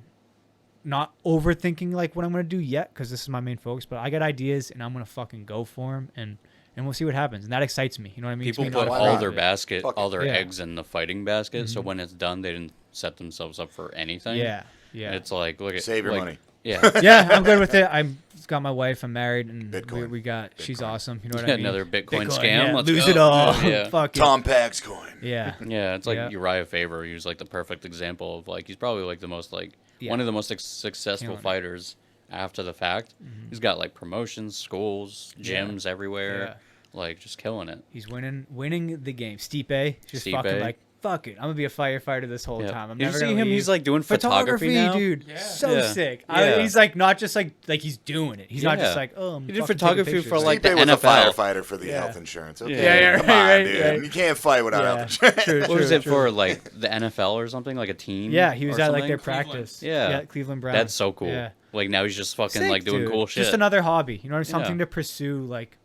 Speaker 5: not overthinking like what I'm gonna do yet, because this is my main focus. But I got ideas, and I'm gonna fucking go for them, and we'll see what happens. And that excites me. You know what I mean?
Speaker 3: People put all their eggs in the fighting basket, so when it's done, they didn't set themselves up for anything.
Speaker 5: Yeah.
Speaker 3: It's like
Speaker 1: save your money.
Speaker 3: Yeah.
Speaker 5: Yeah, I'm good with it. I've got my wife. I'm married, and we got. She's awesome. You know what I mean?
Speaker 3: Another Bitcoin scam.
Speaker 5: Yeah,
Speaker 3: Let's
Speaker 5: lose
Speaker 3: go.
Speaker 5: it all.
Speaker 3: Fuck
Speaker 1: Tom Pags coin.
Speaker 5: Yeah.
Speaker 3: Yeah, it's like Uriah Faber. He was like the perfect example of like he's probably like the most like one of the most successful fighters after the fact. He's got like promotions, schools, gyms everywhere. Like just killing it.
Speaker 5: He's winning the game. Stipe just fucking like. Fuck it, I'm gonna be a firefighter this whole time. I'm never gonna leave.
Speaker 3: He's like doing photography now,
Speaker 5: dude. Yeah. So sick. He's like not just like he's doing it. He's not just like
Speaker 3: he did photography for like the NFL.
Speaker 1: Was a firefighter for the health insurance. Okay. Come on, dude. You can't fight without health insurance.
Speaker 3: True, what was it for? Like the NFL or something? Like a team?
Speaker 5: Yeah, he was at like their practice.
Speaker 3: Yeah,
Speaker 5: Cleveland Browns.
Speaker 3: That's so cool. Yeah. Like now he's just fucking like doing cool shit.
Speaker 5: Just another hobby. You know, something to pursue. Like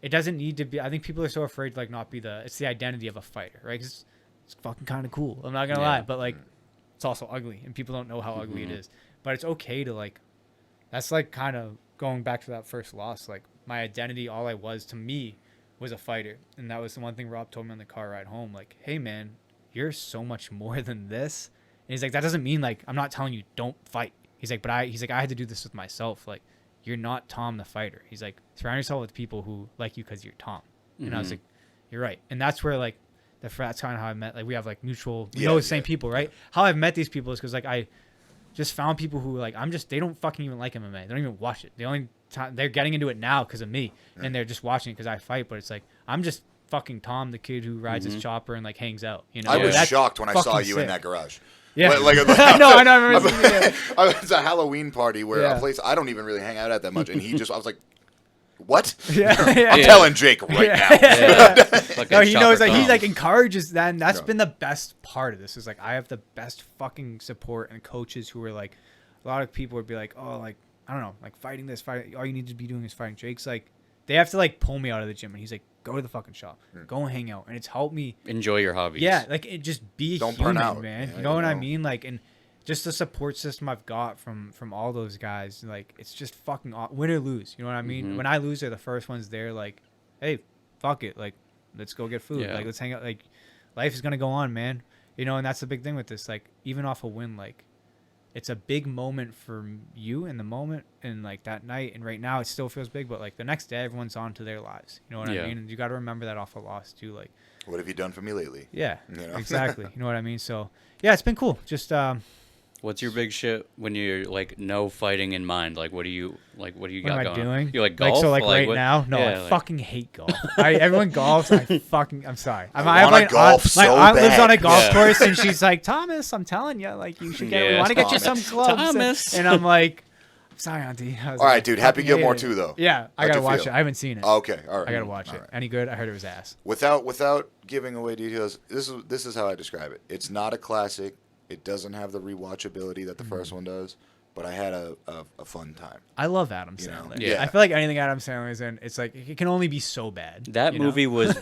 Speaker 5: it doesn't need to be. I think people are so afraid to like not be it's the identity of a fighter, right? It's fucking kind of cool. I'm not gonna lie, but like, it's also ugly, and people don't know how ugly it is. But it's okay to like. That's like kind of going back to that first loss. Like my identity, all I was to me, was a fighter, and that was the one thing Rob told me on the car ride home. Like, hey man, you're so much more than this. And he's like, that doesn't mean like I'm not telling you don't fight. He's like, but I had to do this with myself. Like, you're not Tom the fighter. He's like, surround yourself with people who like you because you're Tom. And I was like, you're right. And that's where like. That's kind of how I met. Like we have like mutual, the same people, right? How I've met these people is because like I just found people who like they don't fucking even like MMA. They don't even watch it. The only time they're getting into it now because of me, and they're just watching it because I fight. But it's like I'm just fucking Tom, the kid who rides his chopper and like hangs out. You know,
Speaker 1: I was shocked when I saw you in that garage.
Speaker 5: Yeah,
Speaker 1: I
Speaker 5: know. I remember.
Speaker 1: I was at a Halloween party where a place I don't even really hang out at that much, and I was like. What? I'm telling Jake right now.
Speaker 5: No, he knows. Like he like encourages that, and that's been the best part of this. Is like I have the best fucking support and coaches who are like, a lot of people would be like, oh, like I don't know, like fighting this fight. All you need to be doing is fighting. Jake's like, they have to like pull me out of the gym, and he's like, go to the fucking shop, go and hang out, and it's helped me
Speaker 3: enjoy your hobbies.
Speaker 5: Yeah, like it just be
Speaker 1: don't
Speaker 5: human,
Speaker 1: burn out,
Speaker 5: man. You know what I mean? Like and. Just the support system I've got from all those guys, like it's just fucking win or lose. You know what I mean? When I lose, they're the first ones there. Like, hey, fuck it, like let's go get food. Like let's hang out. Like life is gonna go on, man. You know, and that's the big thing with this. Like even off a win, like it's a big moment for you in the moment and like that night. And right now it still feels big, but like the next day everyone's on to their lives. You know what I mean? And you got to remember that off a loss too. Like,
Speaker 1: what have you done for me lately?
Speaker 5: Yeah, exactly. You know what I mean? So yeah, it's been cool. Just
Speaker 3: What's your big shit when you're like no fighting in mind? Like what do you got
Speaker 5: What am
Speaker 3: going?
Speaker 5: I doing?
Speaker 3: You like golf?
Speaker 5: Right
Speaker 3: what?
Speaker 5: now? No,
Speaker 3: Yeah,
Speaker 5: I fucking hate golf. Everyone golfs. I'm sorry.
Speaker 1: I want to golf so
Speaker 5: my aunt lives on a
Speaker 1: bad.
Speaker 5: golf course, and she's like, Thomas, I'm telling you, like you should get. We want to get you some clubs.
Speaker 3: Thomas.
Speaker 5: And I'm like, I'm sorry, Auntie.
Speaker 1: All right, dude. Happy Gilmore 2, though.
Speaker 5: Yeah, I
Speaker 1: How'd
Speaker 5: gotta
Speaker 1: you
Speaker 5: watch
Speaker 1: feel?
Speaker 5: it. I haven't seen it.
Speaker 1: Okay, all right.
Speaker 5: I gotta watch it.
Speaker 1: Right.
Speaker 5: Any good? I heard it was ass.
Speaker 1: Without giving away details, this is how I describe it. It's not a classic. It doesn't have the rewatchability that the first one does, but I had a fun time.
Speaker 5: I love Adam
Speaker 1: You know?
Speaker 5: Sandler.
Speaker 1: Yeah.
Speaker 5: I feel like anything Adam Sandler is in, it's like it can only be so bad.
Speaker 3: That
Speaker 5: you know?
Speaker 3: movie was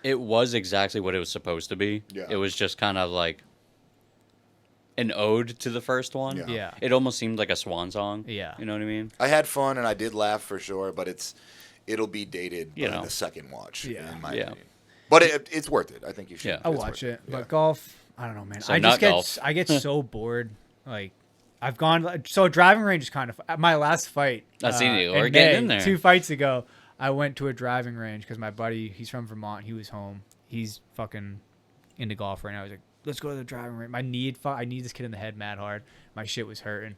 Speaker 3: it was exactly what it was supposed to be.
Speaker 1: Yeah.
Speaker 3: It was just kind of like an ode to the first one.
Speaker 1: Yeah.
Speaker 5: Yeah.
Speaker 3: It almost seemed like a swan song.
Speaker 5: Yeah.
Speaker 3: You know what I mean?
Speaker 1: I had fun and I did laugh for sure, but it'll be dated
Speaker 3: You
Speaker 1: by
Speaker 3: know.
Speaker 1: the second watch,
Speaker 5: Yeah.
Speaker 1: in my
Speaker 3: Yeah.
Speaker 1: opinion. But it's worth it. I think you should.
Speaker 3: Yeah.
Speaker 5: I'll
Speaker 1: It's
Speaker 5: watch
Speaker 1: worth
Speaker 5: it.
Speaker 1: Yeah.
Speaker 5: But golf, I don't know, man.
Speaker 3: So
Speaker 5: I
Speaker 3: not
Speaker 5: just get
Speaker 3: golf.
Speaker 5: I get so bored. Like I've gone so a driving range is kind of at my last fight.
Speaker 3: I seen you.
Speaker 5: In
Speaker 3: We're getting in
Speaker 5: May,
Speaker 3: there.
Speaker 5: 2 fights ago, I went to a driving range because my buddy, he's from Vermont. He was home. He's fucking into golf right now. He's like, let's go to the driving range. I need this kid in the head mad hard. My shit was hurting.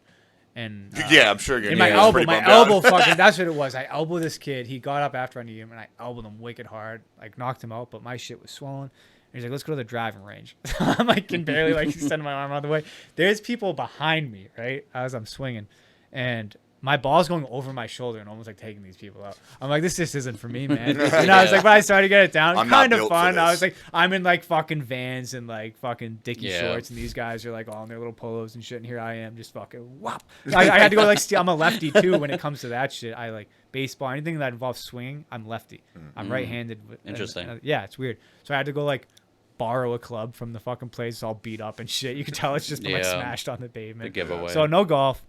Speaker 5: And
Speaker 1: Yeah, I'm sure you're.
Speaker 5: in my
Speaker 1: yeah,
Speaker 5: elbow,
Speaker 1: pretty
Speaker 5: my
Speaker 1: bummed out.
Speaker 5: elbow fucking, that's what it was. I elbowed this kid. He got up after I kneed him, and I elbowed him wicked hard. Like, knocked him out, but my shit was swollen. And he's like, let's go to the driving range. I'm like, can barely, like, extend my arm out of the way. There's people behind me, right, as I'm swinging. And my ball's going over my shoulder and almost, like, taking these people out. I'm like, this just isn't for me, man. And I was like, but I started to get it down.
Speaker 1: I'm not
Speaker 5: Kind of
Speaker 1: built for
Speaker 5: fun. I
Speaker 1: this.
Speaker 5: was like, I'm in, like, fucking Vans and, like, fucking Dickie
Speaker 3: Yeah.
Speaker 5: shorts. And these guys are, like, all in their little polos and shit. And here I am just fucking whop. I had to go, like, steal. I'm a lefty, too, when it comes to that shit. I, like, baseball, anything that involves swinging, I'm lefty. I'm right-handed.
Speaker 3: Interesting.
Speaker 5: Yeah, it's weird. So I had to go, like, borrow a club from the fucking place. It's all beat up and shit. You can tell it's just been, like,
Speaker 3: Yeah.
Speaker 5: smashed on the pavement.
Speaker 3: The giveaway.
Speaker 5: So no golf.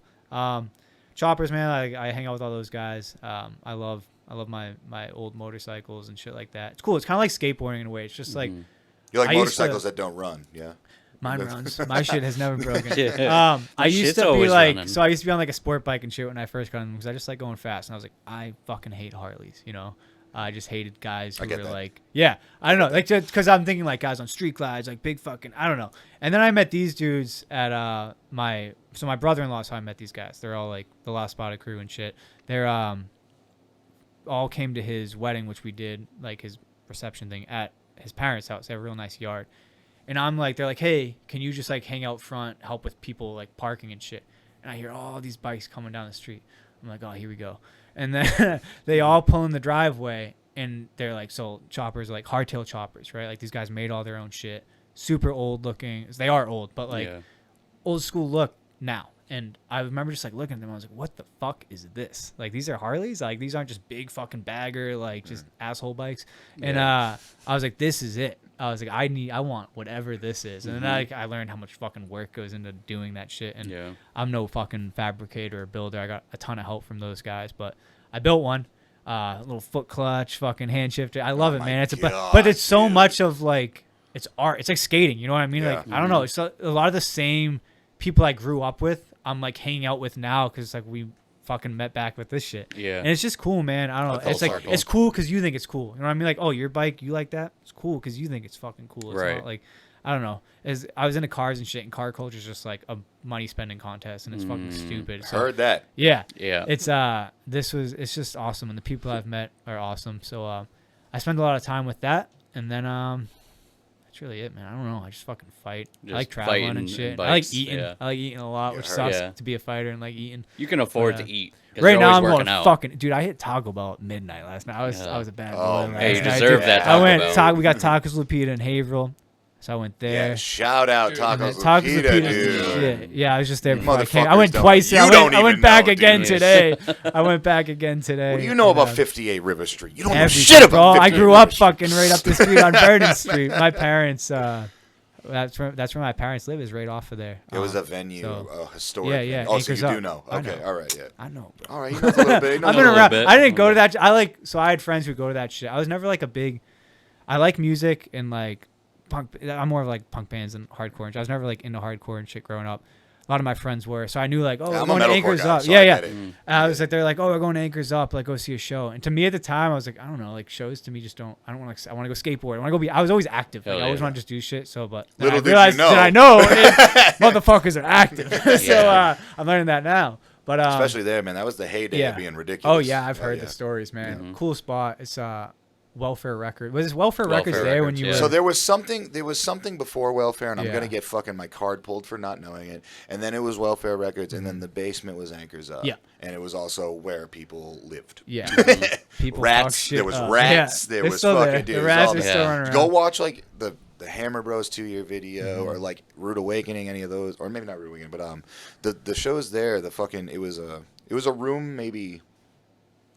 Speaker 5: Choppers, man. I hang out with all those guys. I love my old motorcycles and shit like that. It's cool. It's kind of like skateboarding in a way. It's just like
Speaker 1: You like
Speaker 5: I used to-
Speaker 1: motorcycles that don't run, yeah?
Speaker 5: mine runs. My shit has never broken.
Speaker 3: Yeah.
Speaker 5: I used
Speaker 3: shit's
Speaker 5: to be
Speaker 3: always
Speaker 5: like,
Speaker 3: running.
Speaker 5: so I used to be on like a sport bike and shit when I first got on them because I just like going fast. And I was like, I fucking hate Harleys, you know. I just hated guys who
Speaker 1: get
Speaker 5: were
Speaker 1: that.
Speaker 5: like, yeah, I don't know, like because I'm thinking like guys on street glides, like big fucking, I don't know. And then I met these dudes at my brother-in-law is how I met these guys. They're all like the Last Spotted crew and shit. They're all came to his wedding, which we did like his reception thing at his parents' house. They have a real nice yard. And I'm like, they're like, hey, can you just like hang out front, help with people like parking and shit? And I hear all these bikes coming down the street. I'm like, oh, here we go. And then they all pull in the driveway, and they're like, so choppers, like hardtail choppers, right? Like these guys made all their own shit, super old looking. They are old, but like
Speaker 3: Yeah.
Speaker 5: old school look now. And I remember just like looking at them. I was like, what the fuck is this? Like, these are Harleys? Like, these aren't just big fucking bagger, like just asshole bikes. And I was like, this is it. I was like, I want whatever this is. And then I learned how much fucking work goes into doing that shit. And
Speaker 3: Yeah.
Speaker 5: I'm no fucking fabricator or builder. I got a ton of help from those guys, but I built one. A little foot clutch, fucking hand shifter. I love it,
Speaker 1: my
Speaker 5: man. It's
Speaker 1: God,
Speaker 5: but it's so
Speaker 1: dude.
Speaker 5: much of like it's art. It's like skating. You know what I mean?
Speaker 1: Yeah.
Speaker 5: Like I don't know. It's a lot of the same people I grew up with. I'm like hanging out with now because like we fucking met back with this shit.
Speaker 3: Yeah.
Speaker 5: And it's just cool, man. I don't know.
Speaker 3: full
Speaker 5: It's like
Speaker 3: circle.
Speaker 5: it's cool because you think it's cool. You know what I mean? Like, oh, your bike, you like that? It's cool because you think it's fucking cool. It's
Speaker 3: Right.
Speaker 5: not like I don't know. As I was into cars and shit, and car culture is just like a money spending contest, and it's fucking stupid. So,
Speaker 1: Heard that.
Speaker 5: yeah.
Speaker 3: Yeah.
Speaker 5: It's it's just awesome, and the people I've met are awesome. So I spend a lot of time with that, and then that's really it, man. I don't know. I just fucking fight. I
Speaker 3: Just
Speaker 5: like traveling
Speaker 3: fighting
Speaker 5: and shit.
Speaker 3: and
Speaker 5: I like
Speaker 3: bikes,
Speaker 5: eating.
Speaker 3: yeah.
Speaker 5: I like eating a lot,
Speaker 1: Yeah,
Speaker 5: which
Speaker 1: heard
Speaker 5: sucks
Speaker 3: that.
Speaker 5: to be a fighter and like eating.
Speaker 3: You can afford
Speaker 5: Yeah.
Speaker 3: to eat. 'cause
Speaker 5: Right
Speaker 3: you're
Speaker 5: now,
Speaker 3: always
Speaker 5: I'm going
Speaker 3: working out.
Speaker 5: fucking dude. I hit Taco Bell at midnight last night. I was
Speaker 3: Yeah.
Speaker 5: a bad
Speaker 1: Oh,
Speaker 5: boy.
Speaker 1: man.
Speaker 3: Hey, you
Speaker 5: last night,
Speaker 3: deserve
Speaker 5: dude.
Speaker 3: that
Speaker 5: I
Speaker 3: Taco
Speaker 5: went.
Speaker 3: Bell.
Speaker 5: We got tacos Lupita in Haverhill, so I went there.
Speaker 1: Yeah, shout out
Speaker 4: Dude.
Speaker 1: Tacos
Speaker 5: Tacos
Speaker 1: Lupita,
Speaker 5: Lupita,
Speaker 1: dude.
Speaker 5: yeah, I was just there
Speaker 1: You
Speaker 5: before I came. I
Speaker 1: motherfuckers
Speaker 5: went
Speaker 1: don't-
Speaker 5: twice.
Speaker 1: you
Speaker 5: I
Speaker 1: don't
Speaker 5: went
Speaker 1: even
Speaker 5: back
Speaker 1: know,
Speaker 5: again
Speaker 1: dude.
Speaker 5: today. I went back again today.
Speaker 1: What do you know
Speaker 5: and,
Speaker 1: about 58 River Street? You don't know
Speaker 5: everything,
Speaker 1: shit about
Speaker 5: bro.
Speaker 1: 58
Speaker 5: I grew
Speaker 1: River
Speaker 5: up
Speaker 1: Street.
Speaker 5: fucking right up the street on Vernon Street. My parents, that's where my parents live, is right off of there.
Speaker 1: It was a venue,
Speaker 5: so-
Speaker 1: a historic.
Speaker 5: Yeah, yeah,
Speaker 1: venue. Oh, so
Speaker 5: Acres
Speaker 1: you do
Speaker 5: Up.
Speaker 1: know.
Speaker 5: I
Speaker 1: Okay,
Speaker 5: know.
Speaker 1: all right, yeah.
Speaker 5: I know, bro.
Speaker 1: All right, he knows a little bit. He knows
Speaker 5: I've
Speaker 1: a
Speaker 5: been
Speaker 1: little
Speaker 5: around.
Speaker 3: bit.
Speaker 5: I didn't go to that. I had friends who go to that shit. I was never like a big. I like music and like punk. I'm more of like punk bands and hardcore. And I was never like into hardcore and shit growing up. A lot of my friends were, so I knew like, oh,
Speaker 1: Yeah,
Speaker 5: we're
Speaker 1: I'm
Speaker 5: going
Speaker 1: a
Speaker 5: to
Speaker 1: metalcore
Speaker 5: Anchors
Speaker 1: guy,
Speaker 5: Up.
Speaker 1: so
Speaker 5: Yeah,
Speaker 1: I
Speaker 5: yeah.
Speaker 1: get it.
Speaker 5: I was like, they're like, oh, we're going to Anchors Up. Like, go see a show. And to me at the time, I was like, I don't know, like shows to me just don't. I don't want to. I want to go skateboard. I want to go be. I was always active. Like, I always want to just do shit. So, but then
Speaker 1: Little
Speaker 5: I
Speaker 1: did you
Speaker 5: realized
Speaker 1: know.
Speaker 5: that I know motherfuckers are active. So I'm learning that now. But
Speaker 1: Especially there, man. That was the heyday of being ridiculous.
Speaker 5: Oh yeah, I've heard the stories, man.
Speaker 3: Mm-hmm.
Speaker 5: Cool spot. It's Welfare Record. Was this Welfare
Speaker 3: Welfare
Speaker 5: Records there when
Speaker 3: Records,
Speaker 5: you
Speaker 3: yeah.
Speaker 5: were?
Speaker 1: So there was something before Welfare, and I'm
Speaker 5: Yeah.
Speaker 1: gonna get fucking my card pulled for not knowing it. And then it was Welfare Records, and then the basement was Anchors Up.
Speaker 5: Yeah.
Speaker 1: And it was also where people lived.
Speaker 5: Yeah. People
Speaker 1: Rats.
Speaker 5: fuck shit
Speaker 1: There was
Speaker 5: up.
Speaker 1: rats.
Speaker 5: Yeah.
Speaker 1: There
Speaker 5: They're
Speaker 1: was
Speaker 5: still
Speaker 1: fucking
Speaker 5: there.
Speaker 1: dudes.
Speaker 5: The rats
Speaker 1: all
Speaker 5: are
Speaker 1: that.
Speaker 5: still running around.
Speaker 1: Go watch like the Hammer Bros 2-year video or like Rude Awakening, any of those, or maybe not Rude Awakening, but the shows there. The fucking it was a room maybe.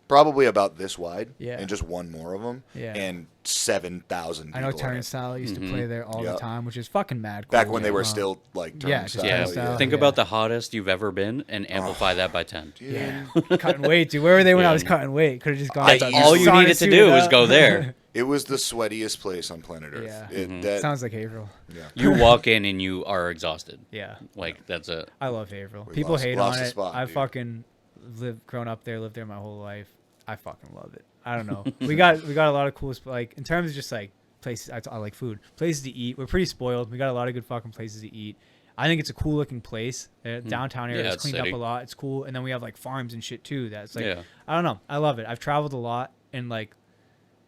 Speaker 1: Probably about this wide,
Speaker 5: Yeah.
Speaker 1: and just one more of them,
Speaker 5: Yeah.
Speaker 1: and 7,000 people.
Speaker 5: I know
Speaker 1: in it.
Speaker 5: Turnstile used to play there all the
Speaker 1: Yep.
Speaker 5: time, which is fucking mad.
Speaker 1: Back
Speaker 5: cool.
Speaker 1: when they were still like
Speaker 5: Yeah,
Speaker 1: Turnstile.
Speaker 5: just
Speaker 3: Yeah,
Speaker 5: Turnstile.
Speaker 3: think
Speaker 5: Yeah.
Speaker 3: about the hottest you've ever been and amplify that by 10.
Speaker 1: Dude.
Speaker 5: Yeah, cutting weight, dude. Where were they when I
Speaker 3: Yeah.
Speaker 5: was cutting weight? Could have just gone.
Speaker 1: Like,
Speaker 5: to
Speaker 1: all you
Speaker 5: sauna,
Speaker 3: needed to
Speaker 5: suited
Speaker 3: do was
Speaker 5: up.
Speaker 3: go there.
Speaker 1: It was the sweatiest place on planet Earth.
Speaker 5: Yeah.
Speaker 1: That,
Speaker 5: Sounds like Haverhill.
Speaker 1: yeah.
Speaker 3: You walk in and you are exhausted.
Speaker 5: Yeah,
Speaker 3: Like, that's it.
Speaker 5: I love Haverhill.
Speaker 1: We
Speaker 5: People
Speaker 1: lost-
Speaker 5: hate
Speaker 1: lost
Speaker 5: on
Speaker 1: the
Speaker 5: it.
Speaker 1: spot,
Speaker 5: I
Speaker 1: dude.
Speaker 5: fucking grown up there, lived there my whole life. I fucking love it. I don't know. we got a lot of cool like in terms of just like places. I like food, places to eat. We're pretty spoiled. We got a lot of good fucking places to eat. I think it's a cool looking place. Downtown area
Speaker 3: Yeah,
Speaker 5: is
Speaker 3: it's
Speaker 5: cleaned up
Speaker 3: city.
Speaker 5: a lot. It's cool, and then we have like farms and shit too. That's like
Speaker 3: Yeah.
Speaker 5: I don't know. I love it. I've traveled a lot, and like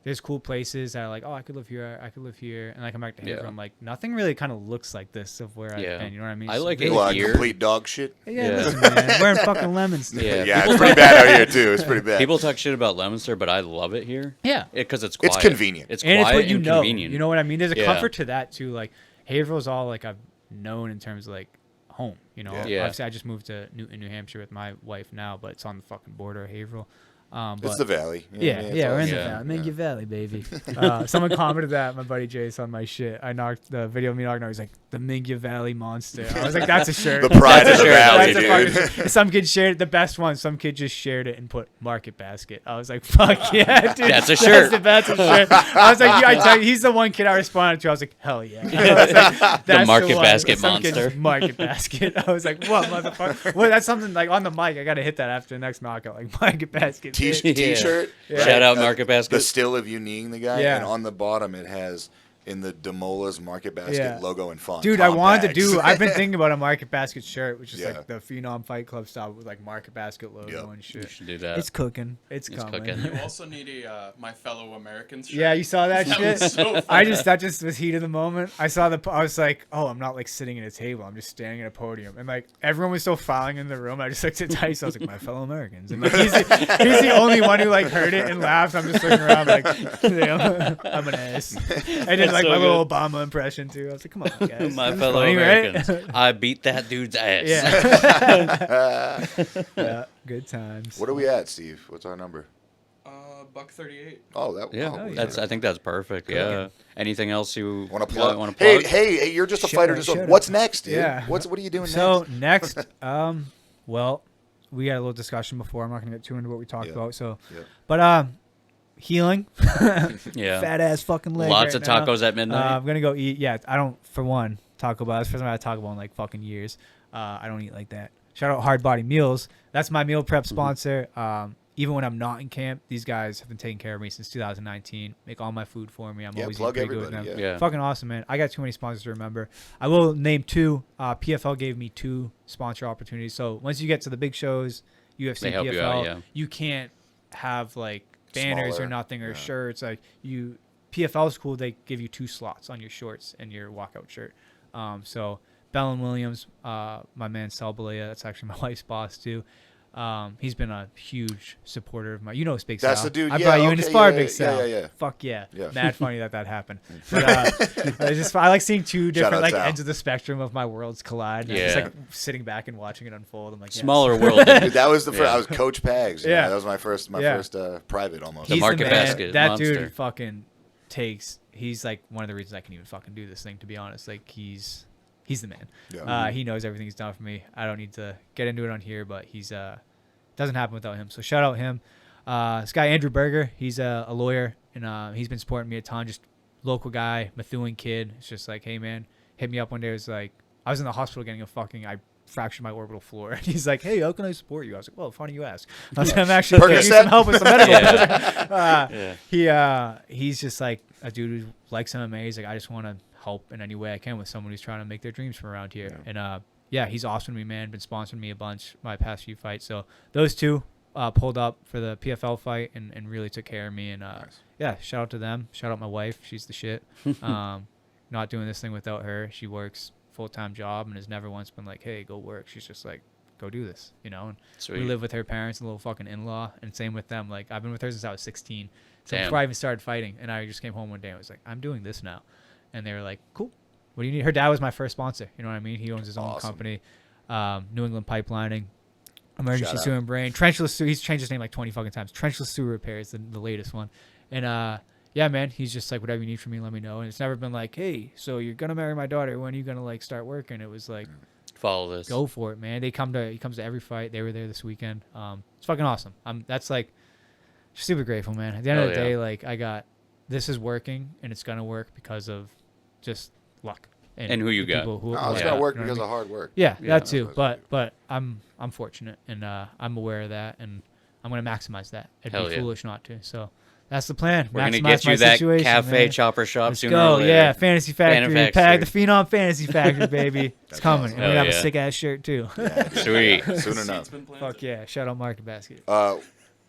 Speaker 5: there's cool places that are like, oh, I could live here. I could live here, and I come back to Haverhill.
Speaker 3: Yeah.
Speaker 5: I'm like, nothing really kind of looks like this of where
Speaker 3: Yeah.
Speaker 5: I've been. You know what I mean?
Speaker 3: I
Speaker 5: It's
Speaker 3: like
Speaker 5: really
Speaker 3: it
Speaker 1: Well,
Speaker 3: here.
Speaker 1: complete dog shit.
Speaker 5: Yeah,
Speaker 3: Yeah.
Speaker 5: listen, man. Wearing fucking lemons.
Speaker 3: Yeah.
Speaker 1: Yeah, it's pretty bad out here too. It's pretty bad.
Speaker 3: People talk shit about Leominster, but I love it here.
Speaker 5: Yeah.
Speaker 3: Because it's quiet.
Speaker 1: It's convenient.
Speaker 3: It's
Speaker 5: And
Speaker 3: quiet
Speaker 5: it's what you
Speaker 3: and
Speaker 5: know.
Speaker 3: convenient.
Speaker 5: You know what I mean? There's a
Speaker 3: Yeah.
Speaker 5: comfort to that too. Like Haverhill's all like I've known in terms of like home. You know,
Speaker 3: Yeah.
Speaker 5: obviously I just moved to Newton, New Hampshire with my wife now, but it's on the fucking border of Haverhill. But
Speaker 1: It's the valley.
Speaker 5: yeah,
Speaker 1: it's
Speaker 5: yeah,
Speaker 1: all-
Speaker 5: we're in the
Speaker 3: Yeah.
Speaker 5: valley. Mingy Valley, baby. Someone commented that, my buddy Jace, on my shit. I knocked the video of me knocking out. He's like, the Mingy Valley monster. I was like, that's a shirt.
Speaker 1: The pride
Speaker 3: That's
Speaker 1: of
Speaker 3: a
Speaker 1: the
Speaker 3: shirt.
Speaker 1: valley,
Speaker 5: That's a
Speaker 1: dude.
Speaker 5: fucking shirt. Some kid shared it, the best one. Some kid just shared it and put Market Basket. I was like, fuck yeah, dude.
Speaker 3: That's a shirt.
Speaker 5: That's a shirt. I was like, yeah, I tell you, he's the one kid I responded to. I was like, hell yeah. I was like, that's
Speaker 3: Market
Speaker 5: one.
Speaker 3: Basket
Speaker 5: Some kid
Speaker 3: monster.
Speaker 5: just Market Basket. I was like, what, motherfucker? Well, that's something like on the mic. I got to hit that after the next knockout. Like, Market Basket. bitch.
Speaker 1: T-shirt.
Speaker 5: Yeah.
Speaker 3: Shout out Market Basket.
Speaker 1: The still of you kneeing the guy,
Speaker 5: Yeah.
Speaker 1: and on the bottom it has in the Demola's Market Basket
Speaker 5: Yeah.
Speaker 1: logo and font.
Speaker 5: Dude, I
Speaker 1: Tom
Speaker 5: wanted to
Speaker 1: Bags.
Speaker 5: do. I've been thinking about a Market Basket shirt, which is
Speaker 1: Yeah.
Speaker 5: like the Phenom Fight Club style with like Market Basket logo
Speaker 1: Yep.
Speaker 5: and
Speaker 3: You
Speaker 5: shit.
Speaker 3: should do that.
Speaker 5: It's cooking. It's
Speaker 3: It's
Speaker 5: coming.
Speaker 3: cooking.
Speaker 4: You also need a My Fellow Americans shirt.
Speaker 5: Yeah, you saw that,
Speaker 4: That
Speaker 5: shit.
Speaker 4: was so
Speaker 5: That just was heat of the moment. I saw I was like, oh, I'm not like sitting at a table. I'm just standing at a podium, and like everyone was still filing in the room. I just looked at Tice. I was like, my fellow Americans, and like he's the only one who like heard it and laughed. I'm just looking around like, I'm an ass. I did like
Speaker 3: so
Speaker 5: my little
Speaker 3: good.
Speaker 5: Obama impression too. I was like, come on, guys.
Speaker 3: My
Speaker 5: This is
Speaker 3: fellow
Speaker 5: funny, right?
Speaker 3: Americans. I beat that dude's ass.
Speaker 5: Yeah. Yeah. Good times.
Speaker 1: What are we at, Steve? What's our number?
Speaker 4: $1.38.
Speaker 1: Oh, that.
Speaker 3: Yeah,
Speaker 1: oh,
Speaker 3: that's. I think that's perfect. Yeah. Anything else you
Speaker 1: Want to plug?
Speaker 3: Want to plug?
Speaker 1: Hey, you're just a
Speaker 5: Shut
Speaker 1: fighter.
Speaker 5: up,
Speaker 1: Just
Speaker 5: shut up.
Speaker 1: what's next, dude?
Speaker 5: Yeah.
Speaker 1: What are you doing
Speaker 5: So
Speaker 1: next?
Speaker 5: next, well, we had a little discussion before. I'm not gonna get too into what we talked
Speaker 1: Yeah.
Speaker 5: about. So,
Speaker 1: Yeah.
Speaker 5: but healing,
Speaker 3: Yeah.
Speaker 5: fat ass fucking leg.
Speaker 3: Lots
Speaker 5: right
Speaker 3: of
Speaker 5: now.
Speaker 3: tacos at midnight.
Speaker 5: I'm gonna go eat. Yeah, I don't. For one, Taco Bell. That's the first time I had Taco Bell in like fucking years. I don't eat like that. Shout out Hard Body Meals. That's my meal prep sponsor. Even when I'm not in camp, these guys have been taking care of me since 2019. Make all my food for me. I'm
Speaker 1: Yeah,
Speaker 5: always
Speaker 1: plug
Speaker 5: eating pretty good with them.
Speaker 1: everybody,
Speaker 3: yeah.
Speaker 5: Fucking awesome, man. I got too many sponsors to remember. I will name two. PFL gave me 2 sponsor opportunities. So once you get to the big shows, UFC,
Speaker 3: They help
Speaker 5: PFL,
Speaker 3: you out, yeah.
Speaker 5: you can't have like banners
Speaker 1: Smaller,
Speaker 5: or nothing or
Speaker 1: yeah.
Speaker 5: shirts. Like PFL is cool. They give you 2 slots on your shorts and your walkout shirt. So Bell and Williams, my man Sal Balea, that's actually my wife's boss too. He's been a huge supporter of my. You know, Big Sal.
Speaker 1: That's the dude,
Speaker 5: I
Speaker 1: yeah,
Speaker 5: brought you in
Speaker 1: okay,
Speaker 5: his spar,
Speaker 1: yeah,
Speaker 5: Big
Speaker 1: yeah,
Speaker 5: Sal.
Speaker 1: yeah.
Speaker 5: Fuck yeah.
Speaker 1: Yeah.
Speaker 5: Mad funny that happened. But, it's just I like seeing 2
Speaker 1: Shout
Speaker 5: different
Speaker 1: out
Speaker 5: like
Speaker 1: Sal.
Speaker 5: ends of the spectrum of my worlds collide. And I'm just
Speaker 3: Yeah.
Speaker 5: like sitting back and watching it unfold. I'm like, yes.
Speaker 3: Smaller world.
Speaker 1: Dude, that was the first.
Speaker 3: Yeah.
Speaker 1: I was Coach Pags.
Speaker 5: Yeah.
Speaker 1: That was my first private almost.
Speaker 3: The
Speaker 5: He's
Speaker 3: Market
Speaker 5: man.
Speaker 3: Basket
Speaker 5: That
Speaker 3: monster.
Speaker 5: dude fucking takes. He's like one of the reasons I can even fucking do this thing. To be honest, like he's the man.
Speaker 1: Yeah.
Speaker 5: He knows everything he's done for me. I don't need to get into it on here, but he's doesn't happen without him. So shout out him. This guy Andrew Berger, he's a lawyer and he's been supporting me a ton. Just local guy, Methuen kid. It's just like, hey man, hit me up one day. It was like I was in the hospital getting I fractured my orbital floor. And he's like, hey, how can I support you? I was like, well, funny you ask. I was like, I'm actually need some help with some medical. He's just like a dude who likes MMA. He's like, I just want to help in any way I can with someone who's trying to make their dreams from around here. And he's awesome to me, man. Been sponsoring me a bunch my past few fights. So those two pulled up for the PFL fight and really took care of me. And shout out to them. Shout out my wife. She's the shit. Not doing this thing without her. She works full-time job and has never once been like, hey, go work. She's just like, go do this, you know. And we live with her parents and a little fucking in-law, and same with them. Like, I've been with her since I was 16. So before I even started fighting, and I just came home one day and was like, I'm doing this now. And they were like, cool. What do you need? Her dad was my first sponsor. You know what I mean? He owns his own company, New England Pipelining, Emergency Sewer and Brain, Trenchless Sewer. He's changed his name like 20 fucking times. Trenchless Sewer Repair is the latest one. And man, he's just like, whatever you need from me, let me know. And it's never been like, hey, so you're gonna marry my daughter. When are you gonna like start working? It was like,
Speaker 3: follow this.
Speaker 5: Go for it, man. He comes to every fight. They were there this weekend. It's fucking awesome. That's like super grateful, man. At the end of the day, like this is working and it's gonna work because of just luck
Speaker 3: and who you got.
Speaker 1: It's gonna work because of hard work.
Speaker 5: Yeah, that too. But I'm fortunate and I'm aware of that and I'm gonna maximize that. It'd be foolish not to. So that's the plan.
Speaker 3: We're gonna get you that cafe chopper shop sooner or later.
Speaker 5: Yeah, Fantasy Factory. Tag the Phenom Fantasy Factory, baby. It's coming. Awesome. And we're gonna have a sick ass shirt too.
Speaker 3: Sweet.
Speaker 1: Soon enough.
Speaker 5: Fuck yeah. Shout out Market Basket.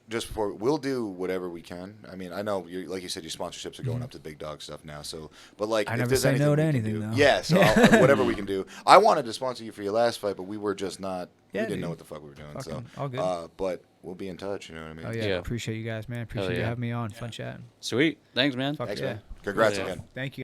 Speaker 1: Just before, we'll do whatever we can. I mean, I know, like you said, your sponsorships are going up to big dog stuff now. So, but like,
Speaker 5: I never say no to anything, though.
Speaker 1: Yeah, so whatever we can do. I wanted to sponsor you for your last fight, but we were just not. We didn't know what the fuck we were doing.
Speaker 5: Fucking
Speaker 1: so,
Speaker 5: all good.
Speaker 1: But we'll be in touch. You know what I mean?
Speaker 5: Oh yeah. Appreciate you guys, man. Appreciate you having me on. Fun chatting.
Speaker 3: Sweet. Thanks, man.
Speaker 1: Thanks, man. Congrats again.
Speaker 5: Thank you.